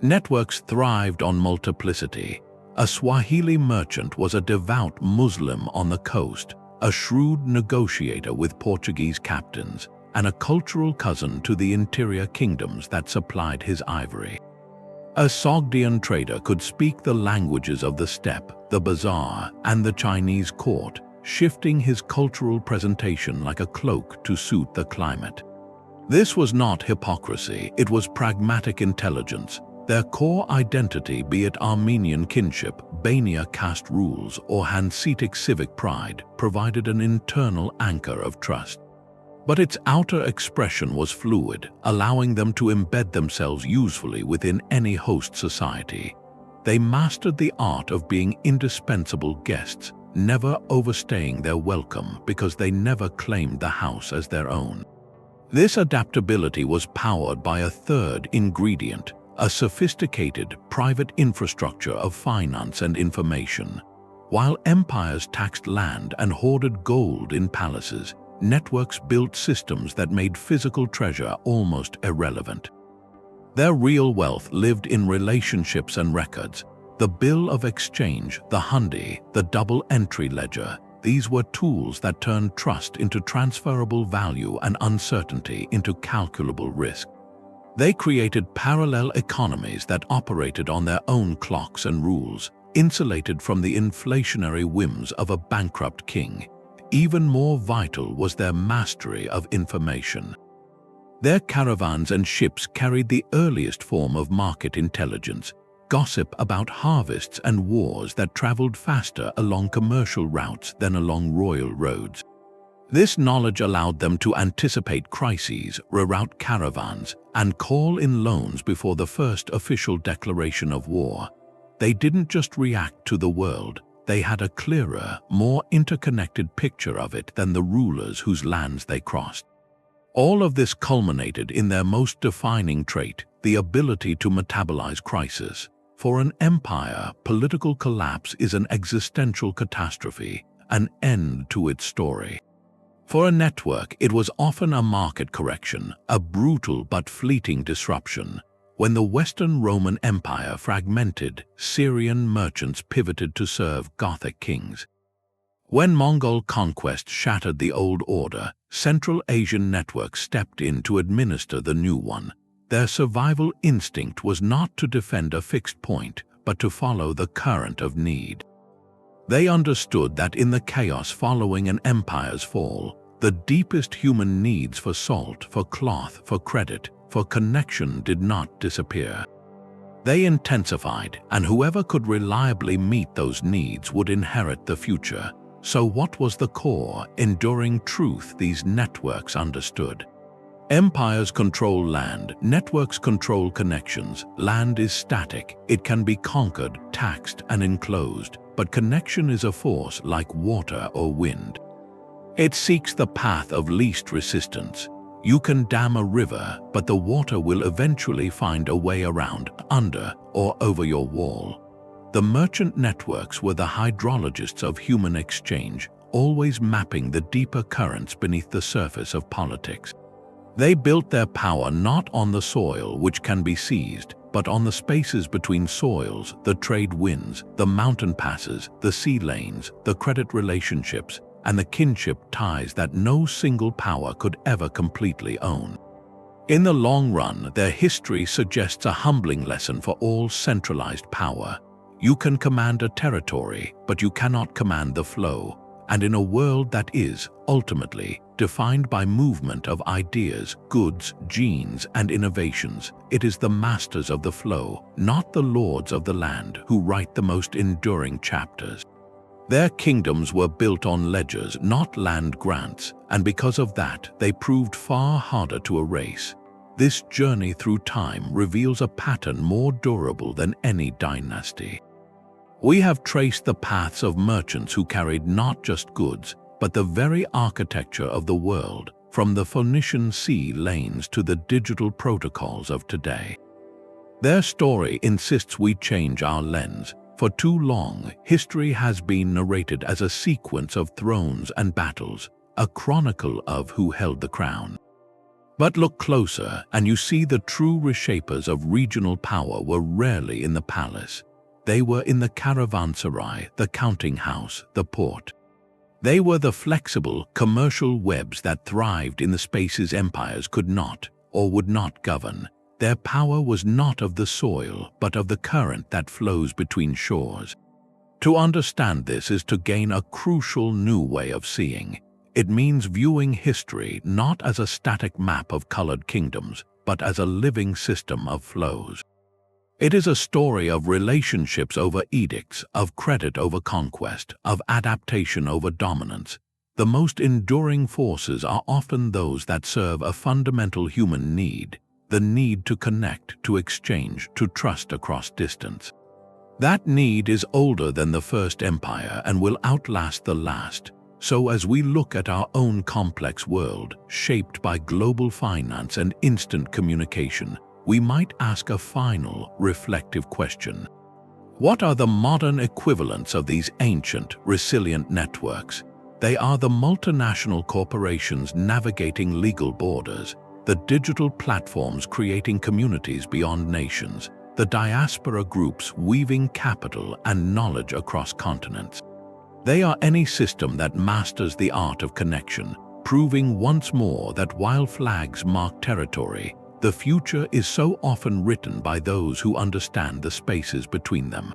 Networks thrived on multiplicity. A Swahili merchant was a devout Muslim on the coast, a shrewd negotiator with Portuguese captains, and a cultural cousin to the interior kingdoms that supplied his ivory. A Sogdian trader could speak the languages of the steppe, the bazaar, and the Chinese court, shifting his cultural presentation like a cloak to suit the climate. This was not hypocrisy, it was pragmatic intelligence. Their core identity, be it Armenian kinship, Bania caste rules, or Hanseatic civic pride, provided an internal anchor of trust. But its outer expression was fluid, allowing them to embed themselves usefully within any host society. They mastered the art of being indispensable guests, never overstaying their welcome because they never claimed the house as their own. This adaptability was powered by a third ingredient, a sophisticated private infrastructure of finance and information. While empires taxed land and hoarded gold in palaces, networks built systems that made physical treasure almost irrelevant. Their real wealth lived in relationships and records. The bill of exchange, the hundi, the double entry ledger, these were tools that turned trust into transferable value and uncertainty into calculable risk. They created parallel economies that operated on their own clocks and rules, insulated from the inflationary whims of a bankrupt king. Even more vital was their mastery of information. Their caravans and ships carried the earliest form of market intelligence, gossip about harvests and wars that traveled faster along commercial routes than along royal roads. This knowledge allowed them to anticipate crises, reroute caravans, and call in loans before the first official declaration of war. They didn't just react to the world, they had a clearer, more interconnected picture of it than the rulers whose lands they crossed. All of this culminated in their most defining trait, the ability to metabolize crisis. For an empire, political collapse is an existential catastrophe, an end to its story. For a network, it was often a market correction, a brutal but fleeting disruption. When the Western Roman Empire fragmented, Syrian merchants pivoted to serve Gothic kings. When Mongol conquest shattered the old order, Central Asian networks stepped in to administer the new one. Their survival instinct was not to defend a fixed point, but to follow the current of need. They understood that in the chaos following an empire's fall, the deepest human needs for salt, for cloth, for credit, for connection did not disappear. They intensified, and whoever could reliably meet those needs would inherit the future. So what was the core, enduring truth these networks understood? Empires control land, networks control connections. Land is static, it can be conquered, taxed, and enclosed, but connection is a force like water or wind. It seeks the path of least resistance. You can dam a river, but the water will eventually find a way around, under, or over your wall. The merchant networks were the hydrologists of human exchange, always mapping the deeper currents beneath the surface of politics. They built their power not on the soil, which can be seized, but on the spaces between soils, the trade winds, the mountain passes, the sea lanes, the credit relationships, and the kinship ties that no single power could ever completely own. In the long run, their history suggests a humbling lesson for all centralized power. You can command a territory, but you cannot command the flow. And in a world that is, ultimately, defined by movement of ideas, goods, genes, and innovations, it is the masters of the flow, not the lords of the land, who write the most enduring chapters. Their kingdoms were built on ledgers, not land grants, and because of that, they proved far harder to erase. This journey through time reveals a pattern more durable than any dynasty. We have traced the paths of merchants who carried not just goods, but the very architecture of the world, from the Phoenician sea lanes to the digital protocols of today. Their story insists we change our lens. For too long, history has been narrated as a sequence of thrones and battles, a chronicle of who held the crown. But look closer, and you see the true reshapers of regional power were rarely in the palace. They were in the caravanserai, the counting house, the port. They were the flexible, commercial webs that thrived in the spaces empires could not, or would not govern. Their power was not of the soil, but of the current that flows between shores. To understand this is to gain a crucial new way of seeing. It means viewing history not as a static map of colored kingdoms, but as a living system of flows. It is a story of relationships over edicts, of credit over conquest, of adaptation over dominance. The most enduring forces are often those that serve a fundamental human need, the need to connect, to exchange, to trust across distance. That need is older than the first empire and will outlast the last. So as we look at our own complex world, shaped by global finance and instant communication, we might ask a final, reflective question. What are the modern equivalents of these ancient, resilient networks? They are the multinational corporations navigating legal borders, the digital platforms creating communities beyond nations, the diaspora groups weaving capital and knowledge across continents. They are any system that masters the art of connection, proving once more that while flags mark territory, the future is so often written by those who understand the spaces between them.